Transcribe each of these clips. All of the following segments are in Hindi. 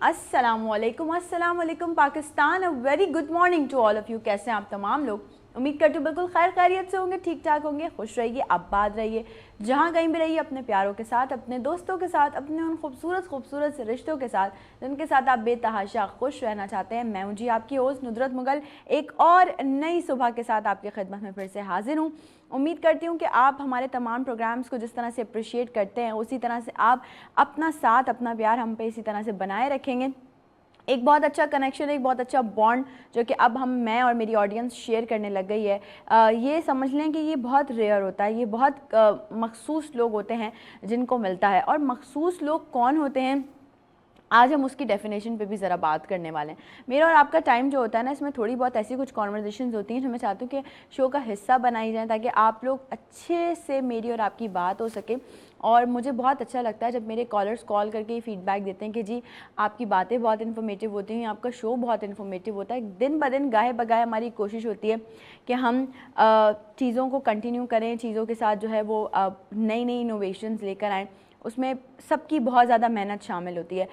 अस्सलामुअलैकुम अस्सलामुअलैकुम Pakistan. A very good morning to all of you. कैसे हैं आप तमाम लोग? उम्मीद करती हूँ बिल्कुल खैर खैरियत से होंगे, ठीक ठाक होंगे, खुश रहिए, आबाद रहिए, जहाँ कहीं भी रहिए, अपने प्यारों के साथ, अपने दोस्तों के साथ, अपने उन खूबसूरत खूबसूरत से रिश्तों के साथ जिनके साथ आप बेतहाशा खुश रहना चाहते हैं। मैं हूँ जी आपकी होस्ट नुदरत मुगल, एक और नई सुबह के साथ आपकी खिदमत में फिर से हाजिर हूँ। उम्मीद करती हूँ कि आप हमारे तमाम प्रोग्राम्स को जिस तरह से अप्रिशिएट करते हैं उसी तरह से आप अपना साथ, अपना प्यार हम पे इसी तरह से बनाए रखेंगे। एक बहुत अच्छा कनेक्शन, एक बहुत अच्छा बॉन्ड जो कि अब मैं और मेरी ऑडियंस शेयर करने लग गई है। ये समझ लें कि ये बहुत रेयर होता है, ये बहुत मखसूस लोग होते हैं जिनको मिलता है। और मखसूस लोग कौन होते हैं, आज हम उसकी डेफिनेशन पे भी ज़रा बात करने वाले हैं। मेरा और आपका टाइम जो होता है ना, इसमें थोड़ी बहुत ऐसी कुछ कॉन्वर्जेशंस होती हैं जो मैं चाहती हूँ कि शो का हिस्सा बनाई जाए, ताकि आप लोग अच्छे से मेरी और आपकी बात हो सके। और मुझे बहुत अच्छा लगता है जब मेरे कॉलर्स कॉल करके ये फीडबैक देते हैं कि जी आपकी बातें बहुत इन्फॉर्मेटिव होती हैं, आपका शो बहुत इन्फॉर्मेटिव होता है। दिन ब दिन गाहे बगाहे हमारी कोशिश होती है कि हम चीज़ों को कंटिन्यू करें, चीज़ों के साथ जो है वो नई नई इनोवेशंस लेकर आएँ। उसमें सबकी बहुत ज़्यादा मेहनत शामिल होती है।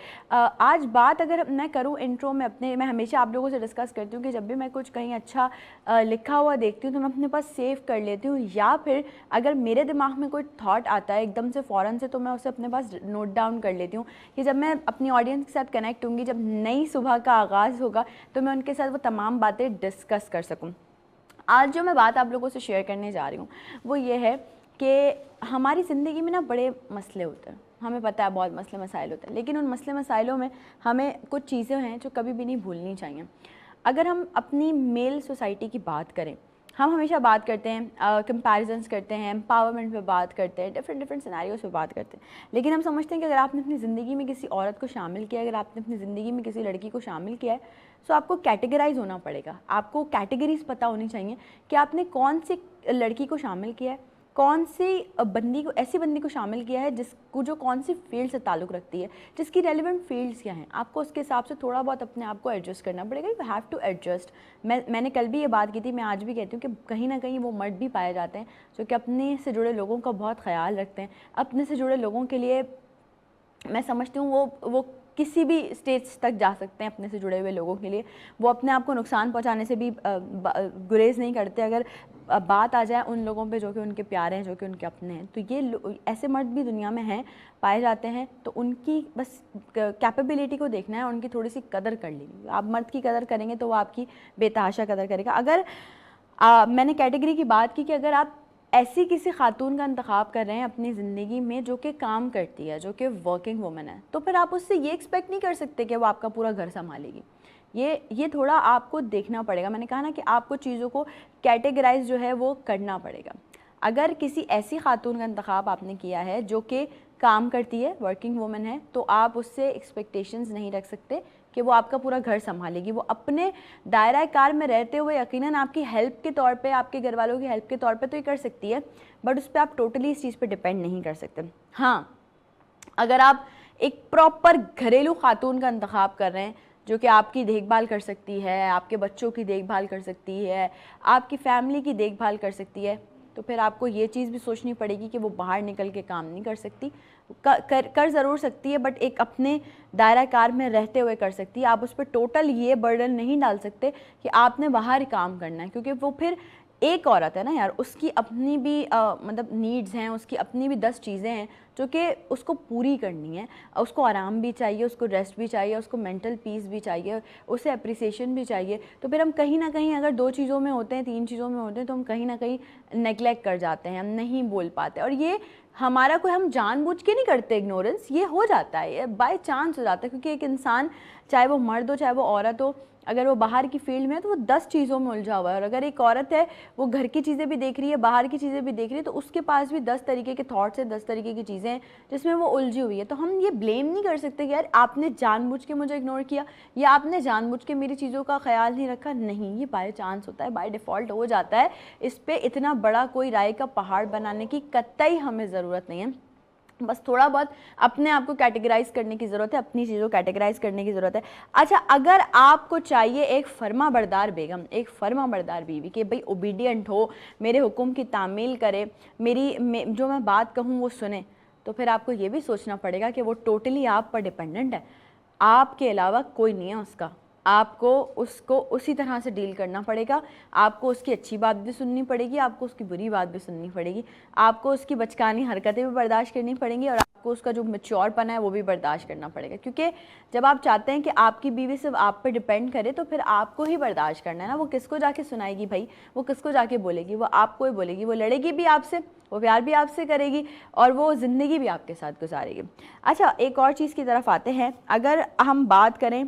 आज बात अगर मैं करूं इंट्रो में अपने, मैं हमेशा आप लोगों से डिस्कस करती हूँ कि जब भी मैं कुछ कहीं अच्छा लिखा हुआ देखती हूँ तो मैं अपने पास सेव कर लेती हूँ, या फिर अगर मेरे दिमाग में कोई थॉट आता है एकदम से फ़ौरन से तो मैं उसे अपने पास नोट डाउन कर लेती हूँ कि जब मैं अपनी ऑडियंस के साथ कनेक्ट होंगी, जब नई सुबह का आगाज़ होगा तो मैं उनके साथ वो तमाम बातें डिस्कस कर सकूँ। आज जो मैं बात आप लोगों से शेयर करने जा रही हूँ वो ये है कि हमारी ज़िंदगी में ना बड़े मसले होते हैं, हमें पता है बहुत मसले मसाइल होते हैं, लेकिन उन मसले मसाइलों में हमें कुछ चीज़ें हैं जो कभी भी नहीं भूलनी चाहिए। अगर हम अपनी मेल सोसाइटी की बात करें, हम हमेशा बात करते हैं, कंपैरिजंस करते हैं, एम्पावरमेंट पे बात करते हैं, डिफरेंट डिफरेंट सिनेरियोस पे बात करते हैं, लेकिन हम समझते हैं कि अगर आपने अपनी ज़िंदगी में किसी औरत को शामिल किया, अगर आपने अपनी ज़िंदगी में किसी लड़की को शामिल किया है, तो आपको कैटेगराइज होना पड़ेगा। आपको कैटेगरीज पता होनी चाहिए कि आपने कौन सी लड़की को शामिल किया है, कौन सी बंदी को, ऐसी बंदी को शामिल किया है जिसको जो कौन सी फील्ड से ताल्लुक़ रखती है, जिसकी रेलिवेंट फील्ड्स क्या हैं। आपको उसके हिसाब से थोड़ा बहुत अपने आप को एडजस्ट करना पड़ेगा। You have to adjust. मैंने कल भी ये बात की थी, मैं आज भी कहती हूँ कि कहीं ना कहीं वो मर्द भी पाए जाते हैं जो कि अपने से जुड़े लोगों का बहुत ख्याल रखते हैं। अपने से जुड़े लोगों के लिए मैं समझती हूँ वो किसी भी स्टेज तक जा सकते हैं अपने से जुड़े हुए लोगों के लिए। वो अपने आप को नुकसान पहुंचाने से भी गुरेज नहीं करते अगर बात आ जाए उन लोगों पे जो कि उनके प्यारे हैं, जो कि उनके अपने हैं। तो ये ऐसे मर्द भी दुनिया में हैं, पाए जाते हैं। तो उनकी बस कैपेबिलिटी को देखना है, उनकी थोड़ी सी कदर कर लेनी। आप मर्द की कदर करेंगे तो वो आपकी बेतहाशा कदर करेगा। अगर मैंने कैटेगरी की बात की कि अगर आप ऐसी किसी खातून का इंतखाब कर रहे हैं अपनी ज़िंदगी में जो कि काम करती है, जो कि वर्किंग वुमन है, तो फिर आप उससे ये एक्सपेक्ट नहीं कर सकते कि वो आपका पूरा घर संभालेगी। ये थोड़ा आपको देखना पड़ेगा। मैंने कहा ना कि आपको चीज़ों को कैटेगराइज जो है वो करना पड़ेगा। अगर किसी ऐसी खातून का इंतखाब आपने किया है जो कि काम करती है, वर्किंग वुमन है, तो आप उससे एक्सपेक्टेशंस नहीं रख सकते कि वो आपका पूरा घर संभालेगी। वो अपने दायरा कार में रहते हुए यकीनन आपकी हेल्प के तौर पे, आपके घर वालों की हेल्प के तौर पे तो ये कर सकती है, बट उस पर आप टोटली इस चीज़ पे डिपेंड नहीं कर सकते। हाँ, अगर आप एक प्रॉपर घरेलू खातून का इंतखाब कर रहे हैं जो कि आपकी देखभाल कर सकती है, आपके बच्चों की देखभाल कर सकती है, आपकी फैमिली की देखभाल कर सकती है, तो फिर आपको ये चीज़ भी सोचनी पड़ेगी कि वो बाहर निकल के काम नहीं कर सकती। कर ज़रूर सकती है, बट एक अपने दायरा कार में रहते हुए कर सकती है। आप उस पर टोटल ये बर्डन नहीं डाल सकते कि आपने बाहर काम करना है, क्योंकि वो फिर एक औरत है ना यार, उसकी अपनी भी मतलब नीड्स हैं, उसकी अपनी भी 10 चीज़ें हैं जो कि उसको पूरी करनी है। उसको आराम भी चाहिए, उसको रेस्ट भी चाहिए, उसको मेंटल पीस भी चाहिए, उसे अप्रिसिएशन भी चाहिए। तो फिर हम कहीं ना कहीं अगर 2 चीज़ों में होते हैं, 3 चीज़ों में होते हैं, तो हम कहीं ना कहीं नेगलेक्ट कर जाते हैं, हम नहीं बोल पाते। और ये हमारा कोई, हम जानबूझ के नहीं करते इग्नोरेंस, ये हो जाता है, ये बाय चांस हो जाता है। क्योंकि एक इंसान, चाहे वो मर्द हो चाहे वो औरत हो, अगर वो बाहर की फील्ड में है तो वो 10 चीज़ों में उलझा हुआ है। और अगर एक औरत है, वो घर की चीज़ें भी देख रही है, बाहर की चीज़ें भी देख रही है, तो उसके पास भी 10 तरीके के थॉट्स हैं, 10 तरीके की चीज़ें हैं जिसमें वो उलझी हुई है। तो हम ये ब्लेम नहीं कर सकते कि यार आपने जानबूझ के मुझे इग्नोर किया, या आपने जानबूझ के मेरी चीज़ों का ख्याल नहीं रखा। नहीं, ये बाय चांस होता है, बाय डिफ़ॉल्ट हो जाता है। इस पर इतना बड़ा कोई राय का पहाड़ बनाने की कतई हमें ज़रूरत नहीं है। बस थोड़ा बहुत अपने आप को कैटेगराइज करने की ज़रूरत है, अपनी चीज़ों को कैटेगराइज करने की ज़रूरत है। अच्छा, अगर आपको चाहिए एक फर्मा बरदार बेगम, एक फर्मा बरदार बीवी कि भाई ओबीडियंट हो, मेरे हुक्म की तामील करे, जो मैं बात कहूँ वो सुने, तो फिर आपको ये भी सोचना पड़ेगा कि वो टोटली आप पर डिपेंडेंट है। आपके अलावा कोई नहीं है उसका। आपको उसको उसी तरह से डील करना पड़ेगा। आपको उसकी अच्छी बात भी सुननी पड़ेगी, आपको उसकी बुरी बात भी सुननी पड़ेगी, आपको उसकी बचकानी हरकतें भी बर्दाश्त करनी पड़ेंगी और आपको उसका जो मैच्योरपन है वो भी बर्दाश्त करना पड़ेगा। क्योंकि जब आप चाहते हैं कि आपकी बीवी सिर्फ आप पर डिपेंड करे तो फिर आपको ही बर्दाश्त करना है ना। वो किसको जाके सुनाएगी भाई, वो किसको जाके बोलेगी, वो आपको ही बोलेगी। वो लड़ेगी भी आपसे, वो प्यार भी आपसे करेगी और वो ज़िंदगी भी आपके साथ गुजारेगी। अच्छा, एक और चीज़ की तरफ आते हैं। अगर हम बात करें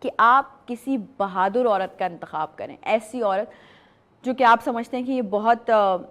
कि आप किसी बहादुर औरत का इंतखाब करें, ऐसी औरत जो कि आप समझते हैं कि ये बहुत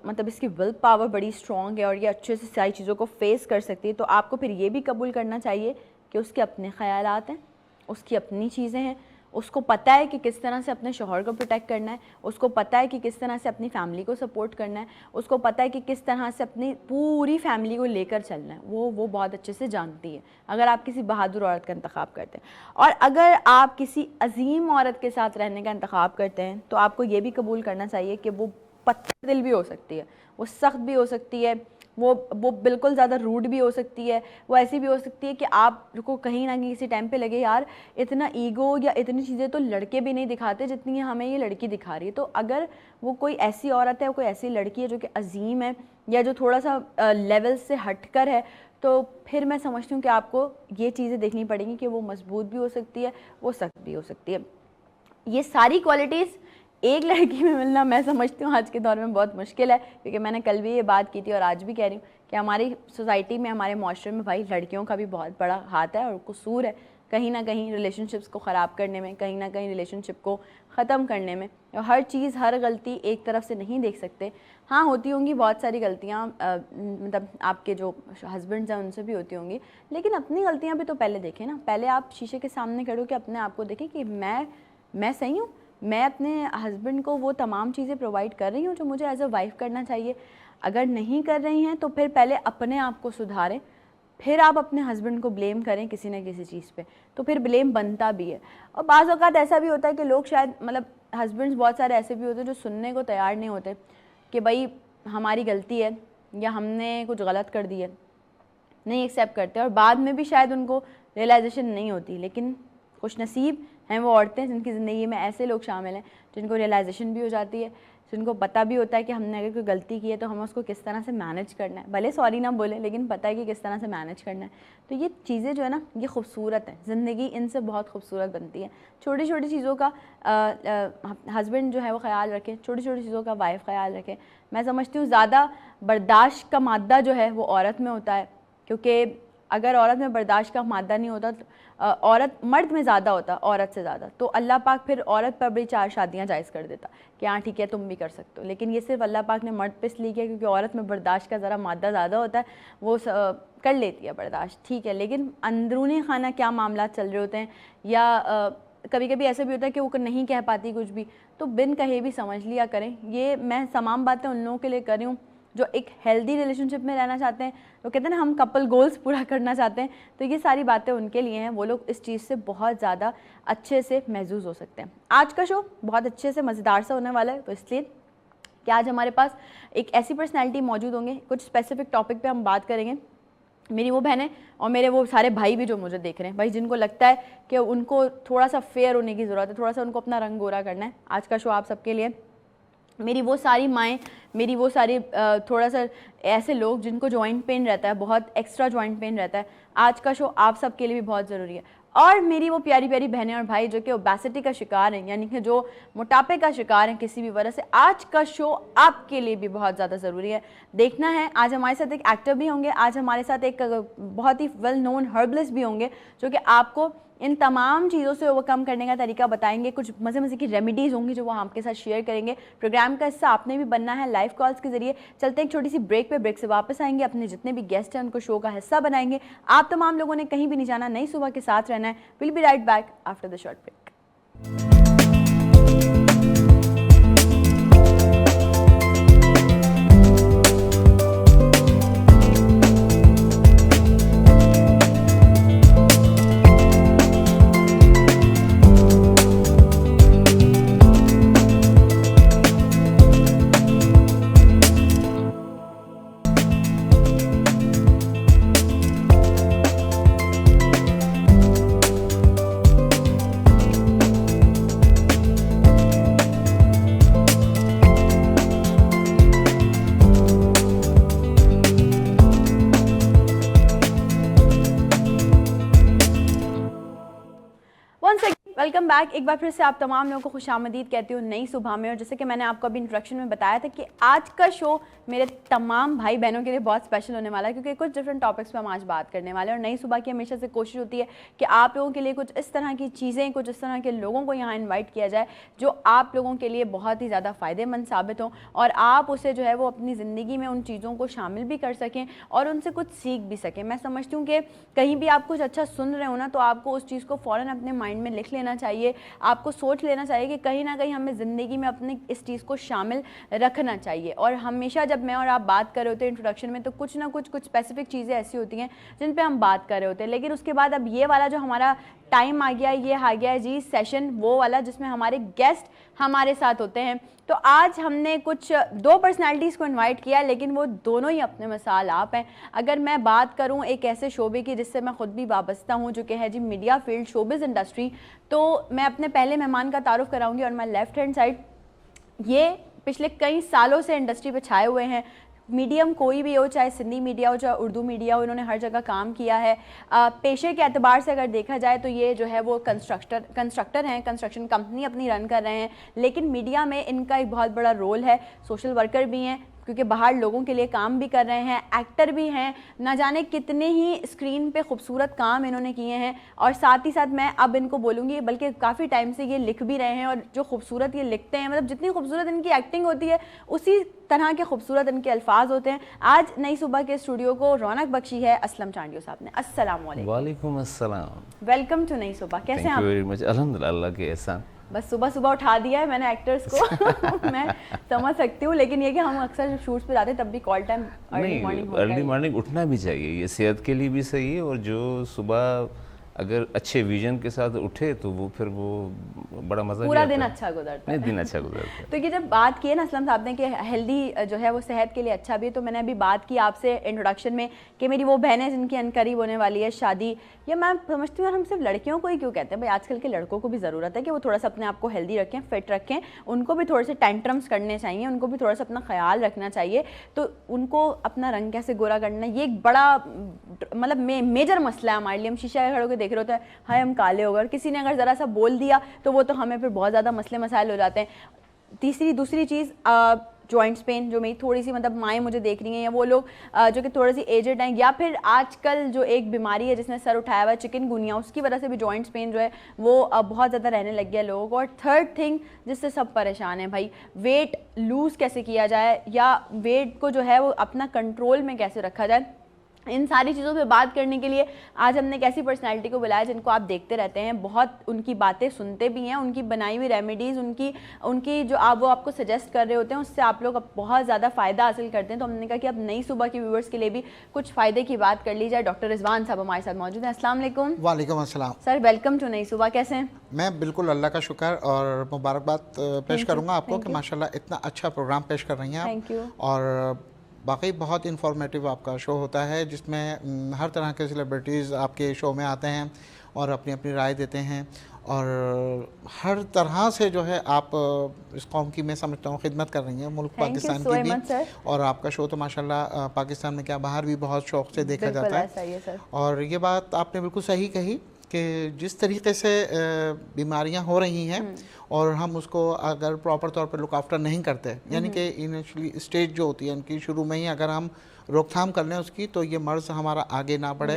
मतलब इसकी विल पावर बड़ी स्ट्रॉन्ग है और ये अच्छे से सारी चीज़ों को फेस कर सकती है, तो आपको फिर ये भी कबूल करना चाहिए कि उसके अपने ख़यालात हैं, उसकी अपनी चीज़ें हैं, उसको पता है कि किस तरह से अपने शौहर को प्रोटेक्ट करना है, उसको पता है कि किस तरह से अपनी फैमिली को सपोर्ट करना है, उसको पता है कि किस तरह से अपनी पूरी फैमिली को लेकर चलना है। वो बहुत अच्छे से जानती है अगर आप किसी बहादुर औरत का इंतखाब करते हैं। और अगर आप किसी अजीम औरत के साथ रहने का इंतखाब करते हैं तो आपको ये भी कबूल करना चाहिए कि वो पत्थर दिल भी हो सकती है, वो सख्त भी हो सकती है, वो बिल्कुल ज़्यादा रूड भी हो सकती है, वो ऐसी भी हो सकती है कि आपको कहीं ना कहीं किसी टाइम पे लगे यार इतना ईगो या इतनी चीज़ें तो लड़के भी नहीं दिखाते जितनी हमें ये लड़की दिखा रही है। तो अगर वो कोई ऐसी औरत है, कोई ऐसी लड़की है जो कि अजीम है या जो थोड़ा सा लेवल से हटकर है, तो फिर मैं समझती हूँ कि आपको ये चीज़ें देखनी पड़ेंगी कि वो मजबूत भी हो सकती है, वो सख्त भी हो सकती है। ये सारी क्वालिटीज़ एक लड़की में मिलना मैं समझती हूँ आज के दौर में बहुत मुश्किल है, क्योंकि मैंने कल भी ये बात की थी और आज भी कह रही हूँ कि हमारी सोसाइटी में, हमारे माशरे में भाई लड़कियों का भी बहुत बड़ा हाथ है और कसूर है कहीं ना कहीं रिलेशनशिप्स को ख़राब करने में, कहीं ना कहीं रिलेशनशिप को ख़त्म करने में। और हर चीज़, हर गलती एक तरफ से नहीं देख सकते। हाँ, होती होंगी बहुत सारी गलतियाँ, मतलब आपके जो हस्बैंड्स हैं उनसे भी होती होंगी, लेकिन अपनी गलतियाँ भी तो पहले देखें ना। पहले आप शीशे के सामने खड़े हो कि अपने आप को देखें कि मैं सही हूँ, मैं अपने हस्बैंड को वो तमाम चीज़ें प्रोवाइड कर रही हूँ जो मुझे एज अ वाइफ करना चाहिए। अगर नहीं कर रही हैं तो फिर पहले अपने आप को सुधारें, फिर आप अपने हस्बैंड को ब्लेम करें किसी न किसी चीज़ पे, तो फिर ब्लेम बनता भी है। और बाज़ औक़ात ऐसा भी होता है कि लोग शायद, मतलब हस्बैंड्स बहुत सारे ऐसे भी होते हैं जो सुनने को तैयार नहीं होते कि भाई हमारी गलती है या हमने कुछ गलत कर दिया, नहीं एक्सेप्ट करते और बाद में भी शायद उनको रियलाइजेशन नहीं होती। लेकिन खुशनसीब हैं वो औरतें जिनकी ज़िंदगी में ऐसे लोग शामिल हैं जिनको रियलाइजेशन भी हो जाती है, जिनको पता भी होता है कि हमने अगर कोई गलती की है तो हमें उसको किस तरह से मैनेज करना है। भले सॉरी ना बोलें, लेकिन पता है कि किस तरह से मैनेज करना है। तो ये चीज़ें जो है ना, ये खूबसूरत है, ज़िंदगी इनसे बहुत खूबसूरत बनती है। छोटी छोटी चीज़ों का हस्बैंड जो है वो ख्याल रखे, छोटी छोटी चीज़ों का वाइफ ख्याल रखे। मैं समझती हूँ ज़्यादा बर्दाश्त का मादा जो है वो औरत में होता है, क्योंकि अगर औरत में बर्दाश्त का मादा नहीं होता तो औरत, मर्द में ज़्यादा होता औरत से ज़्यादा, तो अल्लाह पाक फिर औरत पर भी 4 शादियाँ जायज़ कर देता कि हाँ ठीक है तुम भी कर सकते हो। लेकिन ये सिर्फ अल्लाह पाक ने मर्द पे इसलिए किया क्योंकि औरत में बर्दाश्त का ज़रा मादा ज़्यादा होता है, वो कर लेती है बर्दाश्त, ठीक है। लेकिन अंदरूनी खाना क्या मामला चल रहे होते हैं, या कभी कभी ऐसा भी होता है कि वो नहीं कह पाती कुछ भी, तो बिन कहे भी समझ लिया करें। ये मैं तमाम बातें उन लोगों के लिए कर रही हूँ जो एक हेल्दी रिलेशनशिप में रहना चाहते हैं, वो कहते हैं ना हम कपल गोल्स पूरा करना चाहते हैं, तो ये सारी बातें उनके लिए हैं। वो लोग इस चीज़ से बहुत ज़्यादा अच्छे से महसूस हो सकते हैं। आज का शो बहुत अच्छे से मज़ेदार सा होने वाला है, तो इसलिए कि आज हमारे पास एक ऐसी पर्सनैलिटी मौजूद होंगे, कुछ स्पेसिफिक टॉपिक पर हम बात करेंगे। मेरी वो बहनें और मेरे वो सारे भाई भी जो मुझे देख रहे हैं, भाई जिनको लगता है कि उनको थोड़ा सा फेयर होने की ज़रूरत है, थोड़ा सा उनको अपना रंग गोरा करना है, आज का शो आप सबके लिए। मेरी वो सारी माएँ, मेरी वो सारी थोड़ा सा ऐसे लोग जिनको जॉइंट पेन रहता है, बहुत एक्स्ट्रा जॉइंट पेन रहता है, आज का शो आप सबके लिए भी बहुत ज़रूरी है। और मेरी वो प्यारी प्यारी बहनें और भाई जो कि ओबेसिटी का शिकार हैं, यानी कि जो मोटापे का शिकार हैं किसी भी वजह से, आज का शो आपके लिए भी बहुत ज़्यादा ज़रूरी है। देखना है, आज हमारे साथ एक एक्टर भी होंगे, आज हमारे साथ एक बहुत ही वेल नोन हर्बलिस्ट भी होंगे जो कि आपको इन तमाम चीज़ों से ओवरकम करने का तरीका बताएंगे। कुछ मज़े मज़े की रेमेडीज़ होंगी जो वो आपके साथ शेयर करेंगे। प्रोग्राम का हिस्सा आपने भी बनना है लाइव कॉल्स के जरिए। चलते एक छोटी सी ब्रेक पे, ब्रेक से वापस आएंगे, अपने जितने भी गेस्ट हैं उनको शो का हिस्सा बनाएंगे। आप तमाम लोगों ने कहीं भी नहीं जाना, नई सुबह के साथ रहना है। Will be right back after the short break. Welcome back. एक बार फिर से आप तमाम लोगों को खुशामदीद कहती हूँ नई सुबह में। और जैसे कि मैंने आपको अभी इंट्रोडक्शन में बताया था कि आज का शो मेरे तमाम भाई बहनों के लिए बहुत स्पेशल होने वाला है, क्योंकि कुछ डिफरेंट टॉपिक्स पे हम आज बात करने वाले हैं। और नई सुबह की हमेशा से कोशिश होती है कि आप लोगों के लिए कुछ इस तरह की चीज़ें, कुछ इस तरह के लोगों को यहाँ इन्वाइट किया जाए जो आप लोगों के लिए बहुत ही ज़्यादा फ़ायदेमंद साबित हों और आप उसे जो है वो अपनी ज़िंदगी में उन चीज़ों को शामिल भी कर सकें और उनसे कुछ सीख भी सकें। मैं समझती हूँ कि कहीं भी आप कुछ अच्छा सुन रहे हो ना, तो आपको उस चीज़ को फ़ौरन अपने माइंड में लिख लेना चाहिए। आपको सोच लेना चाहिए कि कहीं ना कहीं हमें ज़िंदगी में अपने इस चीज़ को शामिल रखना चाहिए। और हमेशा जब मैं और आप बात कर रहे होते हैं इंट्रोडक्शन में, तो कुछ ना कुछ स्पेसिफिक चीज़ें ऐसी होती हैं जिन पे हम बात कर रहे होते हैं। लेकिन उसके बाद अब ये वाला जो हमारा टाइम आ गया, ये आ गया है जी सेशन वो वाला जिसमें हमारे गेस्ट हमारे साथ होते हैं। तो आज हमने कुछ दो पर्सनालिटीज़ को इनवाइट किया, लेकिन वो दोनों ही अपने मिसाल आप हैं। अगर मैं बात करूं एक ऐसे शोबे की जिससे मैं ख़ुद भी वाबस्ता हूं, जो कि है जी मीडिया फील्ड, शोबिज़ इंडस्ट्री, तो मैं अपने पहले मेहमान का तारुफ कराऊंगी। और मैं लेफ़्ट हैंड साइड, ये पिछले कई सालों से इंडस्ट्री पे छाए हुए हैं। मीडियम कोई भी हो, चाहे सिंधी मीडिया हो, चाहे उर्दू मीडिया हो, इन्होंने हर जगह काम किया है। पेशे के एतबार से अगर देखा जाए तो ये जो है वो कंस्ट्रक्टर हैं, कंस्ट्रक्शन कंपनी अपनी रन कर रहे हैं। लेकिन मीडिया में इनका एक बहुत बड़ा रोल है। सोशल वर्कर भी हैं, क्योंकि बाहर लोगों के लिए काम भी कर रहे हैं। एक्टर भी हैं, ना जाने कितने ही स्क्रीन पे खूबसूरत काम इन्होंने किए हैं। और साथ ही साथ मैं अब इनको बोलूँगी, बल्कि काफ़ी टाइम से ये लिख भी रहे हैं। और जो खूबसूरत ये लिखते हैं, मतलब जितनी खूबसूरत इनकी एक्टिंग होती है उसी तरह के खूबसूरत इनके अल्फाज होते हैं। आज नई सुबह के स्टूडियो को रौनक बख्शी है असलम चांडियो साहब ने। अस्सलाम वालेकुम। वालेकुम अस्सलाम। वेलकम टू नई सुबह। कैसे हैं आप? Thank you very much. अल्हम्दुलिल्लाह, अल्लाह के एहसान। बस सुबह सुबह उठा दिया है मैंने एक्टर्स को मैं समझ सकती हूँ, लेकिन ये कि हम अक्सर जब शूट्स पे जाते हैं तब भी कॉल टाइम अर्ली मॉर्निंग उठना भी चाहिए, ये सेहत के लिए भी सही है। और जो सुबह अगर अच्छे विजन के साथ उठे तो वो फिर वो बड़ा मज़ा, पूरा दिन अच्छा गुजरता है। दिन अच्छा गुजरता है। तो ये जब बात की है ना असलम साहब ने कि हेल्दी जो है वो सेहत के लिए अच्छा भी है, तो मैंने अभी बात की आपसे इंट्रोडक्शन में कि मेरी वो बहन है जिनकी अनकरीब होने वाली है शादी। या मैं समझती हूँ हम सिर्फ लड़कियों को ही क्यों कहते हैं भाई, आजकल के लड़कों को भी ज़रूरत है कि वो थोड़ा सा अपने आप को हेल्दी रखें, फिट रखें। उनको भी थोड़े से टेंट्रम्स करने चाहिए, उनको भी थोड़ा सा अपना ख्याल रखना चाहिए। तो उनको अपना रंग कैसे गोरा करना, ये एक बड़ा मतलब मेजर मसला है हमारे लिए। हम शीशा खड़े होकर देख रहे होते हैं, हाय हम काले हो गए, और किसी ने अगर ज़रा सा बोल दिया तो वो तो हमें फिर बहुत ज़्यादा मसले मसाइल हो जाते हैं। दूसरी चीज़ जॉइंट्स पेन, जो मेरी थोड़ी सी मतलब माएँ मुझे देख रही हैं, या वो लोग जो कि थोड़ी सी एजेड हैं, या फिर आजकल जो एक बीमारी है जिसने सर उठाया हुआ है चिकनगुनिया, उसकी वजह से भी जॉइंट्स पेन जो है वो बहुत ज़्यादा रहने लग गया लोगों को। और थर्ड थिंग जिससे सब परेशान है भाई, वेट लूज़ कैसे किया जाए, या वेट को जो है वो अपना कंट्रोल में कैसे रखा जाए। इन सारी चीज़ों पे बात करने के लिए आज हमने एक ऐसी पर्सनैलिटी को बुलाया जिनको आप देखते रहते हैं, बहुत उनकी बातें सुनते भी हैं, उनकी बनाई हुई रेमेडीज़, उनकी जो वो आपको सजेस्ट कर रहे होते हैं, उससे आप लोग बहुत ज़्यादा फ़ायदा हासिल करते हैं। तो हमने कहा कि अब नई सुबह के व्यूवर्स के लिए भी कुछ फ़ायदे की बात कर ली जाए। डॉक्टर रिजवान साहब हमारे साथ मौजूद हैं। अस्सलाम वालेकुम। वालेकुम अस्सलाम सर, वेलकम टू नई सुबह। कैसे हैं? मैं बिल्कुल अल्लाह का शुक्र और मुबारकबाद पेश करूँगा आपको कि माशाल्लाह इतना अच्छा प्रोग्राम पेश कर रही हैं आप। Thank you. और वाकई बहुत इन्फॉर्मेटिव आपका शो होता है, जिसमें हर तरह के सेलिब्रिटीज़ आपके शो में आते हैं और अपनी अपनी राय देते हैं। और हर तरह से जो है आप इस कौम की, मैं समझता हूँ, खिदमत कर रही हैं, मुल्क पाकिस्तान की भी। और आपका शो तो माशाल्लाह पाकिस्तान में क्या बाहर भी बहुत शौक़ से देखा जाता है। और ये बात आपने बिल्कुल सही कही कि जिस तरीके से बीमारियां हो रही हैं और हम उसको अगर प्रॉपर तौर पर लुक आफ्टर नहीं करते, यानी कि इनिशियली स्टेज जो होती है इनकी शुरू में ही अगर हम रोकथाम कर लें उसकी, तो ये मर्ज़ हमारा आगे ना बढ़े।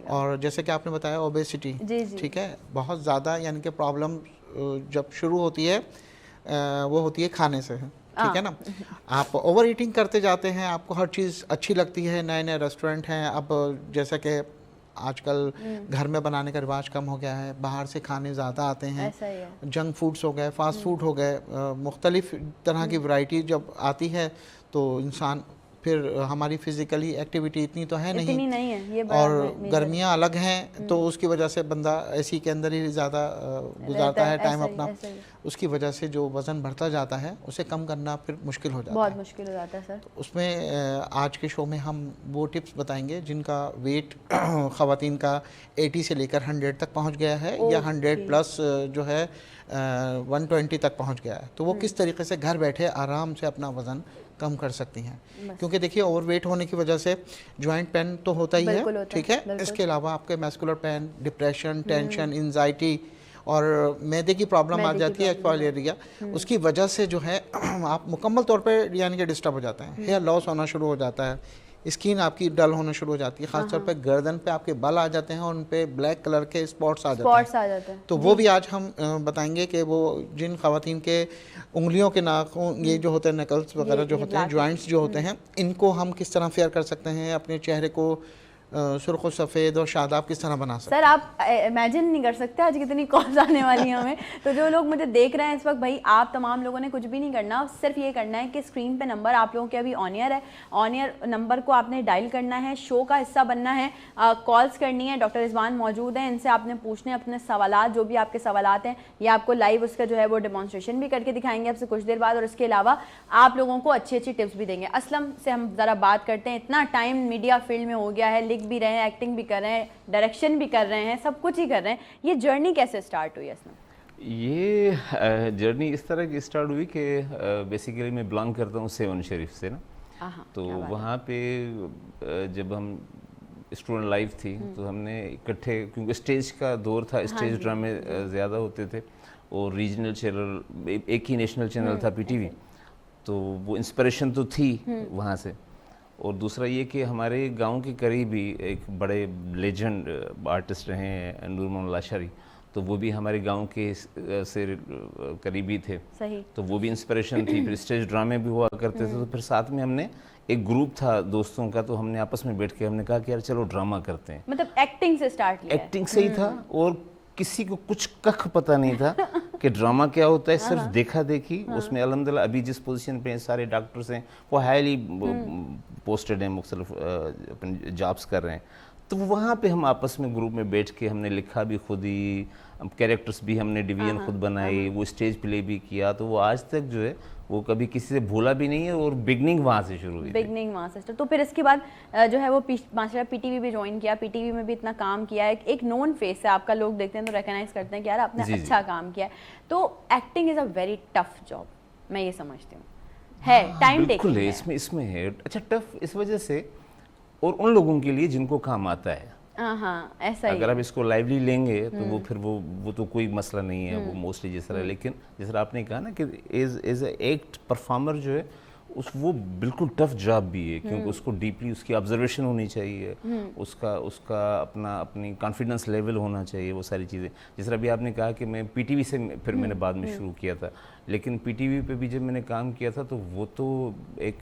और जैसे कि आपने बताया ओबेसिटी, ठीक है, बहुत ज़्यादा, यानी कि प्रॉब्लम जब शुरू होती है वो होती है खाने से, ठीक है ना। आप ओवर ईटिंग करते जाते हैं, आपको हर चीज़ अच्छी लगती है, नए नए रेस्टोरेंट हैं। अब जैसे कि आजकल घर में बनाने का रिवाज कम हो गया है, बाहर से खाने ज़्यादा आते हैं, जंक फूड्स हो गए, फास्ट फूड हो गए, मुख्तलिफ तरह की वैरायटी जब आती है तो इंसान फिर हमारी फिज़िकली एक्टिविटी इतनी तो है नहीं है, ये और गर्मियाँ अलग हैं, तो उसकी वजह से बंदा एसी के अंदर ही ज़्यादा गुजारता है टाइम अपना। उसकी वजह से जो वज़न बढ़ता जाता है उसे कम करना फिर मुश्किल हो जाता है, बहुत मुश्किल हो जाता है सर। तो उसमें आज के शो में हम वो टिप्स बताएंगे जिनका वेट ख़वातीन का 80 से लेकर 100 तक पहुंच गया है, या 100 प्लस जो है 120 तक पहुंच गया है। तो वो किस तरीके से घर बैठे आराम से अपना वज़न कम कर सकती हैं, क्योंकि देखिए ओवरवेट होने की वजह से जॉइंट पेन तो होता ही है, ठीक है। इसके अलावा आपके muscular pain, depression, tension, anxiety और मैदे की प्रॉब्लम आ जाती है, एच पाइली एरिया, उसकी वजह से जो है आप मुकम्मल तौर पे यानी कि डिस्टर्ब हो जाते हैं, हेयर लॉस होना शुरू हो जाता है, स्किन आपकी डल होना शुरू हो जाती है, खासतौर पे गर्दन पे आपके बाल आ जाते हैं और उन पे ब्लैक कलर के स्पॉट्स आ जाते हैं। तो वो भी आज हम बताएंगे कि वो जिन खवातीन के उंगलियों के नाखून ये जो होते हैं, नकल्स वगैरह जो होते हैं, जॉइंट्स जो होते हैं, इनको हम किस तरह फेयर कर सकते हैं, अपने चेहरे को सुर्ख और सफ़ेद और शादाब किस तरह बना सकते हैं। सर आप इमेजिन नहीं कर सकते आज कितनी कॉल्स आने वाली हैं हमें। तो जो लोग मुझे देख रहे हैं इस वक्त, भाई आप तमाम लोगों ने कुछ भी नहीं करना, सिर्फ ये करना है कि स्क्रीन पे नंबर आप लोगों के अभी ऑन एयर है, ऑन एयर नंबर को आपने डायल करना है, शो का हिस्सा बनना है, कॉल्स करनी है, डॉक्टर रिजवान मौजूद हैं, इनसे आपने पूछने अपने सवालात, जो भी आपके सवालात हैं, ये आपको लाइव उसका जो है वो डेमोन्स्ट्रेशन भी करके दिखाएंगे आपसे कुछ देर बाद, और इसके अलावा आप लोगों को अच्छी अच्छी टिप्स भी देंगे। असलम से हम ज़रा बात करते हैं, इतना टाइम मीडिया फील्ड में हो गया है, लिख भी रहे हैं, एक्टिंग भी कर रहे हैं, डायरेक्शन भी कर रहे हैं, सब कुछ ही कर रहे हैं, ये जर्नी कैसे स्टार्ट हुई असलम? ये जर्नी इस तरह की स्टार्ट हुई कि बेसिकली मैं बिलोंग करता हूँ सेवन शरीफ से ना, तो वहाँ पे जब हम स्टूडेंट लाइफ थी तो हमने इकट्ठे, क्योंकि स्टेज का दौर था, स्टेज ड्रामे ज़्यादा होते थे और रीजनल चैनल, एक ही नेशनल चैनल था पीटीवी, तो वो इंस्पिरेशन तो थी वहाँ से। और दूसरा ये कि हमारे गांव के करीब ही एक बड़े लेजेंड आर्टिस्ट रहे हैं नूर मोहम्मद लाशारी, तो वो भी हमारे गांव के से करीबी थे, सही। तो वो भी इंस्पिरेशन थी। फिर स्टेज ड्रामे भी हुआ करते थे, तो फिर साथ में हमने एक ग्रुप था दोस्तों का, तो हमने आपस में बैठ के हमने कहा कि यार चलो ड्रामा करते हैं। मतलब एक्टिंग से स्टार्ट किया? एक्टिंग से ही था, और किसी को कुछ कख पता नहीं था कि ड्रामा क्या होता है, सिर्फ देखा देखी। उसमें अल्हम्दुलिल्लाह अभी जिस पोजीशन पे सारे डॉक्टर्स हैं वो हाईली पोस्टेड हैं, मुख्तलिफ अपने जॉब्स कर रहे हैं, तो वहाँ पे हम आपस में ग्रुप में बैठ के हमने लिखा भी खुद ही, कैरेक्टर्स भी हमने डिवीजन खुद बनाई, वो स्टेज प्ले भी किया, तो वो आज तक जो है वो कभी किसी से भूला भी नहीं है, और बिगनिंग वहाँ से शुरू हुई। बिगनिंग वहाँ से। तो फिर इसके बाद जो है वो माशाल्लाह पीटीवी भी ज्वाइन किया, पीटीवी में भी इतना काम किया है, एक नोन फेस है आपका, लोग देखते हैं तो रिकॉग्नाइज करते हैं कि यार आपने अच्छा काम किया है। तो acting is a very tough job, मैं ये समझती हूँ, है टाइम टेकिंग है इसमें है। अच्छा, टफ इस वजह से, और उन लोगों के लिए जिनको काम आता है, हाँ ऐसा ही। अगर आप इसको लाइवली लेंगे तो वो फिर वो तो कोई मसला नहीं है, वो मोस्टली जिस तरह, लेकिन जिस तरह आपने कहा ना कि एज ए एक्ट परफॉर्मर जो है वो बिल्कुल टफ जॉब भी है, क्योंकि उसको डीपली उसकी ऑब्जर्वेशन होनी चाहिए, उसका अपनी कॉन्फिडेंस लेवल होना चाहिए, वो सारी चीज़ें। जिस तरह अभी आपने कहा कि मैं पीटीवी से फिर मैंने बाद में शुरू किया था, लेकिन पीटीवी पे भी जब मैंने काम किया था तो वो तो एक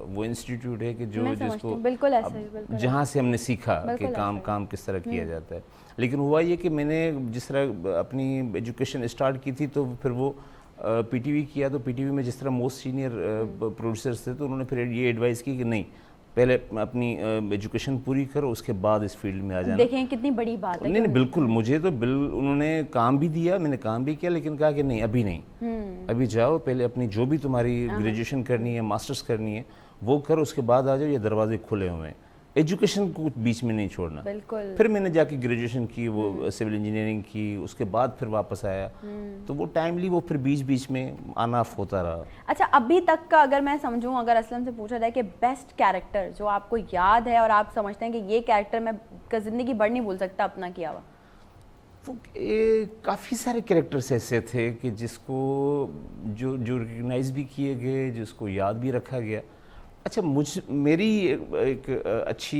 वो इंस्टीट्यूट है कि जो जिसको जहाँ से हमने सीखा कि काम किस तरह किया जाता है। लेकिन हुआ ये कि मैंने जिस तरह अपनी एजुकेशन स्टार्ट की थी, तो फिर वो पीटीवी किया, तो पीटीवी में जिस तरह मोस्ट सीनियर प्रोड्यूसर्स थे, तो उन्होंने फिर ये एडवाइस की कि नहीं, पहले अपनी एजुकेशन पूरी करो, उसके बाद इस फील्ड में आ जाना। देखें कितनी बड़ी बात है। नहीं बिल्कुल, मुझे तो उन्होंने काम भी दिया, मैंने काम भी किया, लेकिन कहा कि नहीं अभी नहीं, अभी जाओ पहले अपनी जो भी तुम्हारी ग्रेजुएशन करनी है, मास्टर्स करनी है, वो करो, उसके बाद आ जाओ, ये दरवाजे खुले हुए हैं, एजुकेशन को बीच में नहीं छोड़ना। बिल्कुल। फिर मैंने जाके ग्रेजुएशन की, वो सिविल इंजीनियरिंग की, उसके बाद फिर वापस आया, तो वो टाइमली वो फिर बीच में ऑन ऑफ होता रहा। अच्छा, अभी तक का अगर मैं समझूं, अगर असलम से पूछा जाए कि बेस्ट कैरेक्टर जो आपको याद है और आप समझते हैं कि ये कैरेक्टर मैं ज़िंदगी भर नहीं भूल सकता अपना किया हुआ? वो काफ़ी सारे कैरेक्टर्स ऐसे थे कि जिसको जो रिकग्नाइज भी किए गए, जिसको याद भी रखा गया। अच्छा, मेरी एक अच्छी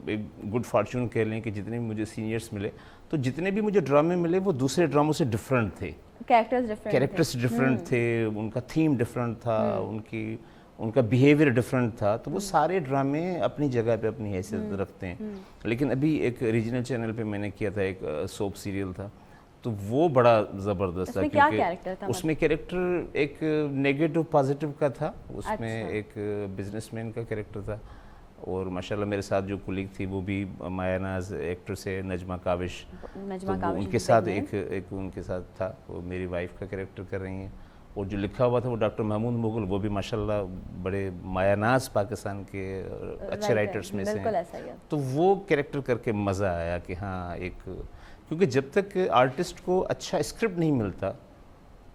एक गुड फॉर्चून कह लें कि जितने भी मुझे सीनियर्स मिले, तो जितने भी मुझे ड्रामे मिले वो दूसरे ड्रामों से डिफरेंट थे, कैरेक्टर्स डिफरेंट थे, उनका थीम डिफरेंट था, उनका बिहेवियर डिफरेंट था, तो वो सारे ड्रामे अपनी जगह पे अपनी हैसियत रखते हैं। लेकिन अभी एक रीजनल चैनल पे मैंने किया था, एक सोप सीरियल था, तो वो बड़ा ज़बरदस्त था, क्योंकि उसमें कैरेक्टर एक नेगेटिव पॉजिटिव का था, उसमें एक बिजनेसमैन का कैरेक्टर था, और माशाल्लाह मेरे साथ जो कुलीग थी वो भी मायानाज एक्ट्रेस है, नजमा काविश, तो उनके साथ एक उनके साथ था, वो मेरी वाइफ का कैरेक्टर कर रही हैं, और जो लिखा हुआ था वो डॉक्टर महमूद मुगल, वो भी माशाल्लाह बड़े मायानाज पाकिस्तान के अच्छे राइटर्स में से हैं। तो वो कैरेक्टर करके मज़ा आया कि हाँ, क्योंकि जब तक आर्टिस्ट को अच्छा स्क्रिप्ट नहीं मिलता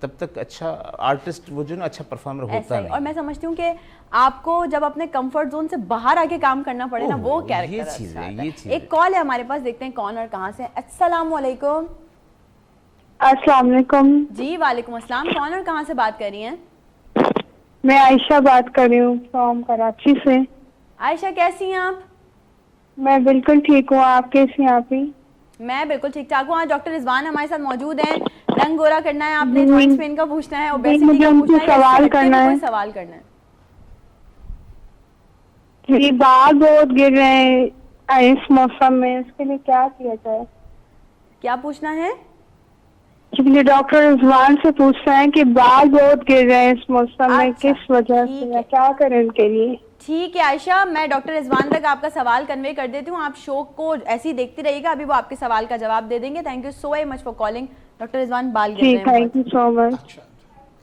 तब तक अच्छा आर्टिस्ट वो जो ना अच्छा परफॉर्मर होता नहीं। और मैं समझती हूँ कि आपको जब अपने कंफर्ट जोन से बाहर आके काम करना पड़े ना, वो कैरेक्टर ये चीज़ है। एक कॉल है हमारे पास, देखते हैं कौन और कहाँ से। अस्सलाम वालेकुम। अस्सलाम वालेकुम। जी वालेकुम अस्सलाम, कौन और कहाँ से बात कर रही हैं? मैं आयशा बात कर रही हूँ फ्रॉम कराची से। आयशा कैसी हैं आप? मैं बिल्कुल ठीक हूँ, आप कैसी हैं आप ही? मैं बिल्कुल ठीक ठाक हूँ। आज डॉक्टर रिजवान हमारे साथ मौजूद हैं। रंग गोरा करना है आपने, जी। जॉइंट पेन का पूछना है, जी, ओबेसिटी मुझे का उनसे पूछना है, या सवाल सेहत पे करना भी है। कोई सवाल करना है? जी, बाल बहुत गिर रहे हैं इस मौसम में, उसके लिए क्या किया जाए? क्या पूछना है? जी, मुझे डॉक्टर रिजवान से पूछना है कि बाल बहुत गिर रहे हैं इस मौसम में, अच्छा, किस वजह ठीक से, है। या क्या करें उनके लिए? ठीक है आयशा, मैं डॉक्टर रिजवान तक आपका सवाल कन्वे कर देती हूँ। आप शो को ऐसे ही देखते रहिएगा, अभी वो आपके सवाल का जवाब दे देंगे। Thank you so very much for calling. Doctor Rizwan, बाल गिर जी, रहे हैं थैंक यू सो मच। अच्छा,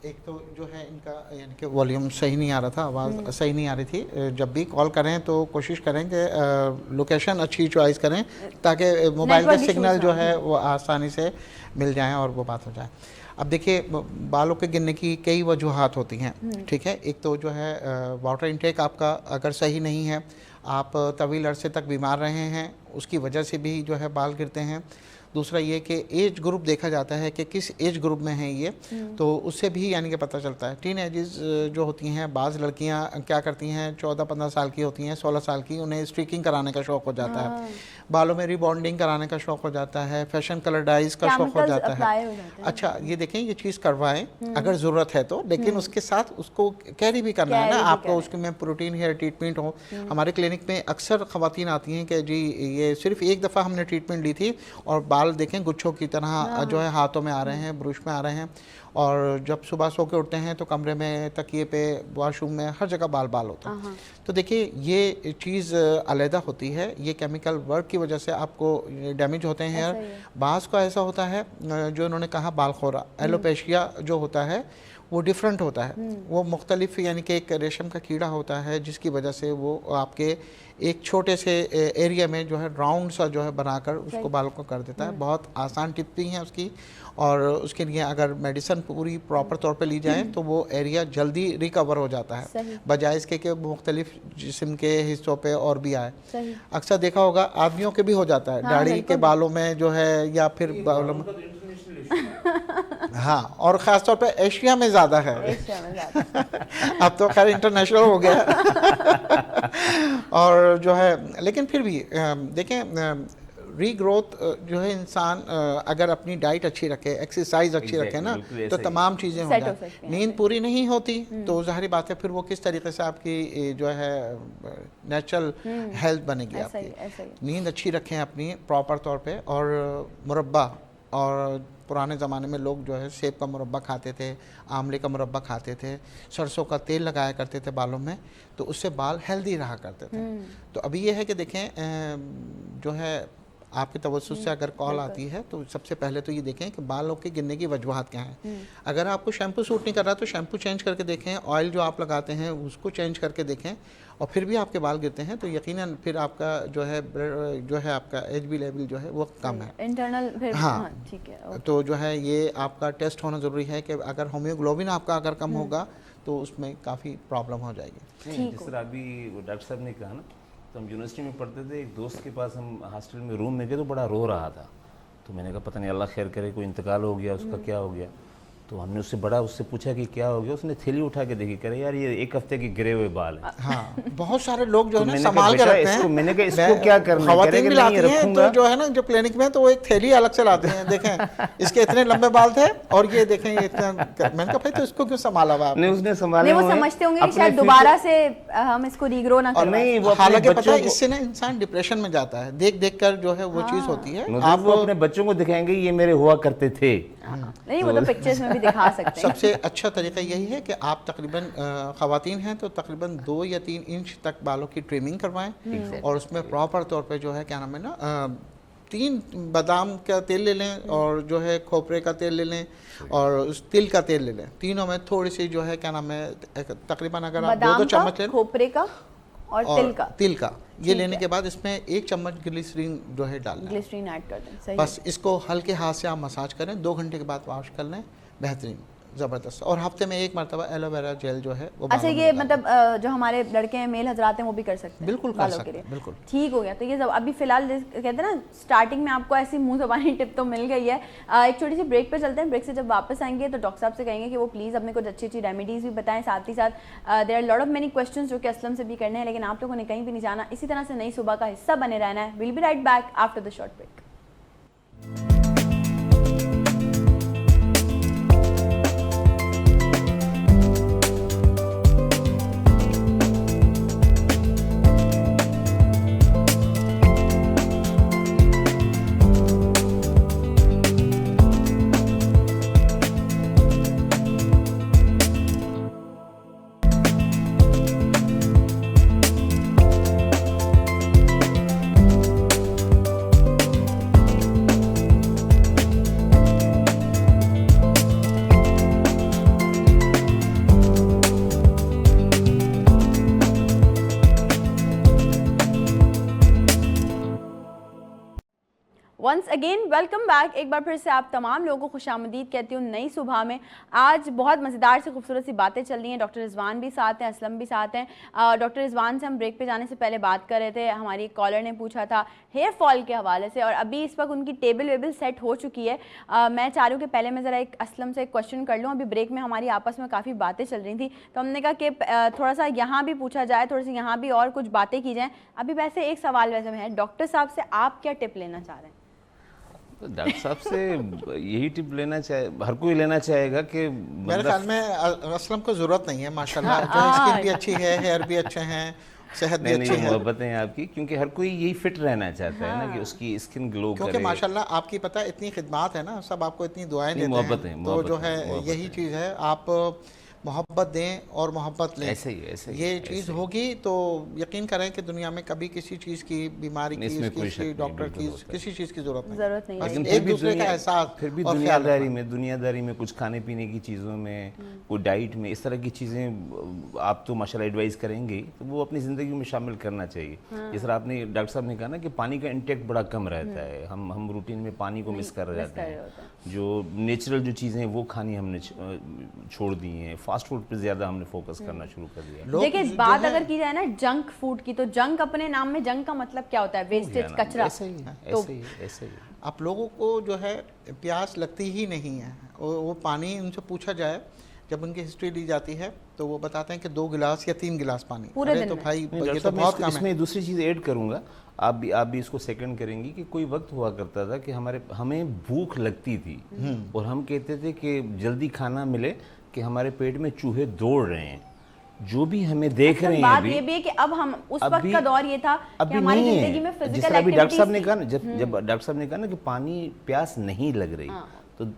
एक तो जो है इनका यानी कि वॉल्यूम सही नहीं आ रहा था, आवाज़ सही नहीं आ रही थी। जब भी कॉल करें तो कोशिश करें कि लोकेशन अच्छी चॉइस करें ताकि मोबाइल का Network issues सिग्नल जो ना है वो आसानी से मिल जाए और वो बात हो जाए। अब देखिए, बालों के गिरने की कई वजूहात होती हैं, ठीक है। एक तो जो है वाटर इनटेक आपका अगर सही नहीं है, आप तवील अरसे तक बीमार रहे हैं, उसकी वजह से भी जो है बाल गिरते हैं। दूसरा ये कि एज ग्रुप देखा जाता है कि किस एज ग्रुप में है ये, तो उससे भी यानी कि पता चलता है। टीन एजेस जो होती हैं, बाज़ लड़कियां क्या करती हैं, 14-15 साल की होती हैं, 16 साल की, उन्हें स्ट्रीकिंग कराने का शौक़ हो जाता है, बालों में रिबॉन्डिंग कराने का शौक़ हो जाता है, फैशन कलर डाइज का शौक़ हो जाता है। अच्छा, ये देखें, ये चीज़ करवाएं अगर ज़रूरत है तो, लेकिन उसके साथ उसको कैरी भी करना है ना आपको। उसके में प्रोटीन हेयर ट्रीटमेंट हो। हमारे क्लिनिक में अक्सर ख़वातीन आती हैं कि जी ये सिर्फ एक दफ़ा हमने ट्रीटमेंट ली थी और बाल देखें गुच्छों की तरह जो है हाथों में आ रहे हैं, ब्रुश में आ रहे हैं, और जब सुबह सो के उठते हैं तो कमरे में, तकिए पे, वॉशरूम में, हर जगह बाल बाल होते हैं। तो देखिए, ये चीज़ अलहदा होती है, ये केमिकल वर्क की वजह से आपको डैमेज होते हैं हेयर। बाज़ को ऐसा होता है, जो इन्होंने कहा बालखोरा, एलोपेशिया जो होता है वो डिफरेंट होता है। वो मुख्तलिफ यानी कि एक रेशम का कीड़ा होता है जिसकी वजह से वो आपके एक छोटे से एरिया में जो है राउंड सा जो है बनाकर उसको बालों को कर देता है। बहुत आसान टिप भी है उसकी, और उसके लिए अगर मेडिसिन पूरी प्रॉपर तौर पे ली जाए तो वो एरिया जल्दी रिकवर हो जाता है, बजाय इसके कि मुख्तलिफ जिस्म के हिस्सों पे और भी आए। अक्सर देखा होगा आदमियों के भी हो जाता है, दाढ़ी के बालों में जो है, या फिर बालों में। हाँ, और ख़ास तौर पे एशिया में ज़्यादा है। अब तो खैर इंटरनेशनल हो गया। और जो है, लेकिन फिर भी देखें, रीग्रोथ जो है, इंसान अगर अपनी डाइट अच्छी रखे, एक्सरसाइज अच्छी रखे ना, तो तमाम चीज़ें हो जाए। नींद पूरी नहीं होती तो जाहिर बात है फिर वो किस तरीके से आपकी जो है नेचुरल हेल्थ बनेगी। आपकी नींद अच्छी रखें अपनी प्रॉपर तौर पे। और मुरब्बा, और पुराने ज़माने में लोग जो है सेब का मुरब्बा खाते थे, आंवले का मुरब्बा खाते थे, सरसों का तेल लगाया करते थे बालों में, तो उससे बाल हेल्दी रहा करते थे। तो अभी ये है कि देखें, जो है आपके तवज्जुह से अगर कॉल आती है तो सबसे पहले तो ये देखें कि बालों के गिरने की वजूहात क्या हैं। अगर आपको शैम्पू सूट नहीं कर रहा तो शैम्पू चेंज करके देखें, ऑयल जो आप लगाते हैं उसको चेंज करके देखें, और फिर भी आपके बाल गिरते हैं तो यकीनन फिर आपका जो है आपका एचबी लेवल जो है वो कम है, इंटरनल फिर। हाँ, ठीक है। तो जो है ये आपका टेस्ट होना ज़रूरी है कि अगर होम्योग्लोबिन आपका अगर कम होगा तो उसमें काफ़ी प्रॉब्लम हो जाएगी। जिस तरह अभी डॉक्टर साहब ने कहा ना, तो हम यूनिवर्सिटी में पढ़ते थे, एक दोस्त के पास हम हॉस्टल में रूम में गए तो बड़ा रो रहा था। तो मैंने कहा पता नहीं अल्लाह खैर करे, कोई इंतकाल हो गया, उसका क्या हो गया। तो हमने उससे पूछा कि क्या हो गया। उसने थैली उठा के देखी, करे यार ये एक हफ्ते के गिरे हुए बाल हैं। हाँ, बहुत सारे लोग जो तो है ना मैंने संभाल के कहा, रखते हैं। मैंने कहा इसको क्या करना है, खवातीन भी लाती हैं तो जो है ना, जो क्लिनिक में, तो वो एक थैली अलग से लाते हैं। देखें इसके इतने लंबे बाल थे और ये देखें ये इतना। मैंने कहा भाई तो इसको क्यों संभाला हुआ आपने? उसने संभाले, वो समझते होंगे कि शायद दोबारा से हम इसको रीग्रो ना करवाएं। हालांकि पता है इससे ना इंसान डिप्रेशन में जाता है, देख देख कर जो है वो चीज़ होती है। आप अपने बच्चों को दिखाएंगे ये मेरे हुआ करते थे, नहीं वो तो पिक्चर्स में भी दिखा सकते हैं। सबसे अच्छा तरीका यही है कि आप तकरीबन ख़वातीन हैं तो तकरीबन 2 या 3 इंच तक बालों की ट्रिमिंग करवाएं, और उसमें प्रॉपर तौर पे जो है क्या नाम है ना, 3 बादाम का तेल ले लें, और जो है खोपरे का तेल ले लें, और उस तिल का तेल ले लें। तीनों में थोड़ी सी जो है क्या नाम है, तकरीबन अगर आप 2-2 चम्मच लें, खोपरे का और तिल का ये लेने के बाद इसमें 1 चम्मच ग्लिसरीन जो है डालना, ग्लिसरीन ऐड कर दें। सही बस इसको हल्के हाथ से आप मसाज करें, 2 घंटे के बाद वॉश कर लें, बेहतरीन ज़बरदस्त। और हफ्ते में एक मरतबा एलोवेरा जेल जो है वो अच्छा, बालों में ये लगाएं। मतलब जो हमारे लड़के हैं, मेल हजरात हैं, वो भी कर सकते हैं बिल्कुल कर बालों सकते के हैं, लिए? बिल्कुल। ठीक हो गया। तो ये सब अभी फिलहाल कहते हैं ना, स्टार्टिंग में आपको ऐसी मुंह ज़बानी टिप तो मिल गई है। एक छोटी सी ब्रेक पे चलते हैं। ब्रेक से जब वापस आएंगे तो डॉक्टर साहब से कहेंगे कि वो प्लीज़ अपने कुछ अच्छी अच्छी रेमेडीज़ भी बताएं, साथ ही साथ there are lot of many questions जो कि असलम से भी करने हैं, लेकिन आप लोगों ने कहीं भी नहीं जाना। इसी तरह से नई सुबह का हिस्सा बने रहना है। Will be right back after the short break. Once again welcome back. एक बार फिर से आप तमाम लोगों को खुशामदीद कहती हूँ नई सुबह में। आज बहुत मज़ेदार से खूबसूरत सी बातें चल रही हैं। डॉक्टर रिजवान भी साथ हैं, असलम भी साथ हैं। डॉक्टर रिजवान से हम ब्रेक पे जाने से पहले बात कर रहे थे। हमारी एक कॉलर ने पूछा था हेयर फॉल के हवाले से, और अभी इस वक्त उनकी टेबल वेबल सेट हो चुकी है। मैं चाह रही हूँ कि पहले मैं ज़रा एक असलम से एक क्वेश्चन कर लूँ। अभी ब्रेक में हमारी आपस में काफ़ी बातें चल रही थी, तो हमने कहा कि थोड़ा सा यहाँ भी पूछा जाए, थोड़ी सी यहाँ भी और कुछ बातें की जाएँ। अभी वैसे एक सवाल वैसे है, डॉक्टर साहब से आप क्या टिप लेना चाह रहे हैं? तो डॉक्टर साहब से यही टिप लेना चाहे, हर कोई लेना चाहेगा कि मेरे ख्याल में असलम को ज़रूरत नहीं है, माशाल्लाह जो स्किन भी अच्छी है, हेयर भी अच्छे हैं, सेहत भी अच्छी है। मोहब्बतें हैं आपकी, क्योंकि हर कोई यही फिट रहना चाहता है ना, कि उसकी स्किन ग्लो करे। क्योंकि माशाल्लाह आपकी पता है इतनी खिदमात है ना, सब आपको इतनी दुआएं देते मोहब्बत हैं, है, तो जो मोहब्बत है है, यही चीज़ है, आप मोहब्बत दें और मोहब्बत लें। ऐसे ही ये चीज़ होगी तो यकीन करें कि दुनिया में कभी किसी चीज़ की, बीमारी की, किसी डॉक्टर की, किसी चीज़ की ज़रूरत नहीं। लेकिन एक दूसरे का एहसास, फिर भी दुनियादारी में कुछ खाने पीने की चीज़ों में, कोई डाइट में, इस तरह की चीज़ें आप तो माशाल्लाह एडवाइस करेंगे, तो वो अपनी ज़िंदगी में शामिल करना चाहिए। जिस तरह आपने डॉक्टर साहब ने कहा ना कि पानी का इंटेक बड़ा कम रहता है, हम रूटीन में पानी को मिस कर जाते हैं। जो नेचुरल जो चीज़ें वो खानी हमने छोड़ दी हैं, फास्ट फूड पर ज़्यादा हमने फोकस करना शुरू कर दिया। देखिए बात अगर की जाए ना जंक फूड की, तो जंक अपने नाम में, जंक का मतलब क्या होता है? वेस्टेज, कचरा। ऐसे ही आप लोगों को जो है प्यास लगती ही नहीं है। वो पानी उनसे पूछा जाए, जब उनकी हिस्ट्री दी जाती है तो वो बताते हैं कि 2 गिलास या 3 गिलास पानी पूरे दिन तो में। भाई ये तो मैं बहुत कम है। इसमें दूसरी चीज़ ऐड करूंगा, आप भी इसको सेकंड करेंगी कि कोई वक्त हुआ करता था कि हमें भूख लगती थी और हम कहते थे कि जल्दी खाना मिले, कि हमारे पेट में चूहे दौड़ रहे हैं, जो भी हमें देख रहे हैं। बात ये भी है कि अब हम उस वक्त का दौर ये था कि हमारी जिंदगी में फिजिकल जिस तरह अभी डॉक्टर साहब ने कहा ना, जब डॉक्टर साहब ने कहा ना कि पानी प्यास नहीं लग रही, तो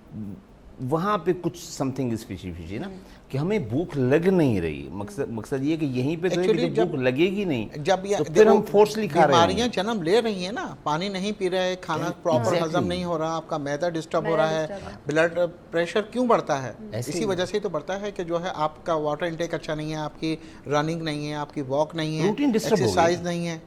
वहाँ पे कुछ समथिंग स्पेसिफिक है ना, कि हमें भूख लग नहीं रही। मकसद ये कि यहीं पे तो भूख लगेगी नहीं, जब तो फिर हम फोर्सली खा रहे हैं। बीमारियां जन्म ले रही हैं ना, पानी नहीं पी रहे, खाना प्रॉपर हजम नहीं हो रहा, आपका मैदा डिस्टर्ब हो रहा है, ब्लड प्रेशर क्यों बढ़ता है? इसी वजह से तो बढ़ता है कि जो है आपका वाटर इनटेक अच्छा नहीं है, आपकी रनिंग नहीं है, आपकी वॉक नहीं है, एक्सरसाइज नहीं है।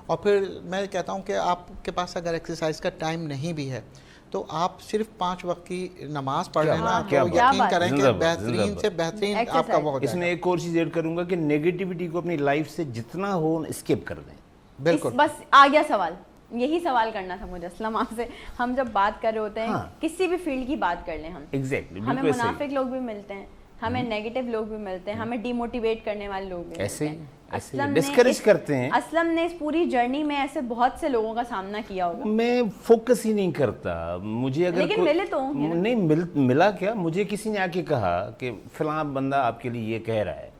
और फिर मैं कहता हूँ कि आपके पास अगर एक्सरसाइज का टाइम नहीं भी है तो आप सिर्फ 5 वक्त की नमाज पढ़ लेना, तो यकीन करें कि बेहतरीन से बेहतरीन आपका वो हो जाएगा। इसमें एक और चीज़ ऐड करूंगा कि नेगेटिविटी को अपनी लाइफ से जितना हो स्किप कर दें। बिल्कुल, बस आ गया सवाल, यही सवाल करना था मुझे असलम आपसे। हम जब बात कर रहे होते हैं किसी भी फील्ड की बात कर लें हम, एग्जैक्टली, हमें मुनाफिक लोग भी मिलते हैं, हमें नेगेटिव लोग भी मिलते हैं, हमें डिमोटिवेट करने वाले लोग भी मिलते हैं, डिस्करेज करते हैं। असलम ने इस पूरी जर्नी में ऐसे बहुत से लोगों का सामना किया होगा। मैं फोकस ही नहीं करता, मुझे अगर लेकिन मिले तो नहीं मिला क्या, मुझे किसी ने आके कहा कि फलां बंदा आपके लिए ये कह रहा है,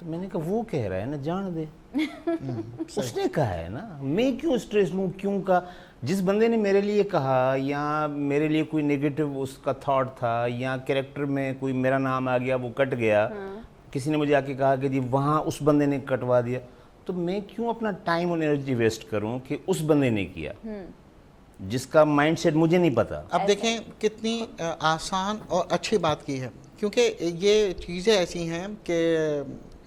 तो मैंने कहा वो कह रहा है ना, जान दे। उसने कहा है ना, मैं क्यों स्ट्रेस लूँ, क्यों का? जिस बंदे ने मेरे लिए कहा, या मेरे लिए कोई नेगेटिव उसका थॉट था, या कैरेक्टर में कोई मेरा नाम आ गया वो कट गया, किसी ने मुझे आके कहा कि जी वहाँ उस बंदे ने कटवा दिया, तो मैं क्यों अपना टाइम और एनर्जी वेस्ट करूं कि उस बंदे ने किया जिसका माइंडसेट मुझे नहीं पता। अब देखें कितनी आसान और अच्छी बात की है, क्योंकि ये चीज़ें ऐसी हैं कि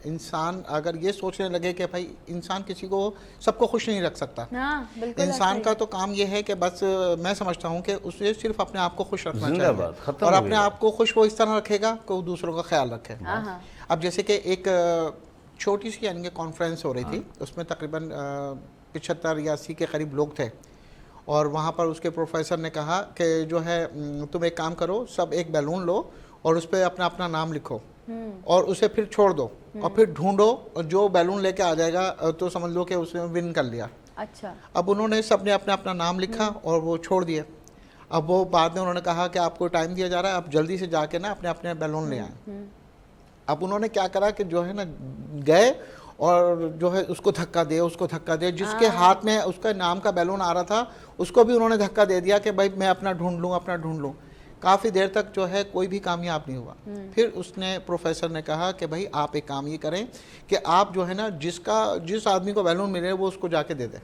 इंसान अगर ये सोचने लगे कि भाई इंसान किसी को सबको खुश नहीं रख सकता, हाँ, बिल्कुल इंसान ऐसा का ही। तो काम ये है कि बस मैं समझता हूँ कि उसे सिर्फ अपने आप को खुश रखना जिंदाबाद, चाहिए, खत्म और हो अपने गया। आप को खुश वो इस तरह रखेगा कि वो दूसरों का ख्याल रखे। हाँ, हाँ। अब जैसे कि एक छोटी सी यानी कि कॉन्फ्रेंस हो रही थी, उसमें तकरीबन 75 या 80 के करीब लोग थे, और वहाँ पर उसके प्रोफेसर ने कहा कि जो है तुम एक काम करो, सब एक बैलून लो और उस पर अपना अपना नाम लिखो और उसे फिर छोड़ दो और फिर ढूंढो, और जो बैलून लेके आ जाएगा तो समझ लो कि उसने विन कर लिया। अच्छा। अब उन्होंने सबने अपना अपना नाम लिखा और वो छोड़ दिए। अब वो बाद में उन्होंने कहा कि आपको टाइम दिया जा रहा है, आप जल्दी से जाके ना अपने अपने बैलून ले आए। अब उन्होंने क्या करा कि जो है ना गए और जो है उसको धक्का दे, उसको धक्का दे, जिसके हाथ में उसका नाम का बैलून आ रहा था उसको भी उन्होंने धक्का दे दिया कि भाई मैं अपना ढूंढ लूँ, अपना ढूंढ लूँ। काफ़ी देर तक जो है कोई भी कामयाब नहीं हुआ। फिर उसने प्रोफेसर ने कहा कि भाई आप एक काम ये करें कि आप जो है ना जिस आदमी को बैलून मिले वो उसको जाके दे दे,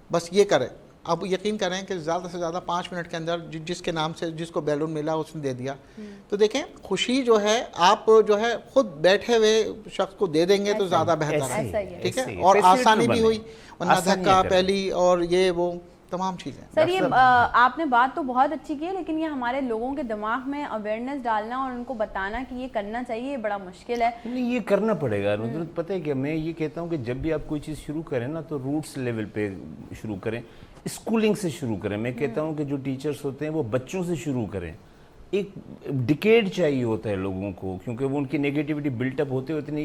बस ये करें। अब यकीन करें कि ज़्यादा से ज़्यादा 5 मिनट के अंदर जिसके नाम से जिसको बैलून मिला उसने दे दिया। तो देखें खुशी जो है आप जो है खुद बैठे हुए शख्स को दे देंगे तो ज़्यादा बेहतर ऐसा ही है, है। ठीक ऐसे है, ही, और facility आसानी भी बने, हुई, वरना आसानियाँ धक्का करें। पहली और ये वो तमाम चीज़ें। सर ये डॉक्टर आपने बात तो बहुत अच्छी की है, लेकिन ये हमारे लोगों के दिमाग में अवेयरनेस डालना और उनको बताना कि ये करना चाहिए, ये बड़ा मुश्किल है। नहीं, ये करना पड़ेगा नुसरत। पता है क्या, मैं ये कहता हूँ कि जब भी आप कोई चीज़ शुरू करें ना तो रूट्स लेवल पे शुरू करें, स्कूलिंग से शुरू करें। मैं कहता हूँ कि जो टीचर्स होते हैं वो बच्चों से शुरू करें। एक डिकेड चाहिए होता है लोगों को, क्योंकि वो उनकी नेगेटिविटी बिल्टअप होते हुए इतनी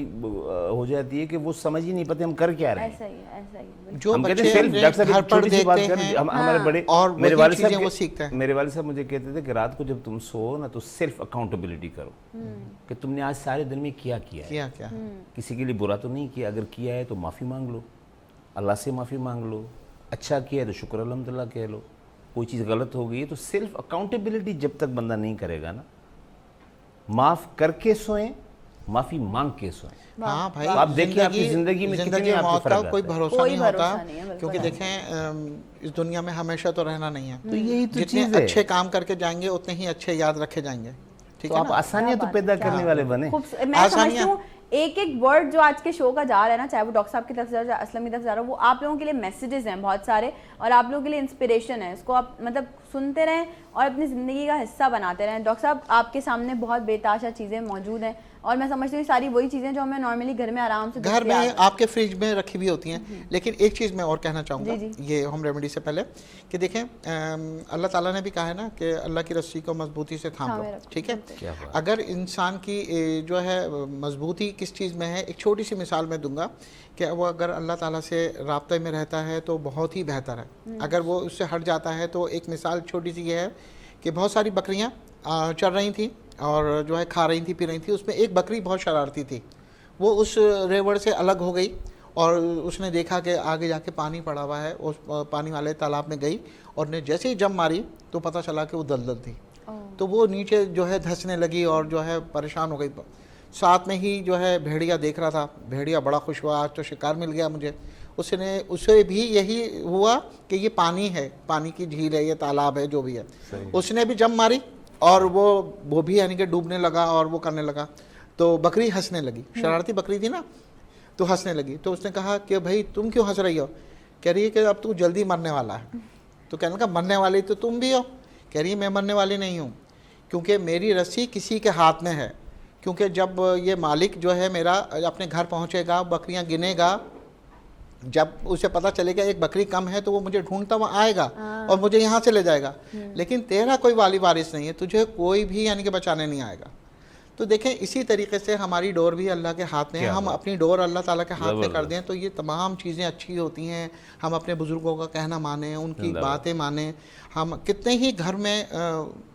हो जाती है कि वो समझ ही नहीं पाते हम कर क्या रहे हैं। ऐसा ही है, ऐसा ही है। जो हम कहते बच्चे हैं self- डॉक्टर साहब, घर एक पर छोटी सी बात देखते कर, हैं हमारे बड़े और मेरे वही वालिद चीज़ें साहब वो सीखते हैं। मेरे वालिद साहब मुझे कहते थे कि रात को जब तुम सो ना तो सेल्फ अकाउंटेबिलिटी करो कि तुमने आज सारे दिन में क्या किया है। किया क्या किसी के लिए बुरा तो नहीं किया, अगर किया है तो माफ़ी मांग लो, अल्लाह से माफ़ी मांग लो। अच्छा किया है तो शुक्र अल्हम्दुलिल्लाह कह लो। कोई चीज़ गलत हो गई है तो सेल्फ अकाउंटेबिलिटी जब तक बंदा नहीं करेगा ना, माफ़ करके सोएं, माफ़ी मांग के सोएं। हाँ भाई, तो आप देखिए आपकी ज़िंदगी में जिंदगी कितने आपको मौत का फर्क कोई आता है। भरोसा कोई नहीं होता, भरोसा नहीं है, बिल्कुल। क्योंकि देखें इस दुनिया में हमेशा तो रहना नहीं है। तो यही तो जितने चीज़ है। अच्छे काम करके जाएंगे उतने ही अच्छे याद रखे जाएंगे, ठीक तो है आप ना। आसानियाँ तो पैदा करने वाले बने। मैं समझती हूँ एक एक वर्ड जो आज के शो का जा रहा है ना, चाहे वो डॉक्टर साहब की तरफ से जा रहा है, असलम की तरफ से जा रहा है, वो आप लोगों के लिए मैसेजेस हैं बहुत सारे, और आप लोगों के लिए इंस्पिरेशन है। इसको आप मतलब सुनते रहें और अपनी ज़िंदगी का हिस्सा बनाते रहें। डॉक्टर साहब आपके सामने बहुत बेताशा चीज़ें मौजूद हैं, और मैं समझती हूँ सारी वही चीज़ें जो हमें नॉर्मली घर में आराम से घर में दस्तयाब हैं। आपके फ्रिज में रखी भी होती हैं। लेकिन एक चीज़ मैं और कहना चाहूँगा जी, ये होम रेमेडी से पहले कि देखें अल्लाह ताला ने भी कहा है ना कि अल्लाह की रस्सी को मजबूती से थाम थामे लो, रखो, ठीक है। क्या बात। अगर इंसान की जो है मजबूती किस चीज़ में है, एक छोटी सी मिसाल मैं दूंगा कि वो अगर अल्लाह ताला से राब्ते में रहता है तो बहुत ही बेहतर है। अगर वो उससे हट जाता है तो एक मिसाल छोटी सी ये है कि बहुत सारी बकरियाँ चल रही थी और जो है खा रही थी, पी रही थी। उसमें एक बकरी बहुत शरारती थी, वो उस रेवड़ से अलग हो गई और उसने देखा कि आगे जाके पानी पड़ा हुआ है। उस पानी वाले तालाब में गई और ने जैसे ही जंप मारी तो पता चला कि वो दलदल थी। तो वो नीचे जो है धंसने लगी और जो है परेशान हो गई। साथ में ही जो है भेड़िया देख रहा था, भेड़िया बड़ा खुश हुआ, आज तो शिकार मिल गया मुझे। उसे भी यही हुआ कि ये पानी है, पानी की झील है, ये तालाब है, जो भी है। उसने भी जंप मारी और वो भी यानी कि डूबने लगा और वो करने लगा। तो बकरी हंसने लगी, शरारती बकरी थी ना, तो हंसने लगी। तो उसने कहा कि भाई तुम क्यों हंस रही हो? कह रही है कि अब तू जल्दी मरने वाला है। तो कहने लगा मरने वाली तो तुम भी हो? कह रही है मैं मरने वाली नहीं हूँ, क्योंकि मेरी रस्सी किसी के हाथ में है। क्योंकि जब ये मालिक जो है मेरा अपने घर पहुँचेगा, बकरियाँ गिनेगा, जब उसे पता चलेगा एक बकरी कम है तो वो मुझे ढूंढता हुआ आएगा और मुझे यहाँ से ले जाएगा। लेकिन तेरा कोई वाली वारिस नहीं है, तुझे कोई भी यानी कि बचाने नहीं आएगा। तो देखें इसी तरीके से हमारी डोर भी अल्लाह के हाथ में है। हम अपनी डोर अल्लाह ताला के हाथ में कर दें तो ये तमाम चीज़ें अच्छी होती हैं। हम अपने बुज़ुर्गों का कहना माने, उनकी बातें माने। हम कितने ही घर में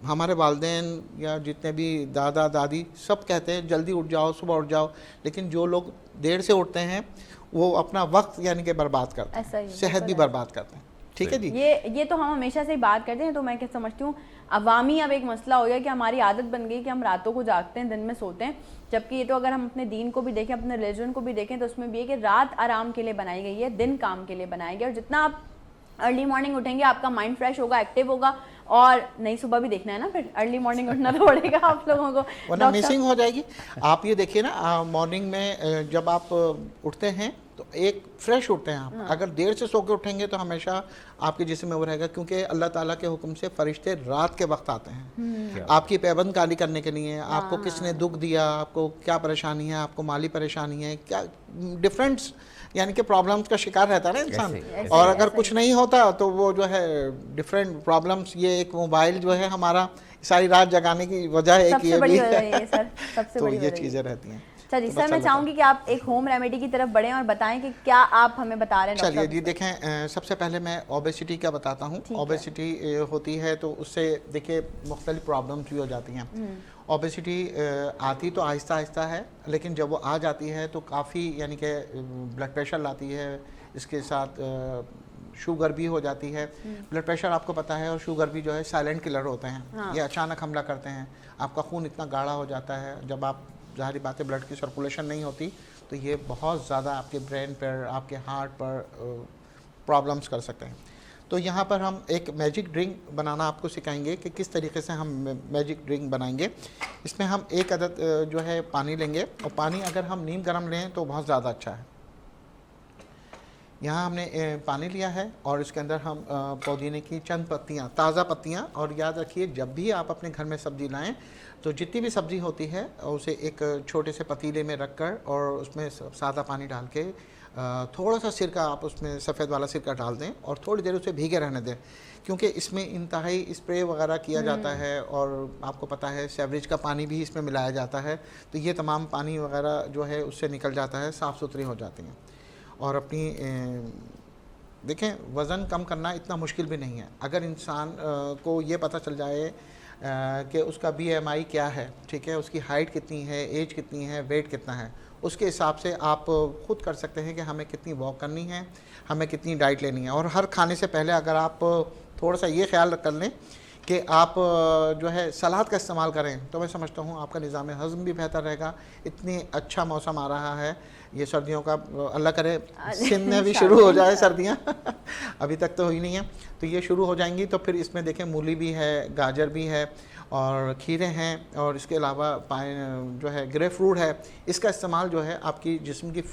हमारे वालिदैन या जितने भी दादा दादी सब कहते हैं जल्दी उठ जाओ, सुबह उठ जाओ, लेकिन जो लोग देर से उठते हैं वो अपना वक्त यानी कि बर्बाद करते हैं, सेहत भी बर्बाद करते हैं। ठीक है जी, ये तो हम हमेशा से ही बात करते हैं। तो मैं क्या समझती हूँ अवामी अब एक मसला हो गया कि हमारी आदत बन गई कि हम रातों को जागते हैं, दिन में सोते हैं। जबकि ये तो अगर हम अपने दीन को भी देखें, अपने रिलीजन को भी देखें, तो उसमें भी है कि रात आराम के लिए बनाई गई है, दिन काम के लिए बनाया गया। और जितना आप अर्ली मॉर्निंग उठेंगे आपका माइंड फ्रेश होगा, एक्टिव होगा, और नई सुबह भी देखना है ना, फिर अर्ली मॉर्निंग उठना तो पड़ेगा आप लोगों को। वरना डॉक्टर मिसिंग हो जाएगी। आप ये देखिए ना, मॉर्निंग में जब आप उठते हैं तो एक फ्रेश उठते हैं आप। अगर देर से सो के उठेंगे तो हमेशा आपके जिस्म में वो रहेगा, क्योंकि अल्लाह ताला के हुक्म से फरिश्ते रात के वक्त आते हैं आपकी पैबंद काली करने के लिए। आपको किसने दुख दिया, आपको क्या परेशानी है, आपको माली परेशानी है, क्या डिफरेंट यानी कि प्रॉब्लम्स का शिकार रहता है ना इंसान। ऐसे- और अगर कुछ नहीं होता तो वो जो है डिफरेंट प्रॉब्लम्स, ये एक मोबाइल जो है हमारा सारी रात जगाने की वजह है कि सबसे ये बड़ी भी वजह है ये सर, सबसे तो बड़ी ये वजह है। चीज़ें रहती हैं। चलिए तो सर, बस मैं चलता चाहूंगी कि आप एक होम रेमेडी की तरफ बढ़ें और बताएं कि क्या आप हमें बता रहे हैं डॉक्टर चलिए साहब? जी, देखें सबसे पहले मैं ओबेसिटी का बताता हूँ। ठीक है। ओबेसिटी होती है तो उससे देखिए मुख्तलिफ प्रॉब्लम्स भी हो जाती हैं। ओबेसिटी आती तो आहिस्ता आहिस्ता है, लेकिन जब वो आ जाती है तो काफ़ी यानी कि ब्लड प्रेशर लाती है, इसके साथ शुगर भी हो जाती है। ब्लड प्रेशर आपको पता है और शुगर भी जो है साइलेंट किलर होते हैं। हाँ। ये अचानक हमला करते हैं, आपका खून इतना गाढ़ा हो जाता है। जब आप ज़ाहिर बात है ब्लड की सर्कुलेशन नहीं होती तो ये बहुत ज़्यादा आपके ब्रेन पर, आपके हार्ट पर प्रॉब्लम्स कर सकते हैं। तो यहाँ पर हम एक मैजिक ड्रिंक बनाना आपको सिखाएंगे कि किस तरीके से हम मैजिक ड्रिंक बनाएंगे। इसमें हम एक अदद जो है पानी लेंगे, और पानी अगर हम नीम गर्म लें तो बहुत ज़्यादा अच्छा है। यहाँ हमने पानी लिया है और इसके अंदर हम पुदीने की चंद पत्तियाँ, ताज़ा पत्तियाँ, और याद रखिए जब भी आप अपने घर में सब्ज़ी लाएं तो जितनी भी सब्ज़ी होती है उसे एक छोटे से पतीले में रख कर और उसमें सादा पानी डाल के थोड़ा सा सिरका, आप उसमें सफ़ेद वाला सिरका डाल दें और थोड़ी देर उसे भीगे रहने दें, क्योंकि इसमें इंतहाई स्प्रे वगैरह किया जाता है और आपको पता है सेवरेज का पानी भी इसमें मिलाया जाता है। तो ये तमाम पानी वगैरह जो है उससे निकल जाता है, साफ़ सुथरी हो जाती हैं। और अपनी देखें, वज़न कम करना इतना मुश्किल भी नहीं है। अगर इंसान को ये पता चल जाए कि उसका BMI क्या है, ठीक है, उसकी हाइट कितनी है, एज कितनी है, वेट कितना है, उसके हिसाब से आप खुद कर सकते हैं कि हमें कितनी वॉक करनी है, हमें कितनी डाइट लेनी है। और हर खाने से पहले अगर आप थोड़ा सा ये ख्याल कर लें कि आप जो है सलाद का इस्तेमाल करें तो मैं समझता हूँ आपका निज़ाम हज़म भी बेहतर रहेगा। इतनी अच्छा मौसम आ रहा है ये सर्दियों का, अल्लाह करे सिंध में भी शुरू हो जाए सर्दियाँ अभी तक तो हुई नहीं है, तो ये शुरू हो जाएंगी। तो फिर इसमें देखें मूली भी है, गाजर भी है और खीरे हैं, और इसके अलावा जो है ग्रे फ्रूट है। इसका इस्तेमाल जो है आपकी जिस्म की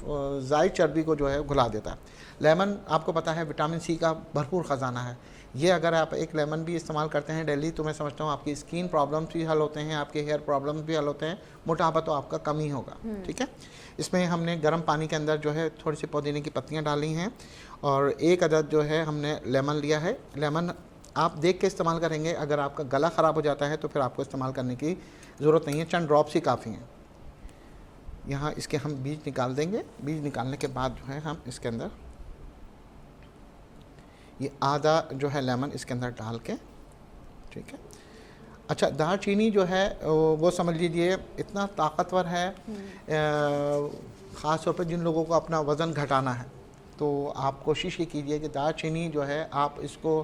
ज़ायद चर्बी को जो है घुला देता है। लेमन आपको पता है विटामिन C का भरपूर ख़जाना है। ये अगर आप एक लेमन भी इस्तेमाल करते हैं डेली तो मैं समझता हूँ आपकी स्किन प्रॉब्लम्स भी हल होते हैं, आपके हेयर प्रॉब्लम्स भी हल होते हैं, मोटापा तो आपका कम ही होगा। ठीक है, इसमें हमने गर्म पानी के अंदर जो है थोड़ी सी पुदीने की पत्तियाँ डाली हैं और एक अदद जो है हमने लेमन लिया है। लेमन आप देख के इस्तेमाल करेंगे, अगर आपका गला ख़राब हो जाता है तो फिर आपको इस्तेमाल करने की ज़रूरत नहीं है, चंद ड्रॉप्स ही काफ़ी हैं। यहाँ इसके हम बीज निकाल देंगे। बीज निकालने के बाद जो है हम इसके अंदर ये आधा जो है लेमन इसके अंदर डाल के, ठीक है। अच्छा, दालचीनी जो है वो समझ लीजिए इतना ताकतवर है, ख़ास तौर पर जिन लोगों को अपना वज़न घटाना है तो आप कोशिश ये कीजिए कि दालचीनी जो है आप इसको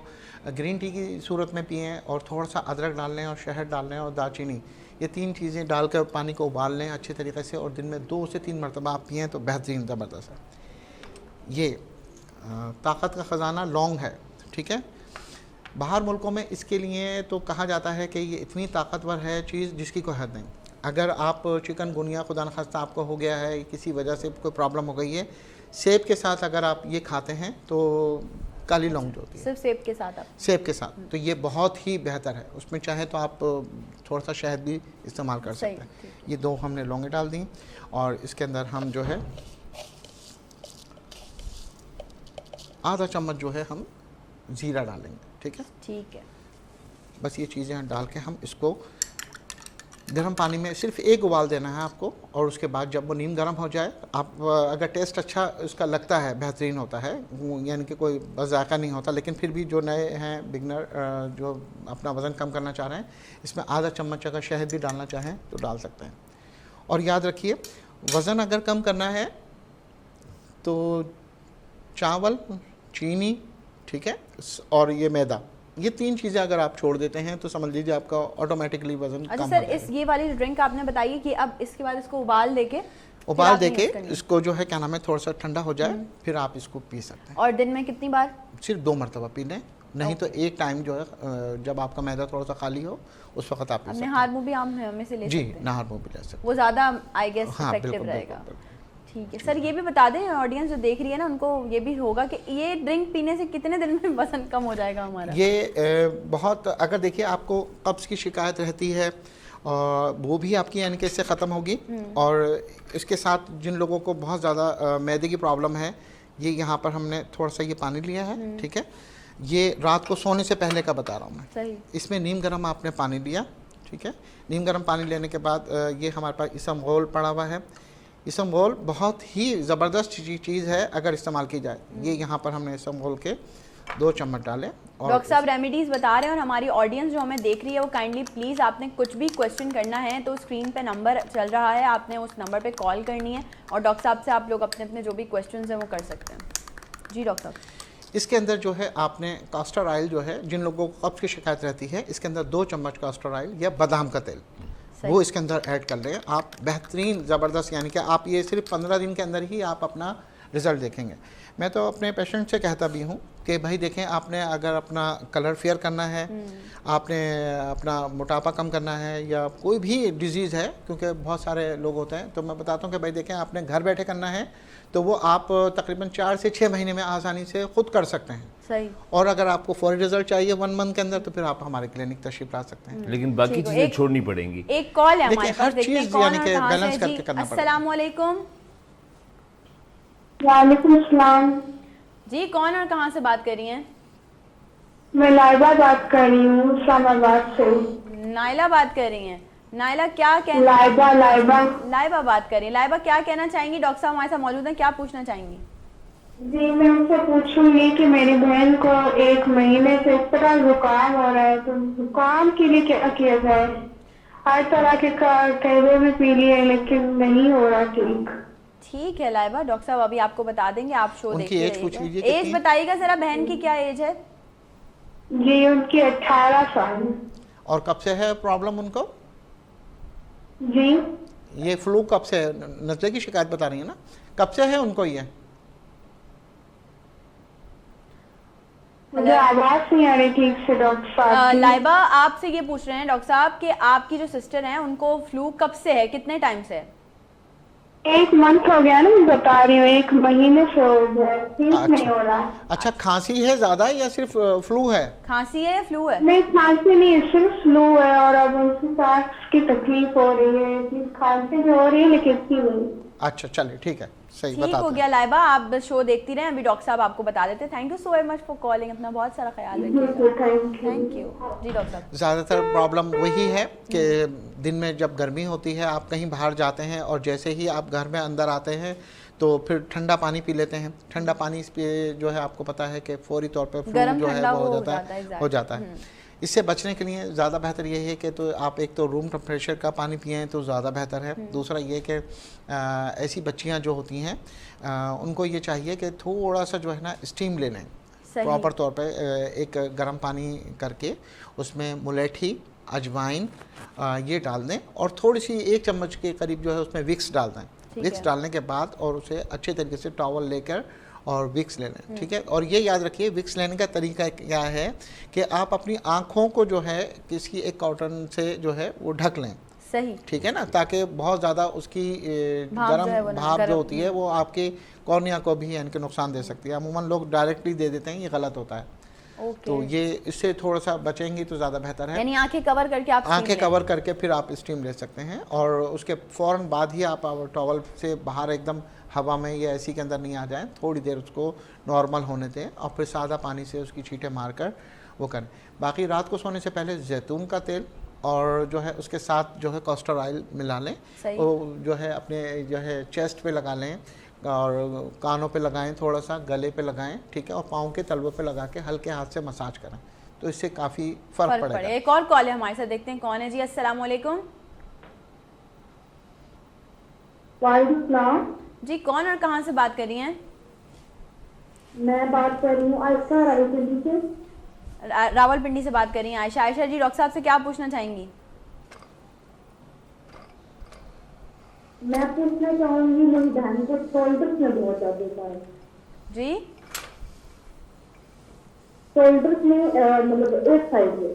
ग्रीन टी की सूरत में पिएं और थोड़ा सा अदरक डाल लें और शहद डाल लें और दालचीनी, ये तीन चीज़ें डालकर पानी को उबाल लें अच्छे तरीके से और दिन में 2 से 3 मरतबा आप पिएँ तो बेहतरीन ज़बरदस्त है। ये ताकत का ख़जाना लौंग है, ठीक है। बाहर मुल्कों में इसके लिए तो कहा जाता है कि ये इतनी ताकतवर है चीज़ जिसकी कोई हद नहीं। अगर आप चिकनगुनिया खुदा न खास्ता आपको हो गया है, किसी वजह से कोई प्रॉब्लम हो गई है, सेब के साथ अगर आप ये खाते हैं तो काली लौंग जो होती है, सिर्फ सेब के साथ आप, सेब के साथ, तो ये बहुत ही बेहतर है। उसमें चाहे तो आप थोड़ा सा शहद भी इस्तेमाल कर सकते हैं। ये 2 हमने लौंगे डाल दी और इसके अंदर हम जो है आधा चम्मच जो है हम ज़ीरा डालेंगे, ठीक है। ठीक है, बस ये चीज़ें डाल के हम इसको गर्म पानी में सिर्फ एक उबाल देना है आपको, और उसके बाद जब वो नीम गर्म हो जाए, आप अगर टेस्ट अच्छा उसका लगता है, बेहतरीन होता है, यानी कि कोई जायका नहीं होता, लेकिन फिर भी जो नए हैं बिगनर जो अपना वज़न कम करना चाह रहे हैं, इसमें आधा चम्मच अगर शहद भी डालना चाहें तो डाल सकते हैं। और याद रखिए वज़न अगर कम करना है तो चावल, चीनी, ठीक है, और ये मैदा, ये 3 चीज़ें अगर आप छोड़ देते हैं तो समझ लीजिए आपका ऑटोमेटिकली वजन अच्छा कम सर, हो जाएगा। इस ये वाली ड्रिंक आपने बताई कि अब इसके बाद इसको उबाल देके इसको जो है क्या नाम है थोड़ा सा ठंडा हो जाए फिर आप इसको पी सकते हैं। और दिन में कितनी बार? सिर्फ 2 मरतबा पी लें नहीं तो एक टाइम जो है जब आपका मैदा थोड़ा सा खाली हो उस वक्त आप ले अपने सकते हैं। हार मूवी आम में से ले जी, सकते हैं, नाहर मुंह भी ले सकते वो ज़्यादा आई गेस हाँ, इफेक्टिव बिल्कुल, रहेगा। बिल्कुल, ठीक है सर, ये भी बता दें ऑडियंस जो देख रही है ना उनको ये भी होगा कि ये ड्रिंक पीने से कितने दिन में वजन कम हो जाएगा हमारा? ये बहुत, अगर देखिए आपको कब्ज़ की शिकायत रहती है और वो भी आपकी यानी कि इससे ख़त्म होगी। और इसके साथ जिन लोगों को बहुत ज़्यादा मैदे की प्रॉब्लम है, ये यहाँ पर हमने थोड़ा सा ये पानी लिया है, ठीक है। ये रात को सोने से पहले का बता रहा हूँ मैं। सही। इसमें नीम गर्म आपने पानी लिया, ठीक है। नीम गर्म पानी लेने के बाद ये हमारे पास इसमगोल पड़ा हुआ है। इसमगोल बहुत ही ज़बरदस्त चीज़ है अगर इस्तेमाल की जाए। ये यहाँ पर हमने इसमगोल के 2 चम्मच डाले। और डॉक्टर साहब रेमेडीज़ बता रहे हैं और हमारी ऑडियंस जो हमें देख रही है वो काइंडली प्लीज़ आपने कुछ भी क्वेश्चन करना है तो स्क्रीन पे नंबर चल रहा है, आपने उस नंबर पे कॉल करनी है और डॉक्टर साहब से आप लोग अपने अपने जो भी क्वेश्चन हैं वो कर सकते हैं। जी डॉक्टर साहब। इसके अंदर जो है आपने कास्टर ऑयल जो है, जिन लोगों को कब्ज़ की शिकायत रहती है, इसके अंदर 2 चम्मच कास्टर ऑयल या बादाम का तेल वो इसके अंदर ऐड कर लें आप। बेहतरीन ज़बरदस्त, यानी कि आप ये सिर्फ 15 दिन के अंदर ही आप अपना रिज़ल्ट देखेंगे। मैं तो अपने पेशेंट से कहता भी हूँ कि भाई देखें, आपने अगर अपना कलर फेयर करना है, आपने अपना मोटापा कम करना है या कोई भी डिज़ीज़ है, क्योंकि बहुत सारे लोग होते हैं, तो मैं बताता हूँ कि भाई देखें आपने घर बैठे करना है तो वो आप तकरीबन 4 से 6 महीने में आसानी से खुद कर सकते हैं। सही। और अगर आपको फौरी रिजल्ट चाहिए 1 मंथ के अंदर तो फिर आप हमारे क्लिनिक तशरीफ ला सकते हैं। लेकिन बाकी चीजें छोड़नी पड़ेंगी। एक कॉल है देखिए, हमारे हर पास, देखते हैं चीज़ कौन यानी और कि कहाँ बैलेंस से। करके जी करना पड़ेगा। अस्सलाम वालेकुम। वालेकुम अस्सलाम। जी कौन और कहाँ से बात कर रही हैं? मैं लाइबा बात कर रही हूँ इस्लामाबाद से। नाइला बात कर रही हैं। नाइला क्या कहना? लाइबा लाइबा लाइबा बात कर रही हैं। लाइबा क्या कहना चाहेंगी? डॉक्टर साहब हमारे साथ मौजूद हैं, क्या पूछना चाहेंगी? जी, मैं उनसे पूछूंगी कि मेरी बहन को 1 महीने से इस तरह जुकाम हो रहा है, तो जुकाम के लिए क्या किया जाए? हर तरह के कहवे भी पी लिए लेकिन नहीं हो रहा ठीक। ठीक है लाइबा, डॉक्टर साहब अभी आपको बता देंगे, आप शो उनकी देखते एज पूछ लीजिए रहिएगा। एज कितनी? बताइएगा जरा, बहन की क्या एज है? जी, उनकी 18 साल। और कब से है प्रॉब्लम उनको? जी, ये फ्लू कब से है? नज़ले की शिकायत बता रही है ना, कब से है उनको ये? मुझे आवाज नहीं आ रही ठीक से डॉक्टर साहब। लाइबा आपसे ये पूछ रहे हैं डॉक्टर साहब कि आपकी जो सिस्टर हैं उनको फ्लू कब से है, कितने टाइम से है? 1 मंथ हो गया ना, मैं बता रही हूँ, 1 महीने से हो गया, ठीक नहीं हो रहा। अच्छा, खांसी है ज़्यादा या सिर्फ फ्लू है? खांसी है या फ्लू है? नहीं, खांसी नहीं है, सिर्फ फ्लू है और अब उनकी सांस की तकलीफ हो रही है, खांसी भी हो रही है लेकिन इतनी नहीं। अच्छा चलिए ठीक है, सही ठीक हो बताते गया लाइबा, आप शो देखती रहें, अभी डॉक्टर साहब आपको बता देते हैं। Thank you so very much for calling, अपना बहुत सारा ख्याल रखिएगा। थैंक यू जी डॉक्टर साहब। ज़्यादातर प्रॉब्लम वही है कि दिन में जब गर्मी होती है, आप कहीं बाहर जाते हैं और जैसे ही आप घर में अंदर आते हैं तो फिर ठंडा पानी पी लेते हैं। ठंडा पानी इस पे जो है आपको पता है कि फौरी तौर पे फ्लू गरम जो है ठंडा वो वो हो जाता है, हो जाता है। इससे बचने के लिए ज़्यादा बेहतर यही है कि तो आप एक तो रूम टेम्परेचर का पानी पिएं तो ज़्यादा बेहतर है। दूसरा ये कि ऐसी बच्चियां जो होती हैं उनको ये चाहिए कि थोड़ा सा जो है ना स्टीम ले लें प्रॉपर तौर पे। एक गर्म पानी करके उसमें मुलेठी, अजवाइन ये डाल दें और थोड़ी सी 1 चम्मच के करीब जो है उसमें विक्स डाल दें। विक्स डालने के बाद और उसे अच्छे तरीके से टॉवल लेकर और विक्स ले लें, ठीक है। और ये याद रखिए विक्स लेने का तरीका क्या है कि आप अपनी आँखों को जो है किसी एक कॉटन से जो है वो ढक लें, सही, ठीक है ना, ताकि बहुत ज़्यादा उसकी गर्म भाप जो होती है वो आपके कॉर्निया को भी यानी कि नुकसान दे सकती है। अमूमन लोग डायरेक्टली दे देते हैं, ये गलत होता है। तो ये इससे थोड़ा सा बचेंगी तो ज़्यादा बेहतर है। यानी आंखें कवर करके आप आंखें कवर करके फिर आप स्टीम ले सकते हैं और उसके फ़ौरन बाद ही आप टॉवल से बाहर एकदम हवा में या एसी के अंदर नहीं आ जाएं, थोड़ी देर उसको नॉर्मल होने दें और फिर सादा पानी से उसकी छींटे मारकर वो करें। बाकी रात को सोने से पहले जैतून का तेल और जो है उसके साथ जो है कास्टर ऑयल मिला लें, वो जो है अपने जो है चेस्ट पे लगा लें और कानों पे लगाएं, थोड़ा सा गले पे लगाएं, ठीक है, और पाँव के तलवों पे लगा के हल्के हाथ से मसाज करें तो इससे काफ़ी फ़र्क पड़ेगा। एक और कॉल है हमारे साथ, देखते हैं कौन है जी। अस्सलाम वालेकुम। वालेकुम जी, कौन और कहाँ से बात कर रही हैं? मैं बात कर रही हूँ आयशा रावलपिंडी से। रावलपिंडी से बात कर रही हैं आयशा। आयशा जी, डॉक्टर साहब से क्या पूछना चाहेंगी? मैं पूछना चाहूंगी, मेरी बहन को शोल्डर में बहुत दर्द होता है। जी, शोल्डर्स में मतलब एक साइड में,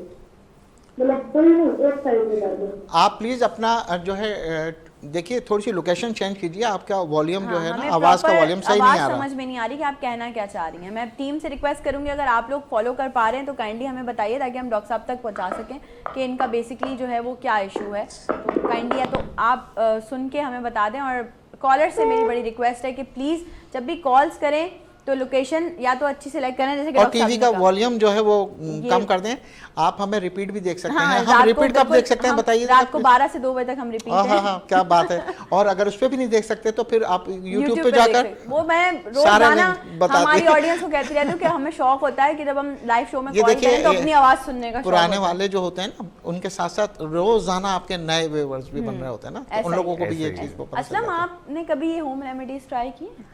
मतलब फुल नहीं, एक साइड में दर्द है। आप प्लीज़ अपना जो है देखिए थोड़ी सी लोकेशन चेंज कीजिए, आपका वॉल्यूम जो है हमें ना, आवाज़ का proper वॉल्यूम सही आवाज़ नहीं आ रहा। समझ में नहीं आ रही कि आप कहना क्या चाह रही हैं। मैं टीम से रिक्वेस्ट करूंगी अगर आप लोग फॉलो कर पा रहे हैं तो काइंडली हमें बताइए ताकि हम डॉक्टर साहब तक पहुंचा सकें कि इनका बेसिकली जो है वो क्या इशू है। तो काइंडली या तो आप सुन के हमें बता दें, और कॉलर से मेरी बड़ी रिक्वेस्ट है कि प्लीज़ जब भी कॉल्स करें तो लोकेशन या तो अच्छी सिलेक्ट करें, जैसे कि और डॉक्टर साहब टीवी ने का कहा। वॉल्यूम जो है वो ये- कम कर दें। आप हमें रिपीट भी देख सकते हाँ, हैं। रात हम को रिपीट कब बिल्कुल- देख सकते हैं हम बताइए। रात को 12 से 2 बजे तक हम रिपीट हाँ हाँ हाँ, क्या बात है। और अगर उस पर भी नहीं देख सकते तो फिर आप यूट्यूब पे देख जाकर सकते। वो मैं सारे रोजाना लिंक बता हमारी दें। ऑडियंस को कहती रहती हूँ कि हमें शौक होता है कि जब हम लाइव शो में ये कॉल देखिए, करें तो अपनी आवाज़ सुनने का शौक पुराने होता है। वाले जो होते हैं ना, उनके साथ साथ रोजाना आपके नए व्यूअर्स भी बन रहे होते हैं ना, तो ऐसा उन ही लोगों को भी है, ये ऐसा ही चीज़ को पता चल असलम, जाता है। आपने कभी ये होम रेमेडीज ट्राई की हैं?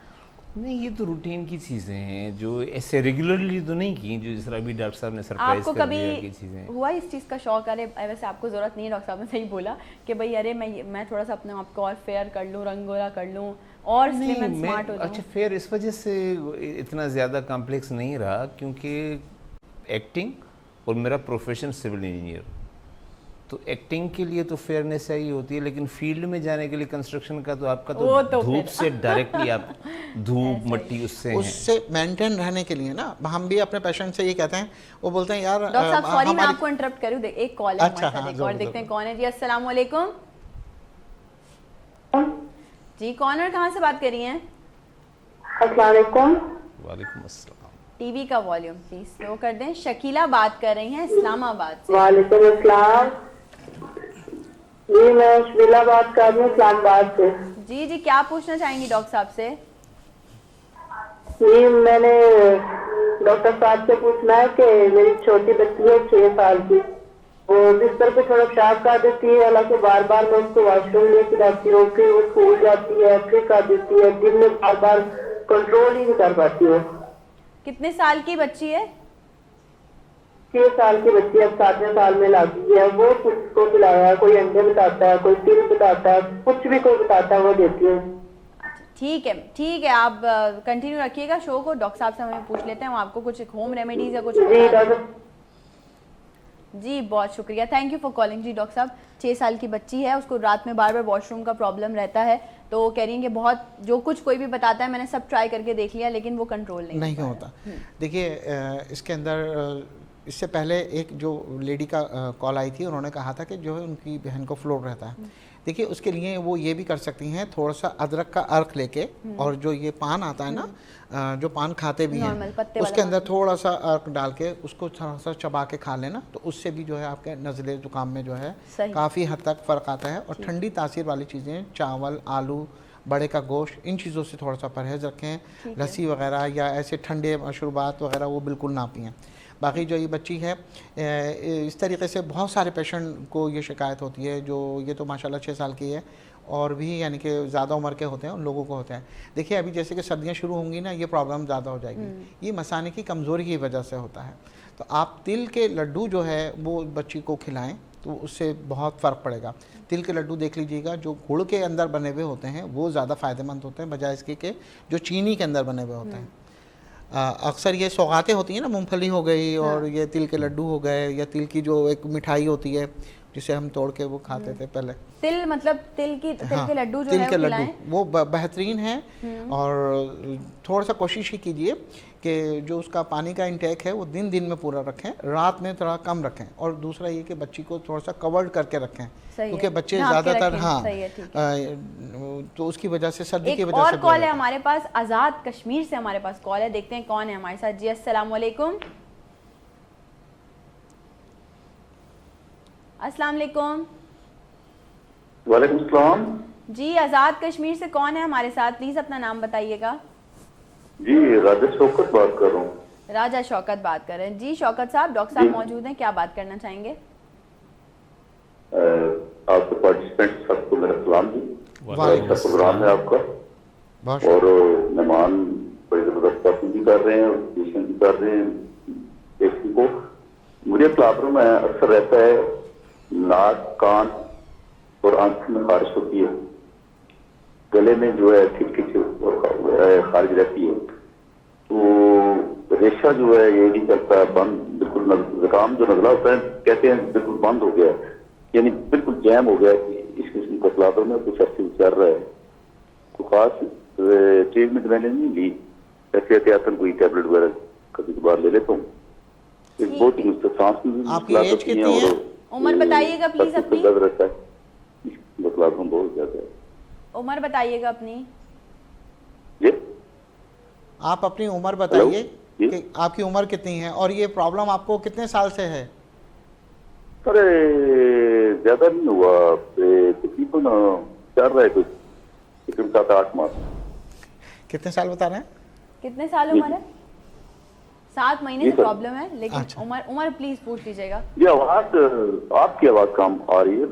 नहीं, ये तो रूटीन की चीज़ें हैं जो ऐसे रेगुलरली तो नहीं की, जो जिस तरह अभी डॉक्टर साहब ने सरप्राइज आपको कर दिया की कभी चीज़ें। हुआ इस चीज़ का शौक? अरे वैसे आपको ज़रूरत नहीं है, डॉक्टर साहब ने सही बोला कि भाई अरे मैं थोड़ा सा अपने आप को और फेयर कर लूँ, रंगोला कर लूँ और स्लिम एंड स्मार्ट हो अच्छा जाऊँ। फिर इस वजह से इतना ज़्यादा कॉम्प्लेक्स नहीं रहा, क्योंकि एक्टिंग और मेरा प्रोफेशन सिविल इंजीनियर, तो एक्टिंग के लिए तो फेयरनेस ही होती है, लेकिन फील्ड में जाने के लिए कंस्ट्रक्शन का तो आपका वो तो तो धूप फिर। से डायरेक्टली आप धूप मट्टी उससे हैं। उससे मेंटेन रहने के लिए ना, हम भी अपने पेशेंट से ये कहते हैं, वो बोलते हैं यार डॉक्टर साहब सॉरी मैं हमारी- आपको इंटरप्ट करूँ, एक कॉल है अच्छा, हमारे साथ, हाँ, एक और जरूर, देखते हैं जरूर। कौन है जी। अस्सलाम वालेकुम जी, कौन और कहाँ से बात कर रही हैं? अस्सलाम वालेकुम। वालेकुम अस्सलाम। टीवी का वॉल्यूम प्लीज स्लो कर दें। शकीला बात कर रही हैं इस्लामाबाद से। वालेकुम अस्सलाम। जी मैं शकीला बात कर रही हूँ इस्लामाबाद से। जी जी, क्या पूछना चाहेंगी डॉक्टर साहब से? जी मैंने डॉक्टर साहब से पूछना है कि मेरी छोटी बच्ची है 6 साल की, वो बिस्तर पे थोड़ा पेशाब कर देती है, हालांकि बार बार मैं उसको वॉशरूम लेके जाती हूँ, फिर वो स्कूल जाती है, फिर कर देती है, दिन में बार बार कंट्रोल ही नहीं कर पाती है। कितने साल की बच्ची है? 6 साल की बच्ची अब 7वें साल में लगी है। वो कुछ को खिलाया, कोई अंडे बताता है, कोई तिल बताता है, कुछ भी कोई बताता है वो देती है। ठीक है, आप कंटिन्यू रखिएगा शो को। डॉक्टर साहब से हमें पूछ लेते हैं, वो आपको कुछ होम रेमेडीज या कुछ जी बता दें। डॉक्टर जी बहुत शुक्रिया, थैंक यू फॉर कॉलिंग। जी डॉक्टर साहब, 6 साल की बच्ची है, उसको रात में बार बार वॉशरूम का प्रॉब्लम रहता है, तो कह रही हैं कि बहुत जो कुछ कोई भी बताता है मैंने सब ट्राई करके देख लिया लेकिन वो कंट्रोल नहीं होता। देखिए इसके अंदर इससे पहले एक जो लेडी का कॉल आई थी, उन्होंने कहा था कि जो है उनकी बहन को फ्लोट रहता है। देखिए उसके लिए वो ये भी कर सकती हैं, थोड़ा सा अदरक का अर्क लेके, और जो ये पान आता है ना, जो पान खाते भी नॉर्मल हैं, पत्ते वाला उसके अंदर पान। थोड़ा सा अर्क डाल के उसको थोड़ा सा चबा के खा लेना, तो उससे भी जो है आपके नज़ले ज़ुकाम में जो है सही। काफ़ी हद तक फ़र्क आता है। और ठंडी तासीर वाली चीज़ें, चावल, आलू, बड़े का गोश्त, इन चीज़ों से थोड़ा सा परहेज़ रखें। लस्सी वगैरह या ऐसे ठंडे मशरूबात वगैरह वो बिल्कुल ना पिएँ। बाकी जो ये बच्ची है, इस तरीके से बहुत सारे पेशेंट को ये शिकायत होती है, जो ये तो माशाल्लाह 6 साल की है, और भी यानी कि ज़्यादा उम्र के होते हैं उन लोगों को होते हैं। देखिए अभी जैसे कि सर्दियाँ शुरू होंगी ना, ये प्रॉब्लम ज़्यादा हो जाएगी। ये मसाने की कमज़ोरी की वजह से होता है। तो आप तिल के लड्डू जो है वो बच्ची को खिलाएं, तो उससे बहुत फ़र्क पड़ेगा। तिल के लड्डू देख लीजिएगा, जो गुड़ के अंदर बने हुए होते हैं वो ज़्यादा फ़ायदेमंद होते हैं बजाय इसके कि जो चीनी के अंदर बने हुए होते हैं। अक्सर ये सौगातें होती हैं ना, मूंगफली हो गई और ये तिल के लड्डू हो गए, या तिल की जो एक मिठाई होती है जिसे हम तोड़ के वो खाते थे पहले। तिल मतलब तिल के लड्डू जो तिल है के वो लड्डू खिलाएं। वो बेहतरीन है। और थोड़ा सा कोशिश ही कीजिए कि जो उसका पानी का इंटेक है वो दिन दिन में पूरा रखें, रात में थोड़ा कम रखें। और दूसरा ये कि बच्ची को थोड़ा सा कवर्ड करके रखें, क्योंकि बच्चे ज़्यादातर तो उसकी वजह से, सर्दी की एक वजह और से कॉल है हमारे पास, आज़ाद कश्मीर से हमारे पास कॉल है, देखते हैं कौन है हमारे साथ। जी अस्सलाम वालेकुम। अस्सलाम वालेकुम। वालेकुम सलाम। जी आज़ाद कश्मीर से कौन है हमारे साथ, प्लीज़ अपना नाम बताइएगा। जी राजा शौकत बात कर रहा हूँ। राजा शौकत बात कर रहे हैं। जी शौकत साहब, डॉक्टर साहब मौजूद हैं, क्या बात करना चाहेंगे? आपके पार्टिसिपेंट सबको मेरा सलाम जी। वालेकुम अच्छा प्रोग्राम है आपका, बहुत और मेहमान बड़ी जबरदस्त बातें भी कर रहे हैं और पेशेंट भी कर रहे हैं पेशेंट को। मुझे प्रॉब्लम है, अक्सर रहता है नाक, कान और आंख में खारिश होती है, गले में जो है खिचखिच और खारिश रहती है। तो रेशा जो है ये नहीं चलता है, बंद बिल्कुल, जुकाम जो नजला होता है कहते हैं बिल्कुल बंद हो गया है, यानी बिल्कुल जैम हो गया है। इस किस्म का प्लाबर में कुछ अर्से चल रहा है, तो खास ट्रीटमेंट मैंने नहीं ली, ऐसे एहतियातन कोई टैबलेट वगैरह कभी कभार ले लेता हूँ। बहुत ही मुझसे सांस में आपकी एज कितनी है? उम्र बताइएगा प्लीज अपनी। दर्द रहता है, प्रॉब्लम बहुत ज्यादा है। उम्र बताइएगा अपनी। जी आप अपनी उम्र बताइए जी? कि आपकी उम्र कितनी है और ये प्रॉब्लम आपको कितने साल से है? अरे ज्यादा नहीं हुआ, तकरीबन चल रहा है कुछ तकरीबन 7-8 माह। कितने साल बता रहे हैं? कितने साल उम्र है? 7 महीने जी से सर। प्रॉब्लम है, लेकिन अच्छा। उम्र प्लीज पूछ लीजिएगा। ये आवाज, आपकी आवाज कम आ रही है।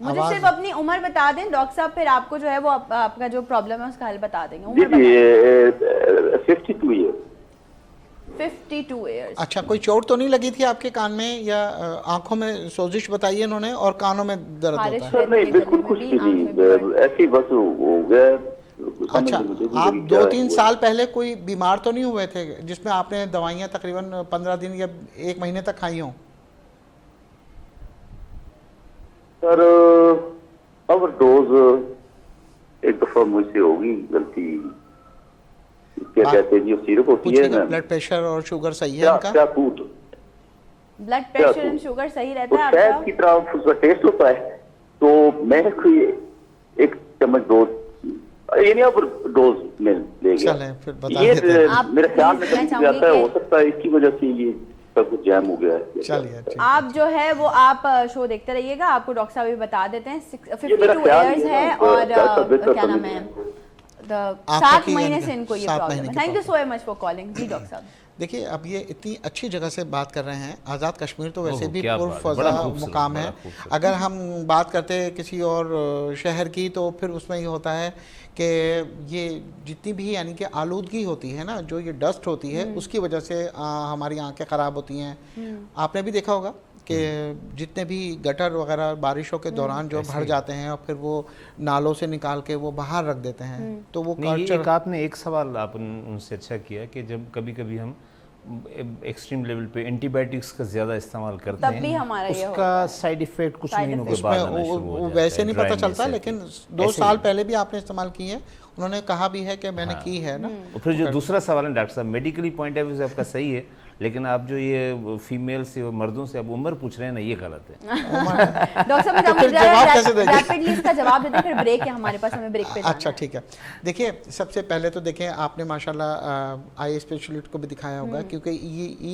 मुझे आवाज- सिर्फ अपनी उम्र बता दें डॉक्टर साहब, फिर आपको जो है वो आपका जो प्रॉब्लम है उसका हल बता देंगे। जी उम्र जी, बताइए। 52 है। 52 ईयर्स। अच्छा, कोई चोट तो नहीं लगी थी आपके कान में या आंखों में सोजिश बताई है इन्होंने और कानों में दर्द खारिश होता है? सर नहीं, बिल्कुल कुछ भी नहीं, ऐसे ही बस हो गया। अच्छा, आप 2-3 साल पहले कोई बीमार तो नहीं हुए थे जिसमें आपने दवाइयाँ तकरीबन 15 दिन या 1 महीने तक खाई हों? सर ओवर डोज एक दफा मुझसे होगी गलती, क्या कहते हैं जी, सिरप होती है पूछिएगा ना, ब्लड प्रेशर और शुगर सही है क्या इनका? क्या कूट, ब्लड प्रेशर एंड शुगर सही वो रहता है शहद आपका? की तरह उसका टेस्ट होता है, तो मैंने कोई 1 चम्मच डोज, ये नहीं अब डोज में ले गया। चलें, फिर बता ये देते हैं। आप मेरे ख्याल में please, मैं कभी चाहूंगी जाता है, कि- हो सकता है इसकी वजह से ये सब कुछ जैम हो गया है। चलिए, ठीक। आप जो है वो आप शो देखते रहिएगा, आपको डॉक्टर साहब भी बता देते हैं। ये मेरा 52 ख्याल ईयर्स ही है ना, और बेहतर क्या नाम समझ है, आंखों 7 की महीने यानी से इनको ये 7 प्रॉब्लम महीने है। की thank you problem. So much for calling जी डॉक्टर साहब। देखिए, अब ये इतनी अच्छी जगह से बात कर रहे हैं, आज़ाद कश्मीर तो वैसे ओहो, भी क्या बात है, पुरफज़ा बड़ा खूबसूरत, मुकाम है। बड़ा खूबसूरत। अगर हम बात करते हैं किसी और शहर की, तो फिर उसमें ये होता है कि ये जितनी भी यानी कि आलूदगी होती है ना, जो ये डस्ट होती है, उसकी वजह से हमारी आंखें ख़राब होती हैं। आपने भी देखा होगा कि जितने भी गटर वगैरह बारिशों के दौरान जो भर जाते हैं और फिर वो नालों से निकाल के वो बाहर रख देते हैं, तो वो नहीं, ये कल्चर। एक आपने एक सवाल आप उनसे अच्छा किया कि जब कभी कभी हम एक्सट्रीम लेवल पे एंटीबायोटिक्स का ज़्यादा इस्तेमाल करते तब हैं, भी हमारा ये उसका साइड इफेक्ट कुछ Side महीनों के उसमें बाद आना शुरू हो वो जाता वैसे है, नहीं पता dryness चलता, है। लेकिन 2 ऐसे साल ही। पहले भी आपने इस्तेमाल की है, उन्होंने कहा भी है कि मैंने की है ना। और फिर जो दूसरा सवाल है डॉक्टर साहब, मेडिकली पॉइंट ऑफ व्यू से आपका सही है, लेकिन आप जो ये फीमेल से और मर्दों से आप उम्र पूछ रहे हैं ना, ये गलत है। डॉक्टर साहब तो फिर जवाब कैसे देंगे? रैपिडली इसका जवाब देते हैं, फिर ब्रेक है हमारे पास, हमें ब्रेक पे जाना अच्छा, है। ठीक है। देखिए, सबसे पहले तो देखें, आपने माशाल्लाह आई स्पेशलिस्ट को भी दिखाया होगा, क्योंकि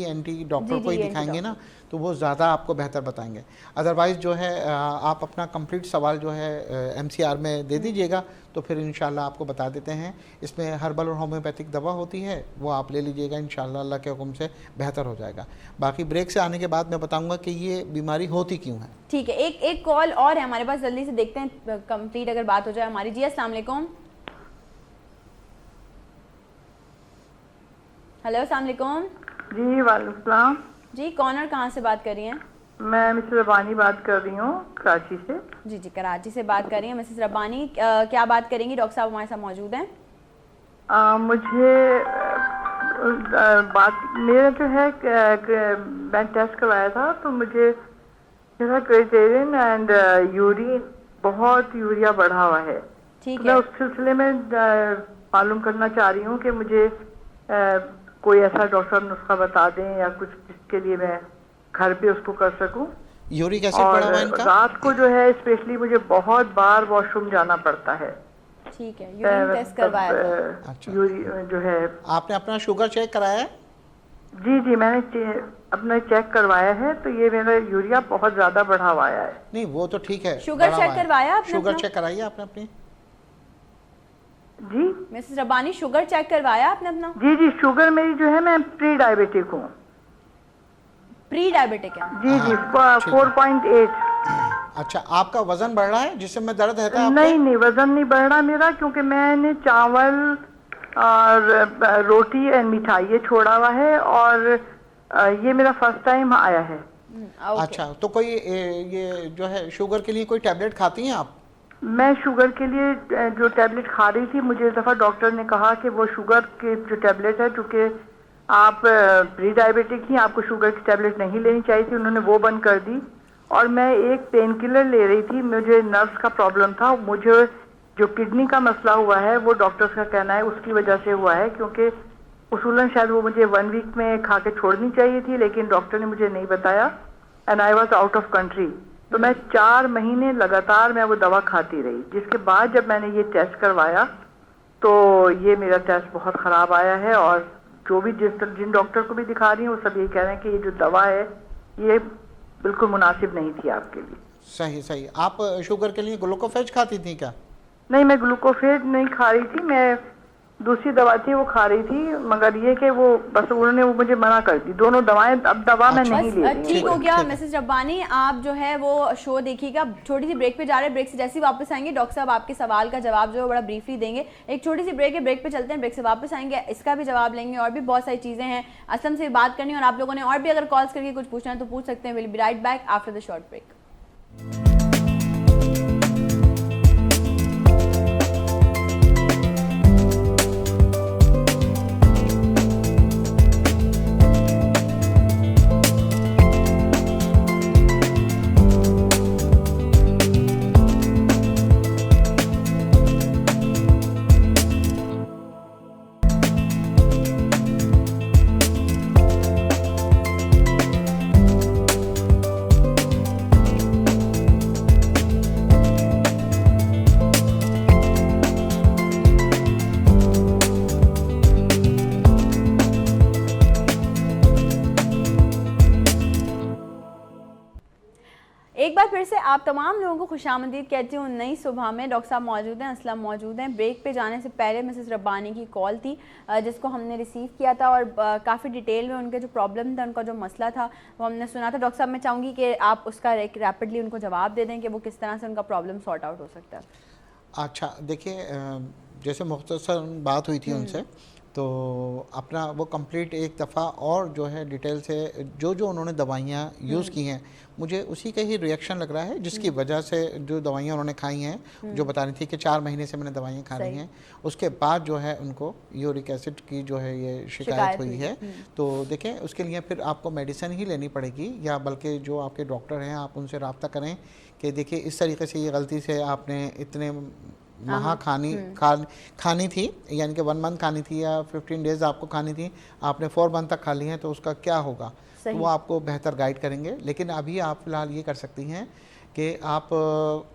ENT डॉक्टर जी, को ही ENT दिखाएंगे ना, तो वो ज़्यादा आपको बेहतर बताएंगे। अदरवाइज़ जो है आप अपना कंप्लीट सवाल जो है MCR में दे दीजिएगा, तो फिर इंशाल्लाह आपको बता देते हैं। इसमें हर्बल और होम्योपैथिक दवा होती है, वो आप ले लीजिएगा, इंशाल्लाह अल्लाह के हुक्म से बेहतर हो जाएगा। बाकी ब्रेक से आने के बाद मैं बताऊँगा कि ये बीमारी होती क्यों है। ठीक है, एक कॉल और है हमारे पास, जल्दी से देखते हैं कंप्लीट अगर बात हो जाए हमारी। जी अस्सलाम वालेकुम। हेलो अस्सलाम वालेकुम जी वालेकुम सलाम। जी, कौन और कहाँ से बात कर रही हैं? मैं मिसेस रबानी बात कर रही हूँ कराची से। जी जी, कराची से बात कर रही हैं मिसेस रब्बानी। क्या बात करेंगी? डॉक्टर साहब हमारे साथ मौजूद हैं। मुझे बात मेरा जो है मैं टेस्ट करवाया था, तो मुझे मेरा क्राइटेरियन एंड यूरिन बहुत यूरिया बढ़ा हुआ है। ठीक तो मैं है, उस सिलसिले में मालूम करना चाह रही हूँ कि मुझे कोई ऐसा डॉक्टर नुस्खा बता दें या कुछ जिसके लिए मैं घर पे उसको कर सकूं। यूरिक एसिड और बढ़ा हुआ है इनका? रात को जो है स्पेशली मुझे बहुत बार वॉशरूम जाना पड़ता है। ठीक है, यूरिन टेस्ट करवाया था। अच्छा। जो है आपने अपना शुगर चेक कराया है? जी मैंने अपना चेक करवाया है, तो ये मेरा यूरिया बहुत ज्यादा बढ़ा हुआ है। नहीं, वो तो ठीक है। शुगर बढ़ा चेक हुआ है। करवाया आपने शुगर अपना? चेक कराइए आपने अपनी। जी मिसेस रब्बानी, शुगर चेक करवाया आपने अपना? जी शुगर मेरी जो है, मैं प्री डायबिटिक हूँ। प्री डायबिटिक है? जी ठीक है। 4.8। अच्छा, आपका वजन बढ़ रहा है जिससे में दर्द रहता है आपके? नहीं वजन नहीं बढ़ रहा मेरा, क्योंकि मैंने चावल और रोटी और मिठाई ये छोड़ा हुआ है, और ये मेरा फर्स्ट टाइम आया है। ओके। अच्छा, तो कोई ये जो है शुगर के लिए कोई टैबलेट खाती हैं आप? मैं शुगर के लिए जो टैबलेट खा रही थी, मुझे इस दफ़ा डॉक्टर ने कहा कि वो शुगर के जो टैबलेट है, चूँकि आप प्री डायबिटिक थी, आपको शुगर की टैबलेट नहीं लेनी चाहिए थी, उन्होंने वो बंद कर दी। और मैं एक पेन किलर ले रही थी, मुझे नर्व्स का प्रॉब्लम था, मुझे जो किडनी का मसला हुआ है वो डॉक्टर्स का कहना है उसकी वजह से हुआ है, क्योंकि उसूलन शायद वो मुझे 1 वीक में खा के छोड़नी चाहिए थी, लेकिन डॉक्टर ने मुझे नहीं बताया and I was out of country. तो मैं 4 महीने लगातार मैं वो दवा खाती रही, जिसके बाद जब मैंने ये टेस्ट करवाया तो ये मेरा टेस्ट बहुत ख़राब आया है। और जो भी जिन डॉक्टर को भी दिखा रही हूँ वो सब ये कह रहे हैं कि ये जो दवा है ये बिल्कुल मुनासिब नहीं थी आपके लिए। सही सही। आप शुगर के लिए ग्लूकोफेज खाती थी क्या? नहीं, मैं ग्लूकोफेज नहीं खा रही थी, मैं दूसरी दवा थी वो खा रही थी, मगर ये कि वो बस उन्होंने वो मुझे मना कर दी, दोनों दवाएं। अब दवा मैं नहीं ले रही। ठीक हो गया मिसेस रब्बानी, आप जो है वो शो देखिएगा। छोटी सी ब्रेक पे जा रहे हैं, ब्रेक से जैसे ही वापस आएंगे डॉक्टर साहब आपके सवाल का जवाब जो है बड़ा ब्रीफली देंगे। एक छोटी सी ब्रेक है, ब्रेक पे चलते हैं, ब्रेक से वापस आएंगे, इसका भी जवाब लेंगे और भी बहुत सारी चीज़ें हैं असलम से बात करनी। और आप लोगों ने और भी अगर कॉल्स करके कुछ पूछना है तो पूछ सकते हैं। Will be right back after the short break. एक बार फिर से आप तमाम लोगों को खुशामदीद कहती हूँ नई सुबह में। डॉक्टर साहब मौजूद हैं, असलम मौजूद हैं। ब्रेक पे जाने से पहले मिसेस रब्बानी की कॉल थी जिसको हमने रिसीव किया था और काफ़ी डिटेल में उनके जो प्रॉब्लम था, उनका जो मसला था वो हमने सुना था। डॉक्टर साहब मैं चाहूँगी कि आप उसका रैपिडली उनको जवाब दे दें कि वो किस तरह से उनका प्रॉब्लम सॉर्ट आउट हो सकता है। अच्छा देखिए, जैसे मुख्तसर बात हुई थी उनसे, तो अपना वो कंप्लीट एक दफ़ा और जो है डिटेल से जो जो उन्होंने दवाइयाँ यूज़ की हैं, मुझे उसी का ही रिएक्शन लग रहा है जिसकी वजह से जो दवाइयाँ उन्होंने खाई हैं, जो बता रही थी कि 4 महीने से मैंने दवाइयाँ खा रही हैं, उसके बाद जो है उनको यूरिक एसिड की जो है ये शिकायत हुई है। तो देखें उसके लिए फिर आपको मेडिसिन ही लेनी पड़ेगी, या बल्कि जो आपके डॉक्टर हैं आप उनसे रब्ता करें कि देखिए इस तरीके से ये गलती से आपने इतने माह खानी थी, यानी कि 1 मंथ खानी थी या 15 डेज़ आपको खानी थी, आपने 4 मंथ तक खा ली हैं, तो उसका क्या होगा, तो वो आपको बेहतर गाइड करेंगे। लेकिन अभी आप फ़िलहाल ये कर सकती हैं कि आप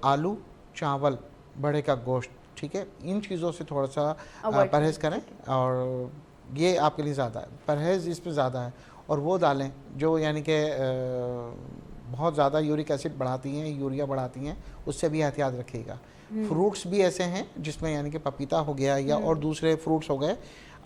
आलू, चावल, बड़े का गोश्त, ठीक है, इन चीज़ों से थोड़ा सा परहेज़ करें, और ये आपके लिए ज़्यादा है, परहेज़ इस पर ज़्यादा है। और वो दालें जो यानी कि बहुत ज़्यादा यूरिक एसिड बढ़ाती हैं, यूरिया बढ़ाती हैं, उससे भी एहतियात रखिएगा। फ्रूट्स भी ऐसे हैं जिसमें यानी कि पपीता हो गया या और दूसरे फ्रूट्स हो गए।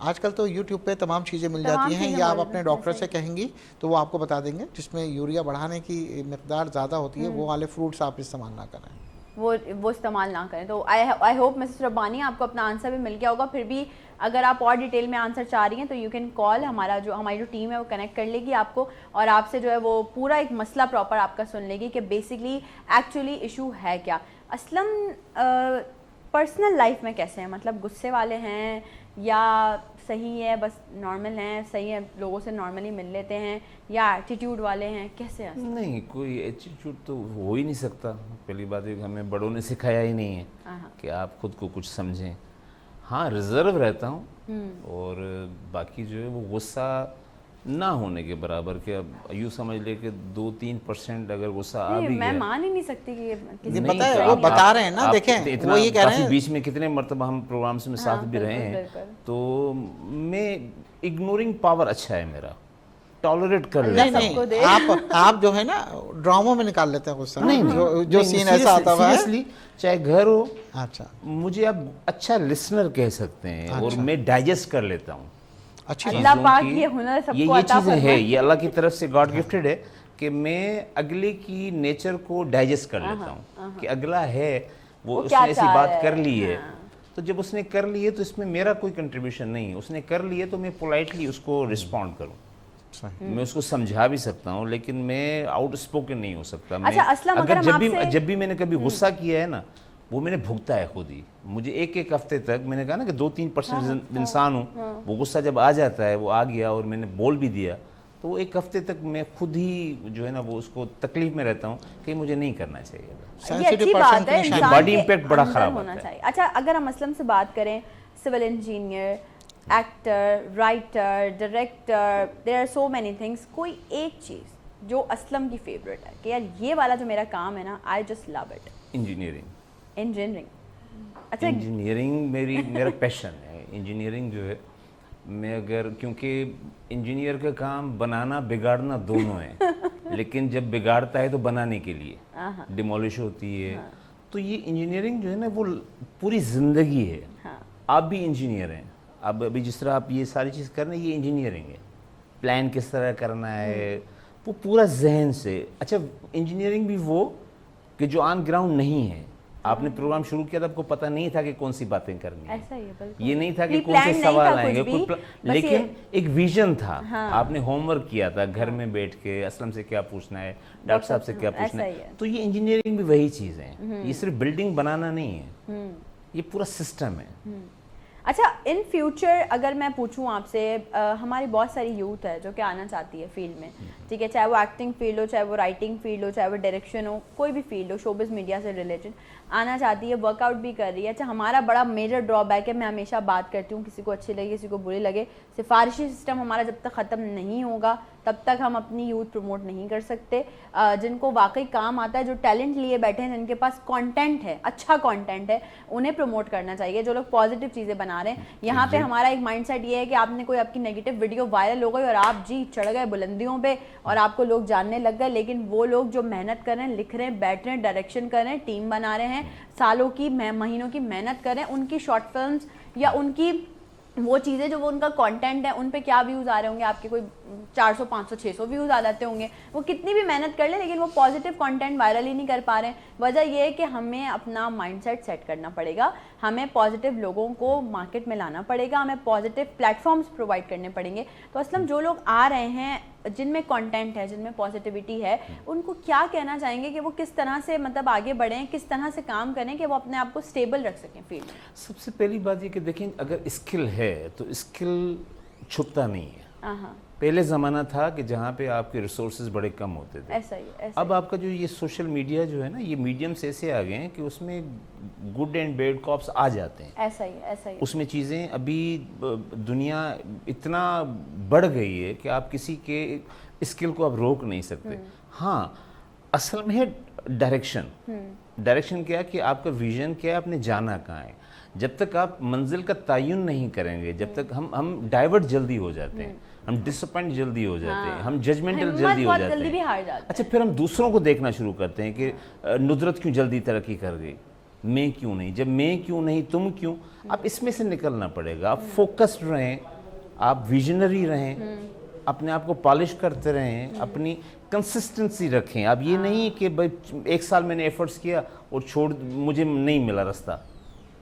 आजकल तो यूट्यूब पे तमाम चीज़ें मिल जाती हैं, या आप अपने डॉक्टर से कहेंगी तो वो आपको बता देंगे जिसमें यूरिया बढ़ाने की मकदार ज़्यादा होती है, वो वाले फ्रूट्स आप इस्तेमाल ना करें, वो इस्तेमाल ना करें। तो आई होप मिसेस रब्बानी आपको अपना आंसर भी मिल गया होगा। फिर भी अगर आप और डिटेल में आंसर चाह रही हैं तो यू कैन कॉल, हमारी जो टीम है वो कनेक्ट कर लेगी आपको और आपसे जो है वो पूरा एक मसला प्रॉपर आपका सुन लेगी कि बेसिकली एक्चुअली इशू है क्या। असलम पर्सनल लाइफ में कैसे हैं, मतलब गुस्से वाले हैं या सही है, बस नॉर्मल हैं, सही है, लोगों से नॉर्मली मिल लेते हैं, या एटीट्यूड वाले हैं, कैसे हैं? नहीं, कोई एटीट्यूड तो हो ही नहीं सकता। पहली बात है हमें बड़ों ने सिखाया ही नहीं है कि आप खुद को कुछ समझें। हाँ, रिजर्व रहता हूँ और बाकी जो है वो गुस्सा ना होने के बराबर के, अब यूँ समझ ले कि 2-3% अगर गुस्सा आ भी गया, मैं मान ही नहीं सकती कि ये पता है वो बता रहे हैं ना, देखें वो ये कह रहे हैं बीच में कितने मरतबा हम प्रोग्राम्स में साथ भी रहे हैं, तो मैं इग्नोरिंग पावर अच्छा है मेरा, टॉलरेट कर लेता हूं। नहीं, आप जो है ना ड्रामों में निकाल लेते हैं गुस्सा, नहीं, जो सीन ऐसा आता है, सीरियसली, चाहे घर हो, अच्छा मुझे आप अच्छा लिसनर कह सकते हैं, और मैं डाइजेस्ट कर लेता हूँ। अल्लाह पाक ये हुनर सबको अता चीज़ें है, ये अल्लाह की तरफ से गॉड गिफ्टेड है कि मैं अगले की नेचर को डाइजेस्ट कर लेता हूँ कि अगला है वो उसने ऐसी बात कर ली है, तो जब उसने कर ली है तो इसमें मेरा कोई कंट्रीब्यूशन नहीं है, उसने कर ली है तो मैं पोलाइटली उसको रिस्पॉन्ड करूँ, मैं उसको समझा भी सकता हूँ, लेकिन मैं आउट स्पोकन नहीं हो सकता। अच्छा, अगर जब भी मैंने कभी गुस्सा किया है ना, वो मैंने भुगता है खुद ही। मुझे एक हफ्ते तक, मैंने कहा ना कि 2-3% इंसान हूँ, वो गुस्सा जब आ जाता है, वो आ गया और मैंने बोल भी दिया, तो वो एक हफ्ते तक मैं खुद ही जो है ना वो उसको तकलीफ में रहता हूँ कि मुझे नहीं करना चाहिए। ये अच्छी बात है, इंसान बॉडी के इम्पैक्ट बड़ा अंदर खराब होना होता है। चाहिए। अच्छा, अगर हम असलम से बात करें, civil engineer, actor, writer, director, there are so many things, कोई एक चीज़ जो असलम की फेवरेट है कि यार ये वाला जो मेरा काम है ना, I just love it? Engineering. अच्छा, इंजीनियरिंग मेरा पैशन है। इंजीनियरिंग जो है, मैं अगर, क्योंकि इंजीनियर का काम बनाना बिगाड़ना दोनों है लेकिन जब बिगाड़ता है तो बनाने के लिए डिमोलिश होती है। तो ये इंजीनियरिंग जो है ना वो पूरी ज़िंदगी है। आप भी इंजीनियर हैं, अब अभी जिस तरह आप ये सारी चीज़ कर रहे हैं, ये इंजीनियरिंग है। प्लान किस तरह करना है वो पूरा जहन से। अच्छा, इंजीनियरिंग भी वो कि जो ऑन ग्राउंड नहीं है। आपने प्रोग्राम शुरू किया था, आपको पता नहीं था कि कौन सी बातें करनी है, ऐसा ही है, बिल्कुल। ये नहीं था कि ये कौन से plan नहीं सवाल था आएंगे, कुछ भी, लेकिन एक विजन था। आपने होमवर्क किया था घर में बैठ के, असलम से क्या पूछना है, डॉक्टर साहब से क्या पूछना है। तो ये इंजीनियरिंग भी वही चीज़ है, ये सिर्फ बिल्डिंग बनाना नहीं है, ये पूरा सिस्टम है। अच्छा, इन फ्यूचर अगर मैं पूछूं आपसे, हमारी बहुत सारी यूथ है जो कि आना चाहती है फील्ड में, ठीक है, चाहे वो एक्टिंग फील्ड हो, चाहे वो राइटिंग फील्ड हो, चाहे वो डायरेक्शन हो, कोई भी फील्ड हो, शोबिज़ मीडिया से रिलेटेड आना चाहती है, वर्कआउट भी कर रही है। अच्छा, हमारा बड़ा मेजर ड्रॉबैक है, मैं हमेशा बात करती हूँ, किसी को अच्छी लगे किसी को बुरी लगे, सिफारिशी सिस्टम हमारा जब तक ख़त्म नहीं होगा तब तक हम अपनी यूथ प्रमोट नहीं कर सकते। जिनको वाकई काम आता है, जो टैलेंट लिए बैठे हैं, जिनके पास कंटेंट है, अच्छा कंटेंट है, उन्हें प्रमोट करना चाहिए। जो लोग पॉजिटिव चीज़ें बना रहे हैं, यहाँ पे हमारा एक माइंडसेट ये है कि आपने कोई आपकी नेगेटिव वीडियो वायरल हो गई और आप जी चढ़ गए बुलंदियों पे और आपको लोग जानने लग गए, लेकिन वो लोग जो मेहनत कर रहे हैं, लिख रहे हैं, बैठ रहे हैं, डायरेक्शन कर रहे हैं, टीम बना रहे हैं, सालों की महीनों की मेहनत कर रहे हैं, उनकी शॉर्ट फिल्म्स या उनकी वो चीज़ें जो वो उनका कंटेंट है उन पे क्या व्यूज़ आ रहे होंगे, आपके कोई 400 500 600 व्यूज़ आ जाते होंगे। वो कितनी भी मेहनत कर ले लेकिन वो पॉजिटिव कंटेंट वायरल ही नहीं कर पा रहे हैं। वजह ये है कि हमें अपना माइंडसेट सेट करना पड़ेगा, हमें पॉजिटिव लोगों को मार्केट में लाना पड़ेगा, हमें पॉजिटिव प्लेटफॉर्म्स प्रोवाइड करने पड़ेंगे। तो असलम जो लोग आ रहे हैं, जिनमें कंटेंट है, जिनमें पॉजिटिविटी है, उनको क्या कहना चाहेंगे कि वो किस तरह से मतलब आगे बढ़ें, किस तरह से काम करें कि वो अपने आप को स्टेबल रख सकें फील्ड में? सबसे पहली बात ये कि देखें, अगर स्किल है तो स्किल छुपता नहीं है। पहले ज़माना था कि जहाँ पे आपके रिसोर्सेज बड़े कम होते थे, ऐसा ही अब आपका जो ये सोशल मीडिया जो है ना, ये मीडियम्स ऐसे आ गए हैं कि उसमें गुड एंड बैड कॉप्स आ जाते हैं। ऐसा ही उसमें चीज़ें, अभी दुनिया इतना बढ़ गई है कि आप किसी के स्किल को आप रोक नहीं सकते। हाँ, असल में है डायरेक्शन क्या है कि आपका विजन क्या है, आपने जाना कहाँ है। जब तक आप मंजिल का तयन नहीं करेंगे, जब तक हम डाइवर्ट जल्दी हो जाते हैं, हम डिसअपॉइंट जल्दी हो जाते हैं, हम जजमेंटल जल्दी हो जाते हैं। अच्छा, फिर हम दूसरों को देखना शुरू करते हैं कि नुदरत क्यों जल्दी तरक्की कर गई, मैं क्यों नहीं। जब मैं क्यों नहीं, तुम क्यों, आप इसमें से निकलना पड़ेगा। आप फोकस्ड रहें, आप विजनरी रहें, अपने आप को पॉलिश करते रहें, अपनी कंसिस्टेंसी रखें। अब ये नहीं कि भाई 1 साल मैंने एफर्ट्स किया और मुझे नहीं मिला रास्ता,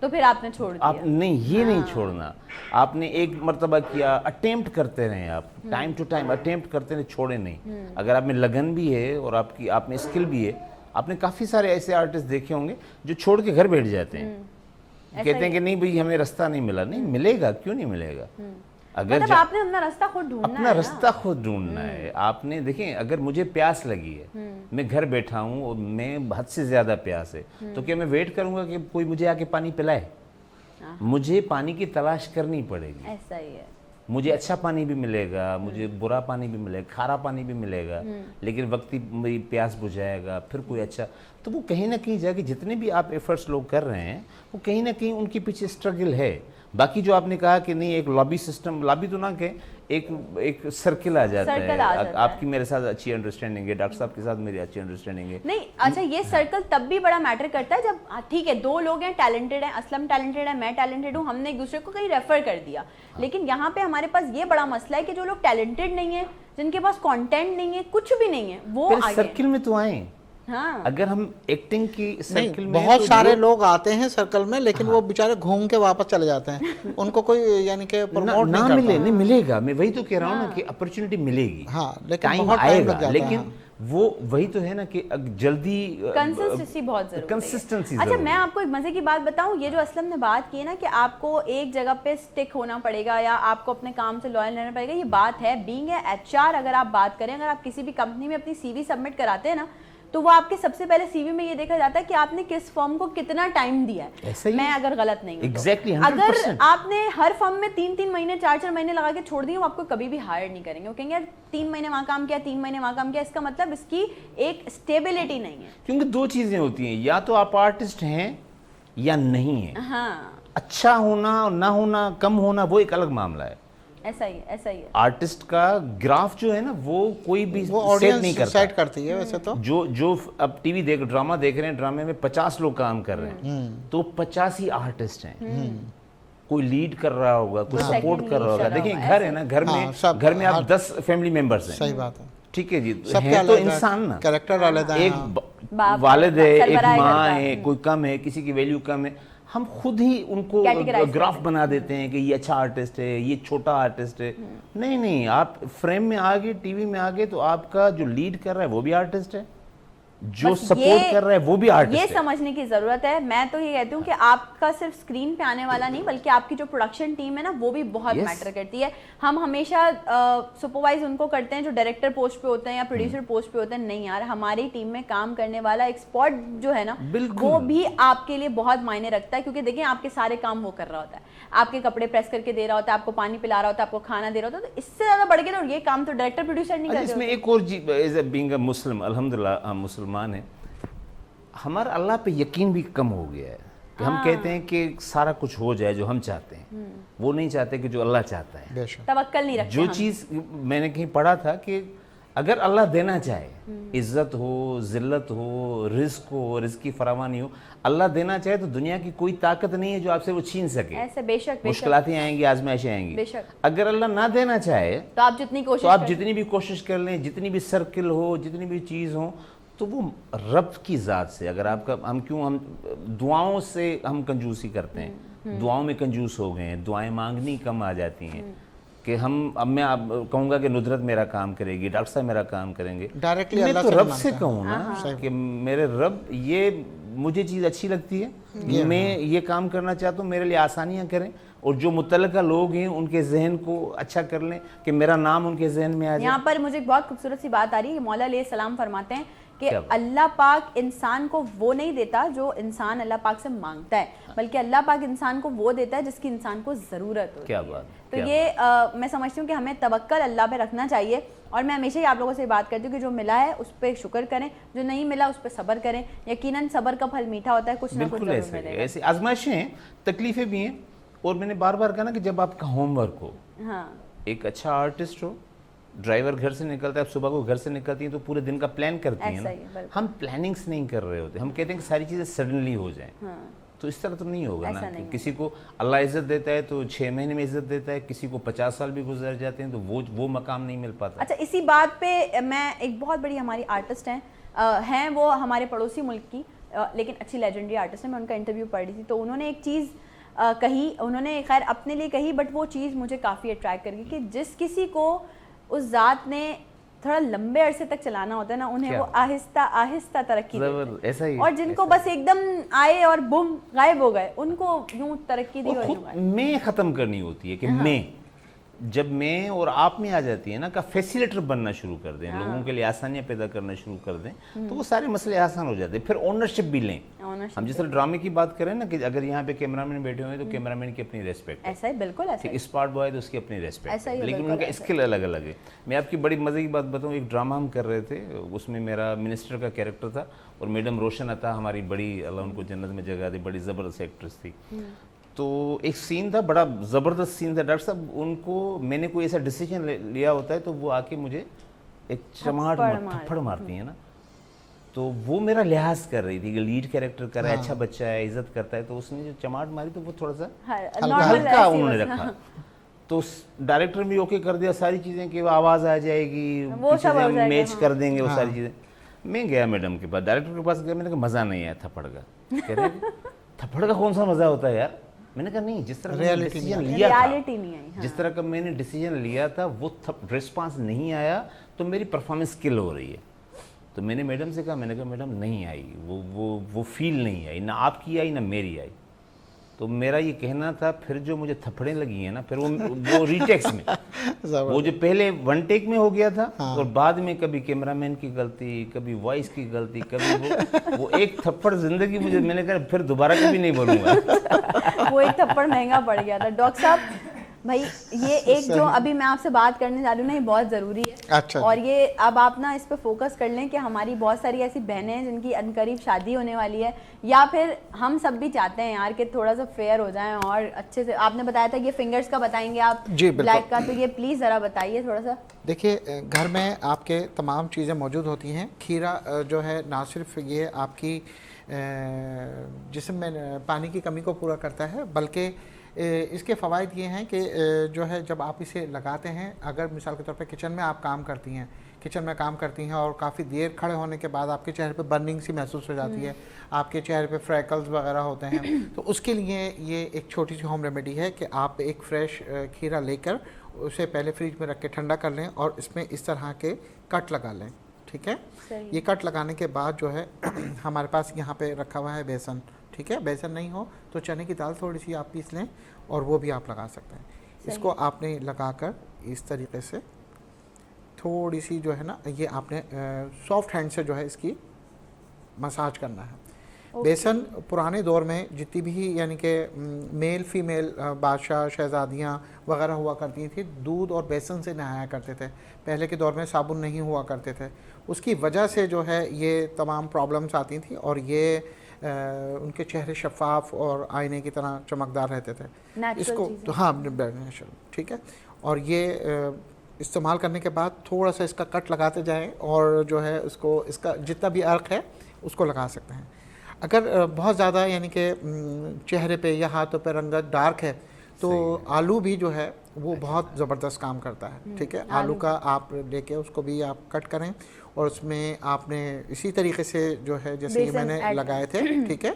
तो फिर आपने छोड़ दिया। आप नहीं, ये नहीं छोड़ना। आपने एक मर्तबा किया, अटेम्प्ट करते रहें, आप टाइम टू टाइम अटेम्प्ट करते रहें, छोड़े नहीं। अगर आप में लगन भी है और आप में स्किल भी है, आपने काफ़ी सारे ऐसे आर्टिस्ट देखे होंगे जो छोड़ के घर बैठ जाते हैं, कहते हैं कि नहीं भाई हमें रास्ता नहीं मिला। नहीं मिलेगा, क्यों नहीं मिलेगा? अगर मतलब आपने अपना रास्ता खुद ढूंढना है, अपना रास्ता खुद ढूंढना है। आपने देखें, अगर मुझे प्यास लगी है, मैं घर बैठा हूँ और मैं हद से ज्यादा प्यास है, तो क्या मैं वेट करूंगा कि कोई मुझे आके पानी पिलाए? मुझे पानी की तलाश करनी पड़ेगी। ऐसा ही है। मुझे अच्छा पानी भी मिलेगा, मुझे बुरा पानी भी मिलेगा, खारा पानी भी मिलेगा, लेकिन वक्त ही मेरी प्यास बुझाएगा, फिर कोई अच्छा। तो वो कहीं ना कहीं जाके जितने भी आप एफर्ट्स लोग कर रहे हैं, वो कहीं ना कहीं उनके पीछे स्ट्रगल है। बाकी जो आपने कहा कि नहीं, एक लॉबी सिस्टम, लॉबी तो ना कहें, एक सर्किल आ जाता है। आपकी मेरे साथ अच्छी अंडरस्टैंडिंग है, डॉक्टर साहब के साथ मेरी अच्छी अंडरस्टैंडिंग है। नहीं, अच्छा, ये सर्कल तब भी बड़ा मैटर करता है जब ठीक है, 2 लोग हैं, टैलेंटेड हैं, असलम टैलेंटेड है, मैं टैलेंटेड हूँ, हमने एक दूसरे को कहीं रेफर कर दिया। लेकिन यहाँ पे हमारे पास ये बड़ा मसला है कि जो लोग टैलेंटेड नहीं है, जिनके पास कंटेंट नहीं है, कुछ भी नहीं है, वो आगे सर्किल में तो आए। हाँ। अगर हम एक्टिंग की सर्किल में, बहुत सारे लोग आते हैं सर्कल में, लेकिन वो बेचारे घूम के वापस चले जाते हैं, उनको कोई यानी कि प्रमोट नहीं मिलेगा। मैं वही तो कह रहा हूँ ना कि अपॉर्चुनिटी मिलेगी, हाँ, लेकिन टाइम बहुत टाइम लग आएगा, जाता है। लेकिन वो वही तो है ना कि जल्दी कंसिस्टेंसी बहुत जरूरी है। कंसिस्टेंसी। अच्छा, मैं आपको एक मजे की बात बताऊं, ये जो असलम ने बात की है ना कि आपको एक जगह पे स्टिक होना पड़ेगा या आपको अपने काम से लॉयल रहना पड़ेगा, ये बात है बीइंग ए एचआर। अगर आप बात करें, अगर आप किसी भी कंपनी में अपनी सीवी सबमिट कराते हैं ना, तो वो आपके सबसे पहले सीवी में ये देखा जाता है कि आपने किस फर्म को कितना टाइम दिया है। मैं अगर गलत नहीं हूं Exactly, तो 100%। अगर आपने हर फर्म में 3-3 महीने 4-4 महीने लगा के छोड़ दिए, वो आपको कभी भी हायर नहीं करेंगे। वो कहेंगे यार 3 महीने वहां काम किया, 3 महीने वहां काम किया, इसका मतलब इसकी एक स्टेबिलिटी नहीं है। क्योंकि दो चीजें होती हैं, या तो आप आर्टिस्ट हैं या नहीं है। हाँ, अच्छा होना और ना होना, कम होना, वो एक अलग मामला है। ऐसा ही है, ऐसा ही है। आर्टिस्ट का ग्राफ जो है ना, वो कोई भी वो सेट ऑडियंस नहीं करता। सेट करती है वैसे तो। जो अब टीवी ड्रामा देख रहे हैं, ड्रामे में 50 लोग काम कर रहे हैं, तो 50 ही आर्टिस्ट हैं। कोई लीड कर रहा होगा, कोई हाँ, सपोर्ट second कर रहा lead होगा। कर देखिए रहा घर है ना, घर हाँ, में सब- घर में आप हर- 10 फैमिली मेंबर्स हैं। सही बात है। ठीक है जी, सबके हैं तो अलग इंसान ना, कैरेक्टर अलग है। एक हाँ। बाप, वालिद है, एक सरबराह घर माँ का। है, कोई कम है, किसी की वैल्यू कम है, हम खुद ही उनको Categorize ग्राफ करते बना देते हैं कि ये अच्छा आर्टिस्ट है, ये छोटा आर्टिस्ट है। नहीं नहीं, आप फ्रेम में आ गए, टीवी में आ गए, तो आपका जो लीड कर रहा है वो भी आर्टिस्ट है, जो बस सपोर्ट कर रहा है वो भी आर्टिस्ट ये है। समझने की जरूरत है। मैं तो ये कहती हूँ कि आपका सिर्फ स्क्रीन पे आने वाला नहीं, बल्कि आपकी जो प्रोडक्शन टीम है ना, वो भी बहुत Yes. मैटर करती है। हम हमेशा सुपरवाइज उनको करते हैं जो डायरेक्टर पोस्ट पे होते हैं या प्रोड्यूसर पोस्ट पे होते हैं। नहीं यार, हमारी टीम में काम करने वाला एक स्पॉट जो है ना, बिल्कुल। वो भी आपके लिए बहुत मायने रखता है। क्योंकि देखिए, आपके सारे काम वो कर रहा होता है, आपके कपड़े प्रेस करके दे रहा होता है, आपको पानी पिला रहा होता है, आपको खाना दे रहा होता है। तो इससे ज्यादा बढ़ के तो ये काम तो डायरेक्टर प्रोड्यूसर नहीं अच्छा, करते इसमें होते। एक और एज बीइंग अ मुस्लिम, अल्हम्दुलिल्लाह हम मुसलमान हैं, हमारा अल्लाह पे यकीन भी कम हो गया है कि हम कहते हैं कि सारा कुछ हो जाए जो हम चाहते हैं, वो नहीं चाहते कि जो अल्लाह चाहता है। बेशक। तवक्कल नहीं रखते जो हम। चीज़ मैंने कहीं पढ़ा था कि अगर अल्लाह देना चाहे, इज्जत हो, जिल्लत हो, रिस्क की फरावानी हो, अल्लाह देना चाहे तो दुनिया की कोई ताकत नहीं है जो आपसे वो छीन सके। ऐसे बेशक बेशक मुश्किलातें आएंगी, आजमाइशें आएंगी। बेशक। अगर अल्लाह ना देना चाहे तो आप जितनी कोशिश तो आप करें। जितनी भी कोशिश कर लें, जितनी भी सर्किल हो, जितनी भी चीज़ हो, तो वो रब की ज़ात से, अगर आपका हम दुआओं से हम कंजूसी करते हैं, दुआओं में कंजूस हो गए हैं, दुआएं मांगनी कम आ जाती हैं कि अब मैं कहूँगा कि नुदरत मेरा काम करेगी, डॉक्टर साहब मेरा काम करेंगे, डायरेक्टली मैं अल्लाह तो से रब मांगता से है। कहूँ ना कि मेरे रब, ये मुझे चीज़ अच्छी लगती है, मैं ये काम करना चाहता हूँ, मेरे लिए आसानियाँ करें, और जो मुतल्लिका लोग हैं उनके जहन को अच्छा कर लें कि मेरा नाम उनके जहन में आ जाए। यहाँ पर मुझे एक बहुत खूबसूरत सी बात आ रही है। मौला अलैहिस्सलाम फरमाते हैं कि क्या बात? अल्लाह पाक इंसान को वो नहीं देता जो इंसान अल्लाह पाक से मांगता है, बल्कि अल्लाह पाक इंसान को वो देता है जिसकी इंसान को ज़रूरत होती क्या है। बात, तो क्या ये मैं समझती हूँ कि हमें तवक्कल अल्लाह पे रखना चाहिए। और मैं हमेशा ही आप लोगों से बात करती हूँ कि जो मिला है उस पर शुक्र करें, जो नहीं मिला उस पर सब्र करें। यकीनन सब्र का फल मीठा होता है, कुछ ना कुछ बिल्कुल जरूर ऐसे मिलेगा। ऐसी आजमाइशें हैं, तकलीफें भी हैं। और मैंने बार बार कहा ना कि जब आपका होमवर्क हो, हाँ, एक अच्छा आर्टिस्ट हो, ड्राइवर घर से निकलता है, आप सुबह को घर से निकलती हैं तो पूरे दिन का प्लान करती हैं ऐसा ही है, ना। बिल्कुल। हम प्लानिंग्स नहीं कर रहे होते, हम कहते हैं कि सारी चीज़ें सडनली हो जाएं। हाँ। तो इस तरह तो नहीं होगा ऐसा ना नहीं कि किसी को अल्लाह इज्जत देता है तो 6 महीने में इज्जत देता है, किसी को 50 साल भी गुजर जाते हैं तो वो मकाम नहीं मिल पाता। अच्छा, इसी बात पे मैं एक बहुत बड़ी हमारी आर्टिस्ट हैं वो हमारे पड़ोसी मुल्क की, लेकिन अच्छी लेजेंडरी आर्टिस्ट है। मैं उनका इंटरव्यू पढ़ रही थी तो उन्होंने एक चीज़ कही, उन्होंने खैर अपने लिए कही, बट वो चीज़ मुझे काफ़ी अट्रैक्ट कर गई कि जिस किसी को उस ज़ात ने थोड़ा लंबे अरसे तक चलाना होता है ना, उन्हें क्या? वो आहिस्ता आहिस्ता तरक्की देते जबर, ऐसा ही हैं। है, और जिनको ऐसा बस एकदम आए और बुम गायब हो गए, उनको यूं तरक्की दी और और खुद यूं गायब। मैं ख़त्म करनी होती है कि मैं, जब मैं और आप में आ जाती है ना, का फैसिलिटेटर बनना शुरू कर दें, लोगों के लिए आसानियां पैदा करना शुरू कर दें, तो वो सारे मसले आसान हो जाते हैं। फिर ओनरशिप भी लें। Ownership हम जिस तरह ड्रामे की बात करें ना कि अगर यहाँ पे कैमरामैन बैठे हुए हैं तो कैमरामैन की अपनी रेस्पेक्ट है, ऐसा ही, बिल्कुल ऐसा ठीक, ही। स्पॉट बॉय तो उसकी अपनी रेस्पेक्ट ऐसा ही है, है, लेकिन बिल्कुल उनका ऐसा स्किल अलग अलग है। मैं आपकी बड़ी मज़े की बात बताऊँ, एक ड्रामा हम कर रहे थे, उसमें मेरा मिनिस्टर का कैरेक्टर था और मैडम रोशन अता हमारी बड़ी, अल्लाह उनको जन्नत में जगह दी, बड़ी ज़बरदस्त एक्ट्रेस थी। तो एक सीन था, बड़ा ज़बरदस्त सीन था। डॉक्टर साहब, उनको मैंने कोई ऐसा डिसीजन लिया होता है तो वो आके मुझे एक थप्पड़ मारती है ना, तो वो मेरा लिहाज कर रही थी कि लीड कैरेक्टर कर रहा है, अच्छा बच्चा है, इज्जत करता है, तो उसने जो चमाट मारी तो वो थोड़ा सा नॉर्मल हल्का ऐसे उन्होंने बस, रखा। हाँ। तो डायरेक्टर भी ओके कर दिया सारी चीज़ें कि वो आवाज़ आ जाएगी, वो सब हो जाएगा, मैच हाँ। कर देंगे वो सारी चीज़ें। मैं गया मैडम के पास, डायरेक्टर के पास गया, मैंने कहा मज़ा नहीं आया थप्पड़ का। कह रहे थप्पड़ का कौन सा मज़ा होता है यार। मैंने कहा नहीं, जिस तरह का मैंने डिसीजन लिया था, रियलिटी नहीं आई। हाँ। जिस तरह का मैंने डिसीजन लिया था वो रिस्पांस नहीं आया, तो मेरी परफॉर्मेंस किल हो रही है। तो मैंने मैडम से कहा, मैंने कहा मैडम नहीं आई, वो फील नहीं आई, ना आपकी आई ना मेरी आई। तो मेरा ये कहना था, फिर जो मुझे थप्पड़ें लगी हैं ना, फिर वो रीटेक्स में वो जो पहले वन टेक में हो गया था, और बाद में कभी कैमरामैन की गलती, कभी वॉइस की गलती, कभी वो एक थप्पड़ जिंदगी मुझे, मैंने कहा फिर दोबारा कभी नहीं बोलूँगा। वो एक थप्पड़ महंगा पड़ गया था। डॉक्टर साहब भाई, ये एक जो अभी मैं आपसे बात करने जा रही हूँ ना, ये बहुत ज़रूरी है। अच्छा। और ये अब आप ना इस पे फोकस कर लें कि हमारी बहुत सारी ऐसी बहनें हैं जिनकी अनकरीब शादी होने वाली है, या फिर हम सब भी चाहते हैं यार कि थोड़ा सा फेयर हो जाएं और अच्छे से। आपने बताया था कि फिंगर्स का बताएंगे आप, जी, बिल्कुल। ब्लैक का, तो ये प्लीज़ ज़रा बताइए थोड़ा सा। देखिए, घर में आपके तमाम चीज़ें मौजूद होती हैं। खीरा जो है ना सिर्फ ये आपकी जिस्म में पानी की कमी को पूरा करता है, बल्कि इसके फ़वाइद ये हैं कि जो है जब आप इसे लगाते हैं, अगर मिसाल के तौर पे किचन में आप काम करती हैं, और काफ़ी देर खड़े होने के बाद आपके चेहरे पे बर्निंग सी महसूस हो जाती है, आपके चेहरे पे फ्रैकल्स वगैरह होते हैं, तो उसके लिए ये एक छोटी सी होम रेमेडी है कि आप एक फ्रेश खीरा लेकर उसे पहले फ्रिज में रख के ठंडा कर लें और इसमें इस तरह के कट लगा लें। ठीक है, ये कट लगाने के बाद जो है हमारे पास यहाँ पे रखा हुआ है बेसन। ठीक है, बेसन नहीं हो तो चने की दाल थोड़ी सी आप पीस लें और वो भी आप लगा सकते हैं। इसको आपने लगाकर इस तरीके से थोड़ी सी जो है ना, ये आपने सॉफ्ट हैंड से जो है इसकी मसाज करना है। बेसन पुराने दौर में जितनी भी यानी कि मेल फीमेल बादशाह शहज़ादियाँ वगैरह हुआ करती थी, दूध और बेसन से नहाया करते थे। पहले के दौर में साबुन नहीं हुआ करते थे, उसकी वजह से जो है ये तमाम प्रॉब्लम्स आती थी और ये उनके चेहरे शफाफ और आईने की तरह चमकदार रहते थे। इसको तो हाँ, नेचुरल। ठीक है, और ये इस्तेमाल करने के बाद थोड़ा सा इसका कट लगाते जाएं और जो है उसको, इसका जितना भी अर्क है उसको लगा सकते हैं। अगर बहुत ज़्यादा यानी कि चेहरे पे या हाथों पे रंगत डार्क है तो आलू भी जो है वो बहुत ज़बरदस्त काम करता है। ठीक है, आलू का आप लेके उसको भी आप कट करें और उसमें आपने इसी तरीके से जो है जैसे ये मैंने लगाए थे, ठीक है,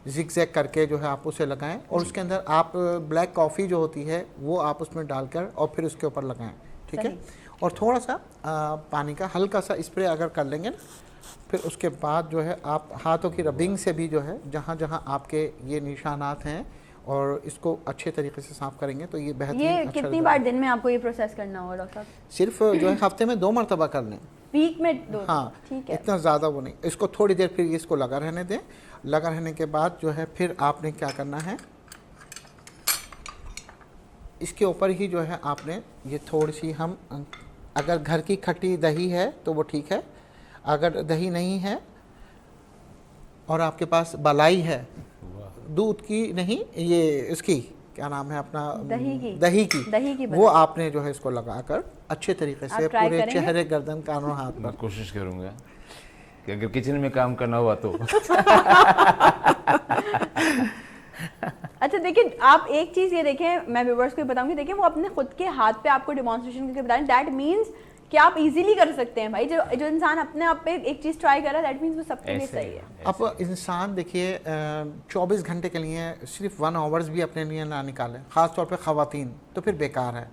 जिग-जैग करके जो है आप उसे लगाएं और उसके अंदर आप ब्लैक कॉफ़ी जो होती है वो आप उसमें डालकर और फिर उसके ऊपर लगाएं। ठीक है, और थोड़ा सा पानी का हल्का सा स्प्रे अगर कर लेंगे ना, फिर उसके बाद जो है आप हाथों की रबिंग से भी जो है जहाँ जहाँ आपके ये निशानात हैं और इसको अच्छे तरीके से साफ करेंगे तो ये बेहतरीन। ये कितनी बार दिन में आपको ये प्रोसेस करना होगा डॉक्टर साहब? सिर्फ जो है हफ्ते में 2 मरतबा कर लें, वीक में 2? हाँ, ठीक है, इतना ज़्यादा वो नहीं। इसको थोड़ी देर फिर इसको लगा रहने दें। लगा रहने के बाद जो है फिर आपने क्या करना है, इसके ऊपर ही जो है आपने ये थोड़ी सी, हम अगर घर की खट्टी दही है तो वो ठीक है, अगर दही नहीं है और आपके पास मलाई है, दूध की नहीं, ये इसकी क्या नाम है अपना, दही की वो आपने जो है इसको लगाकर अच्छे तरीके से पूरे चेहरे, गर्दन, कानों, हाथ पर। कोशिश करूंगा कि अगर किचन में काम करना हुआ तो। अच्छा देखिए, आप एक चीज़ ये देखें, मैं व्यूअर्स को बताऊंगी, देखिए वो अपने खुद के हाथ पे आपको डिमॉन्स्ट्रेशन करके बता रहे हैं, दैट मीन्स कि आप इजीली कर सकते हैं भाई। जो इंसान अपने आप पे एक चीज़ ट्राई कर रहा है, दैट मीन्स वो सबके लिए सही है। अब इंसान देखिए 24 घंटे के लिए सिर्फ 1 आवर्स भी अपने लिए ना निकालें, ख़ास तौर पे ख़वातीन, तो फिर बेकार है।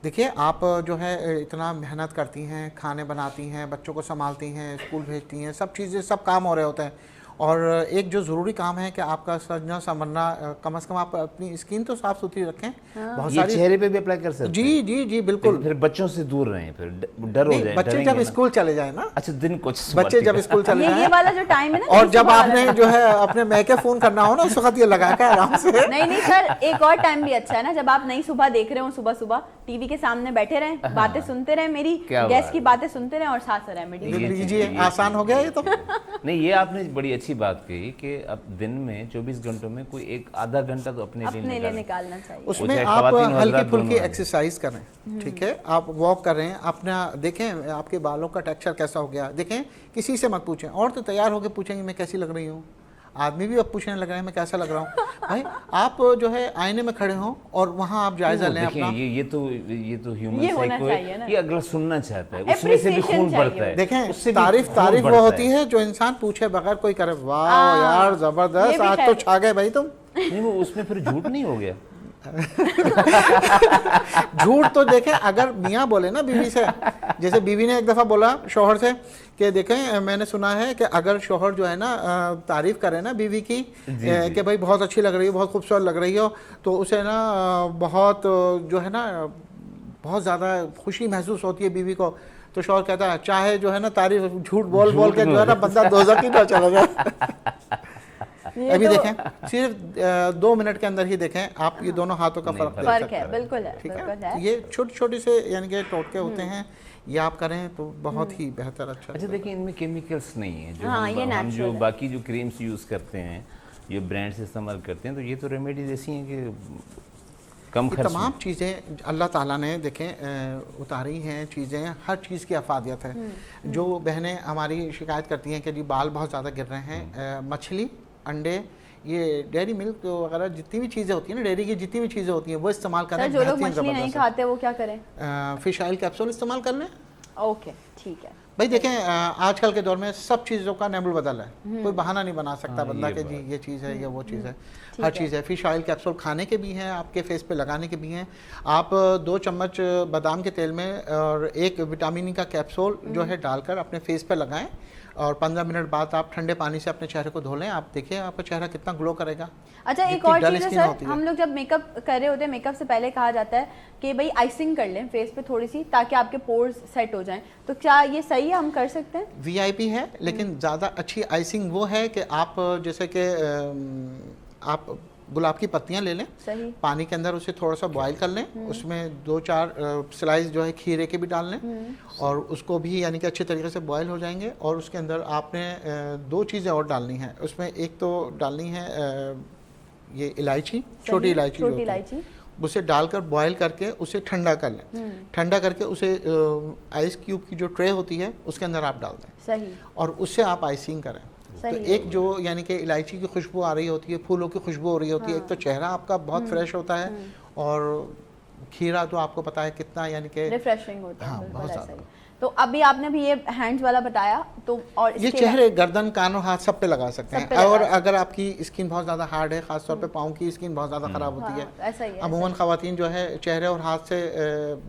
देखिए आप जो है इतना मेहनत करती हैं, खाने बनाती हैं, बच्चों को संभालती हैं, स्कूल भेजती हैं, सब चीज़ें, सब काम हो रहे होते हैं, और एक जो ज़रूरी काम है कि आपका सजना संवरना, कम से कम आप अपनी स्किन तो साफ़ सुथरी रखें। बहुत ये चेहरे पे भी अप्लाई कर सकते हैं। जी बिल्कुल। फिर बच्चों से दूर रहें, फिर डर हो जाए। बच्चे जब स्कूल चले जाए ना, अच्छा दिन कुछ बच्चे जब स्कूल चले जाए, ये वाला जो टाइम है ना, और जब आपने जो है अपने मैके फ़ोन करना हो ना, उस वक्त ये लगा के आराम से। नहीं सर, एक और टाइम भी अच्छा है ना, जब आप नई सुबह देख रहे हो, सुबह टीवी के सामने बैठे रहें, बातें सुनते रहें, मेरी गेस्ट की बातें सुनते रहें और साथ रेमेडी लीजिए। आसान हो गया ये तो। नहीं, ये आपने बड़ी अच्छी बात कही कि अब दिन में 24 घंटों में कोई एक आधा घंटा तो अपने लिए निकालना चाहिए। उसमें आप हल्की फुल्की एक्सरसाइज करें। ठीक है, आप वॉक करें, अपना देखें आपके बालों का टेक्सचर कैसा हो गया, देखें, किसी से मत पूछें। और तो तैयार होकर पूछेंगे मैं कैसी लग रही हूँ, आदमी भी अब पूछने लग रहे हैं मैं कैसा लग रहा हूँ। भाई आप जो है आईने में खड़े हों और वहाँ आप जायजा लें अपना। ये तो ह्यूमन साइको है, ये अगला सुनना चाहता है, उसमें से भी खून बढ़ता है। देखें, तारीफ वो होती है जो इंसान पूछे बगैर कोई करे, वाह यार जबरदस्त, आज तो छा गए भाई तुम। नहीं, वो उसमें फिर झूठ नहीं हो गया। झूठ तो देखें, अगर मियाँ बोले ना बीवी से, जैसे बीवी ने एक दफ़ा बोला शोहर से कि देखें मैंने सुना है कि अगर शोहर जो है ना तारीफ़ करे ना बीवी की कि भाई बहुत अच्छी लग रही हो, बहुत खूबसूरत लग रही हो, तो उसे ना बहुत जो है ना बहुत ज़्यादा खुशी महसूस होती है बीवी को। तो शोहर कहता है चाहे जो है ना तारीफ झूठ बोल बोल के जो है ना बंदा दोज़ख की तरफ चला जाए। अभी देखें सिर्फ 2 मिनट के अंदर ही देखें आप ये दोनों हाथों का फर्क देख फर्क सकते है, हैं। बिल्कुल है, ठीक बिल्कुल है, है। ये छोटे छोटे से यानी कि टोटके होते हैं, ये आप करें तो बहुत ही बेहतर अच्छा। अच्छा देखिए, इनमें केमिकल्स नहीं है जो हाँ, ये हम जो natural है। बाकी जो क्रीम्स यूज़ करते हैं, जो ब्रांड्स इस्तेमाल करते हैं, तो ये तो रेमेडीज ऐसी हैं कि कम ये खर्च तमाम में। चीज़ें अल्लाह ताला ने देखें उतारी हैं चीज़ें, हर चीज़ की अफादियत है। जो बहनें हमारी शिकायत करती हैं कि जी बाल बहुत ज़्यादा गिर रहे हैं, मछली, अंडे, ये डेयरी मिल्क वगैरह जितनी भी चीज़ें होती हैं ना, डेयरी की जितनी भी चीज़ें होती हैं वो इस्तेमाल सर करें। जो लोग मछली नहीं खाते वो क्या करें? फिश ऑयल कैप्सूल इस्तेमाल कर लें। ओके, ठीक है। भाई देखें आजकल के दौर में सब चीज़ों का नेबल बदल है, कोई बहाना नहीं बना सकता बंदा ये कि बात जी ये चीज़ है या वो चीज़ है, ठीक हर है। चीज़ है। फिश ऑयल कैप्सूल खाने के भी हैं, आपके फेस पे लगाने के भी हैं। आप 2 चम्मच बादाम के तेल में और 1 विटामिन ई का कैप्सूल जो है डालकर अपने फेस पे लगाएं और 15 मिनट बाद आप ठंडे पानी से अपने चेहरे को धो लें। आप देखिए आपका चेहरा कितना ग्लो करेगा। अच्छा, एक जितनी और dull चीज़ है skin सर, होती है। हम लोग जब मेकअप कर रहे होते हैं, मेकअप से पहले कहा जाता है कि भाई आइसिंग कर लें फेस पे थोड़ी सी ताकि आपके पोर्स सेट हो जाएं, तो क्या ये सही है, हम कर सकते हैं? वीआईपी है, लेकिन ज़्यादा अच्छी आइसिंग वो है कि आप जैसे कि आप गुलाब की पत्तियां ले लें, सही। पानी के अंदर उसे थोड़ा सा बॉईल कर लें, उसमें 2-4 स्लाइस जो है खीरे के भी डाल लें और उसको भी यानी कि अच्छे तरीके से बॉईल हो जाएंगे। और उसके अंदर आपने 2 चीज़ें और डालनी हैं उसमें। एक तो डालनी है ये इलायची, छोटी इलायची जो छोटी होती है, इलायची, उसे डालकर बॉईल करके उसे ठंडा कर लें। ठंडा करके उसे आइस क्यूब की जो ट्रे होती है उसके अंदर आप डाल दें सही और उससे आप आइसिंग करें। तो सही। एक जो यानी कि इलायची की खुशबू आ रही होती है, फूलों की खुशबू हो रही होती है, एक तो चेहरा आपका बहुत फ्रेश होता है और खीरा तो आपको पता है कितना यानी कि रिफ्रेशिंग होता है, हाँ, बिल्कुल बहुत ऐसा ज़्यादा। ही। तो अभी आपने भी ये हैंड्स वाला बताया, तो और ये इसके चेहरे, गर्दन, कान और हाथ सब पे लगा सकते सब पे हैं। लगा और सकते हैं। अगर आपकी स्किन बहुत ज़्यादा हार्ड है, खासतौर पे पाँव की स्किन बहुत ज़्यादा ख़राब होती है, हाँ, ऐसा ही है, अमूमन ख़वातीन जो है चेहरे और हाथ से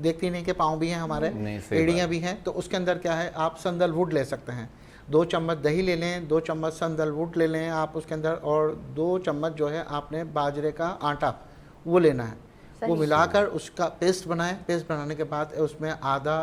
देखती नहीं कि पाँव भी हैं हमारे, नहीं, सही एड़ियाँ भी हैं, तो उसके अंदर क्या है आप सैंडलवुड ले सकते हैं। 2 चम्मच दही ले लें, 2 चम्मच सैंडलवुड ले लें आप उसके अंदर, और 2 चम्मच जो है आपने बाजरे का आटा वो लेना है, वो सही। मिलाकर उसका पेस्ट बनाएं। पेस्ट बनाने के बाद उसमें आधा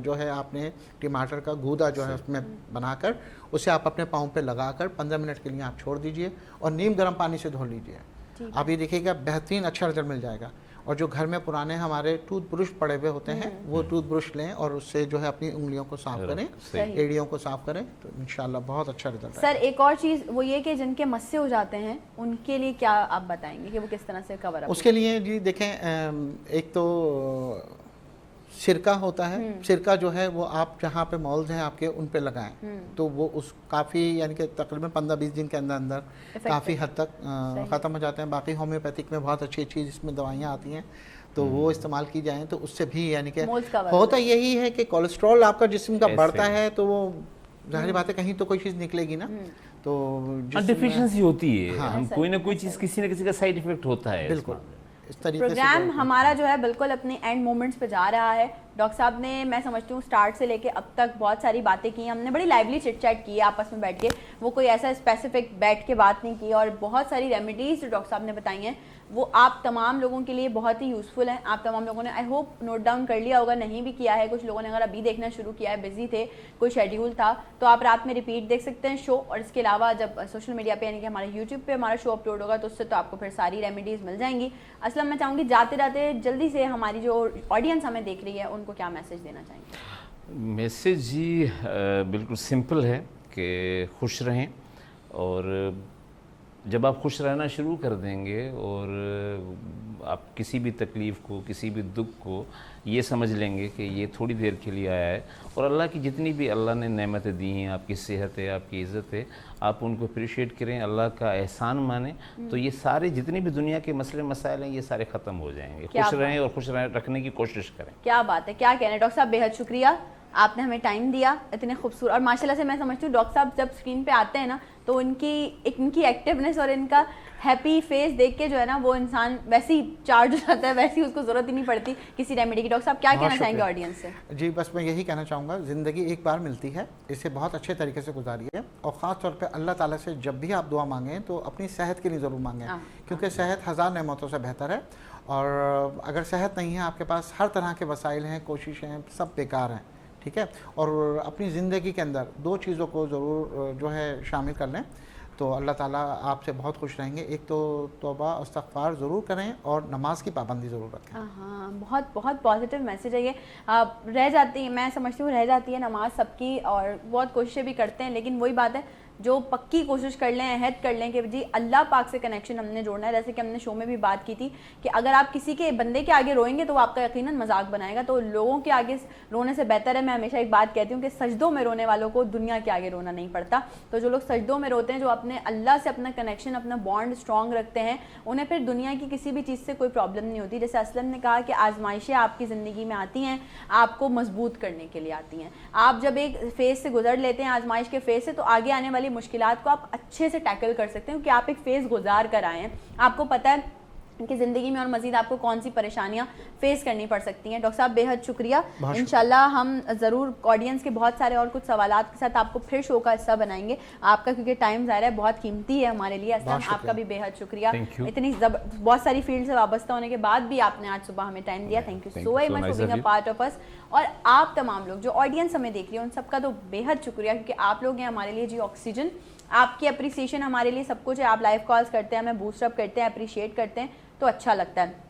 जो है आपने टमाटर का गूदा जो है उसमें बनाकर उसे आप अपने पाँव पे लगाकर 15 मिनट के लिए आप छोड़ दीजिए और नीम गर्म पानी से धो लीजिए। आप ये देखिएगा बेहतरीन अच्छा रिजल्ट मिल जाएगा। और जो घर में पुराने हमारे टूथब्रश पड़े हुए होते हैं वो टूथब्रश लें और उससे जो है अपनी उंगलियों को साफ करें, सही। एड़ियों को साफ करें, तो इंशाल्लाह बहुत अच्छा रिजल्ट सर एक और चीज़ वो ये कि जिनके मस्से हो जाते हैं उनके लिए क्या आप बताएंगे कि वो किस तरह से कवर अप? उसके लिए जी देखें एक तो सिरका होता है, सिरका जो है वो आप जहाँ पे मॉल्स हैं आपके उन पे लगाएं तो वो उस काफ़ी यानी कि तकरीबन 15-20 दिन के अंदर अंदर काफ़ी हद तक ख़त्म हो जाते हैं। बाकी होम्योपैथिक में बहुत अच्छी अच्छी इसमें दवाइयाँ आती हैं तो वो इस्तेमाल की जाएँ तो उससे भी यानी कि Moles cover होता यही है कि कोलेस्ट्रॉल आपका जिस्म का ऐसे। बढ़ता है तो वो जाहिर बात है कहीं तो कोई चीज़ निकलेगी ना, तो जिस्म में- डिफिशिएंसी होती है, हाँ। हम कोई ना कोई चीज़ किसी न किसी का साइड इफेक्ट होता है। बिल्कुल इस तरीके से प्रोग्राम जो है। हमारा जो है बिल्कुल अपने एंड मोमेंट्स पे जा रहा है। डॉक्टर साहब ने मैं समझती हूँ स्टार्ट से लेके अब तक बहुत सारी बातें की, हमने बड़ी लाइवली चिट चैट की है आपस में बैठ के, वो कोई ऐसा स्पेसिफिक बैठ के बात नहीं की, और बहुत सारी रेमेडीज जो डॉक्टर साहब ने बताई हैं वो आप तमाम लोगों के लिए बहुत ही यूज़फुल हैं। आप तमाम लोगों ने आई होप नोट डाउन कर लिया होगा, नहीं भी किया है कुछ लोगों ने, अगर अभी देखना शुरू किया है, बिजी थे, कोई शेड्यूल था, तो आप रात में रिपीट देख सकते हैं शो। और इसके अलावा जब सोशल मीडिया पे यानी कि हमारे यूट्यूब पे हमारा शो अपलोड होगा तो उससे तो आपको फिर सारी रेमेडीज़ मिल जाएंगी। असलम मैं चाहूँगी जाते जाते जल्दी से हमारी जो ऑडियंस हमें देख रही है उनको क्या मैसेज देना चाहेंगे? मैसेज जी बिल्कुल सिंपल है कि खुश रहें, और जब आप खुश रहना शुरू कर देंगे और आप किसी भी तकलीफ़ को, किसी भी दुख को ये समझ लेंगे कि ये थोड़ी देर के लिए आया है, और अल्लाह की जितनी भी अल्लाह ने नेमतें दी हैं, आपकी सेहत है, आपकी इज़्ज़त है, आप उनको अप्रिशिएट करें, अल्लाह का एहसान मानें, तो ये सारे जितने भी दुनिया के मसले मसाइल हैं ये सारे ख़त्म हो जाएंगे। क्या खुश बात। रहें और खुश रखने की कोशिश करें। क्या बात है, क्या कहना है डॉक्टर साहब, बेहद शुक्रिया, आपने हमें टाइम दिया, इतने खूबसूरत। और माशाल्लाह से मैं समझती हूँ डॉक्टर साहब जब स्क्रीन पे आते हैं ना तो इनकी एक्टिवनेस और इनका हैप्पी फेस देख के जो है ना वो इंसान वैसे ही चार्ज हो जाता है, वैसे ही उसको ज़रूरत ही नहीं पड़ती किसी रेमेडी की। डॉक्टर साहब क्या कहना चाहेंगे ऑडियंस से? जी बस मैं यही कहना चाहूँगा, ज़िंदगी एक बार मिलती है, इसे बहुत अच्छे तरीके से गुजारिए और ख़ास तौर पे अल्लाह ताला से जब भी आप दुआ मांगें तो अपनी सेहत के लिए ज़रूर मांगें, क्योंकि सेहत हज़ार नेमतों से बेहतर है। और अगर सेहत नहीं है आपके पास, हर तरह के वसाइल हैं, कोशिशें हैं, सब बेकार हैं, ठीक है। और अपनी ज़िंदगी के अंदर दो चीज़ों को ज़रूर जो है शामिल कर लें तो अल्लाह ताला आपसे बहुत खुश रहेंगे। एक तो तौबा इस्तग़फ़ार ज़रूर करें और नमाज की पाबंदी ज़रूर रखें। हाँ, बहुत बहुत पॉजिटिव मैसेज है ये। रह जाती है, मैं समझती हूँ रह जाती है नमाज सबकी और बहुत कोशिशें भी करते हैं, लेकिन वही बात है जो पक्की कोशिश कर लें, अहद कर लें कि जी अल्लाह पाक से कनेक्शन हमने जोड़ना है। जैसे कि हमने शो में भी बात की थी कि अगर आप किसी के बंदे के आगे रोएंगे तो वो आपका यकीनन मजाक बनाएगा, तो लोगों के आगे रोने से बेहतर है, मैं हमेशा एक बात कहती हूँ कि सजदों में रोने वालों को दुनिया के आगे रोना नहीं पड़ता। तो जो लोग सजदों में रोते हैं, जो अपने अल्लाह से अपना कनेक्शन, अपना बॉन्ड स्ट्रॉन्ग रखते हैं, उन्हें फिर दुनिया की किसी भी चीज़ से कोई प्रॉब्लम नहीं होती। जैसे असलम ने कहा कि आजमाइशें आपकी ज़िंदगी में आती हैं, आपको मजबूत करने के लिए आती हैं। आप जब एक फेज़ से गुजर लेते हैं, आजमाइश के फेज़ से, तो आगे आने वाली मुश्किलात को आप अच्छे से टैकल कर सकते हैं, क्योंकि आप एक फेज़ गुजार कर आए हैं, आपको पता है कि ज़िंदगी में और मज़ीद आपको कौन सी परेशानियां फेस करनी पड़ सकती हैं। डॉक्टर साहब बेहद शुक्रिया। इंशाल्लाह हम ज़रूर ऑडियंस के बहुत सारे और कुछ सवालात के साथ आपको फिर शो का हिस्सा बनाएंगे आपका, क्योंकि टाइम ज़ाहिर है बहुत कीमती है हमारे लिए। असलम आपका भी बेहद शुक्रिया, इतनी बहुत सारी फील्ड से वाबस्ता होने के बाद भी आपने आज सुबह हमें टाइम दिया। Thank you so much for being a part of us. और आप तमाम लोग जो ऑडियंस हमें देख रही है उन सबका तो बेहद शुक्रिया, क्योंकि आप लोग हैं हमारे लिए जी ऑक्सीजन। आपकी अप्रिसिएशन हमारे लिए सब कुछ है। आप लाइव कॉल्स करते हैं, हमें बूस्टअप करते हैं, अप्रिशिएट करते हैं, तो अच्छा लगता है।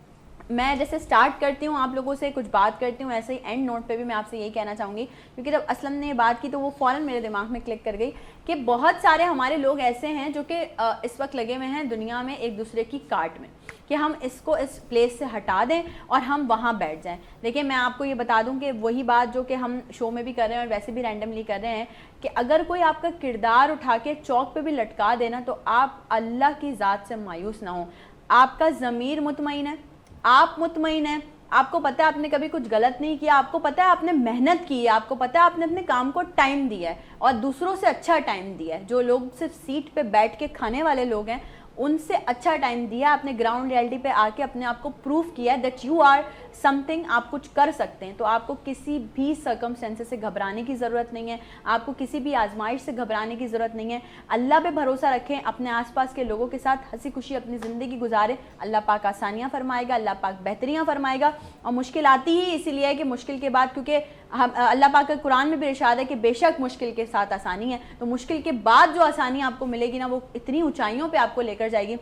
मैं जैसे स्टार्ट करती हूँ आप लोगों से कुछ बात करती हूँ, ऐसे ही एंड नोट पे भी मैं आपसे यही कहना चाहूँगी, क्योंकि जब असलम ने ये बात की तो वो फ़ौरन मेरे दिमाग में क्लिक कर गई कि बहुत सारे हमारे लोग ऐसे हैं जो कि इस वक्त लगे हुए हैं दुनिया में एक दूसरे की काट में, कि हम इसको इस प्लेस से हटा दें और हम वहाँ बैठ जाएं। देखिए मैं आपको ये बता दूं कि वही बात जो कि हम शो में भी कर रहे हैं और वैसे भी रैंडमली कर रहे हैं, कि अगर कोई आपका किरदार उठा के चौक पे भी लटका देना तो आप अल्लाह की ज़ात से मायूस ना हो। आपका ज़मीर मुतमईन है, आप मुतमईन हैं, आपको पता है आपने कभी कुछ गलत नहीं किया, आपको पता है आपने मेहनत की है, आपको पता है आपने अपने काम को टाइम दिया है और दूसरों से अच्छा टाइम दिया है। जो लोग सिर्फ सीट पे बैठ के खाने वाले लोग हैं उनसे अच्छा टाइम दिया, आपने ग्राउंड रियलिटी पे आके अपने आप को प्रूव किया है दैट यू आर समथिंग, आप कुछ कर सकते हैं। तो आपको किसी भी सर्कमस्टेंसेस से घबराने की ज़रूरत नहीं है, आपको किसी भी आजमाइश से घबराने की ज़रूरत नहीं है। अल्लाह पे भरोसा रखें, अपने आसपास के लोगों के साथ हंसी खुशी अपनी ज़िंदगी गुजारें। अल्लाह पाक आसानियाँ फरमाएगा, अल्लाह पाक बेहतरियाँ फरमाएगा। और मुश्किल आती ही इसीलिए है कि मुश्किल के बाद, क्योंकि हम अल्लाह पाक का कुरान में भी इरशाद है कि बेशक मुश्किल के साथ आसानी है, तो मुश्किल के बाद जो आसानी आपको मिलेगी ना वो इतनी ऊंचाइयों पे आपको लेकर जाएगी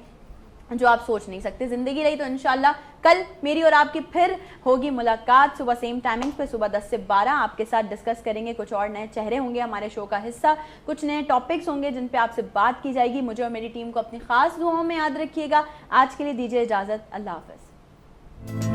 जो आप सोच नहीं सकते। ज़िंदगी रही तो इंशाल्लाह कल मेरी और आपकी फिर होगी मुलाकात सुबह सेम टाइमिंग्स पे, सुबह 10 से 12 आपके साथ डिस्कस करेंगे। कुछ और नए चेहरे होंगे हमारे शो का हिस्सा, कुछ नए टॉपिक्स होंगे जिन पे आपसे बात की जाएगी। मुझे और मेरी टीम को अपनी खास दुआओं में याद रखिएगा। आज के लिए दीजिए इजाज़त, अल्लाह हाफ़िज़।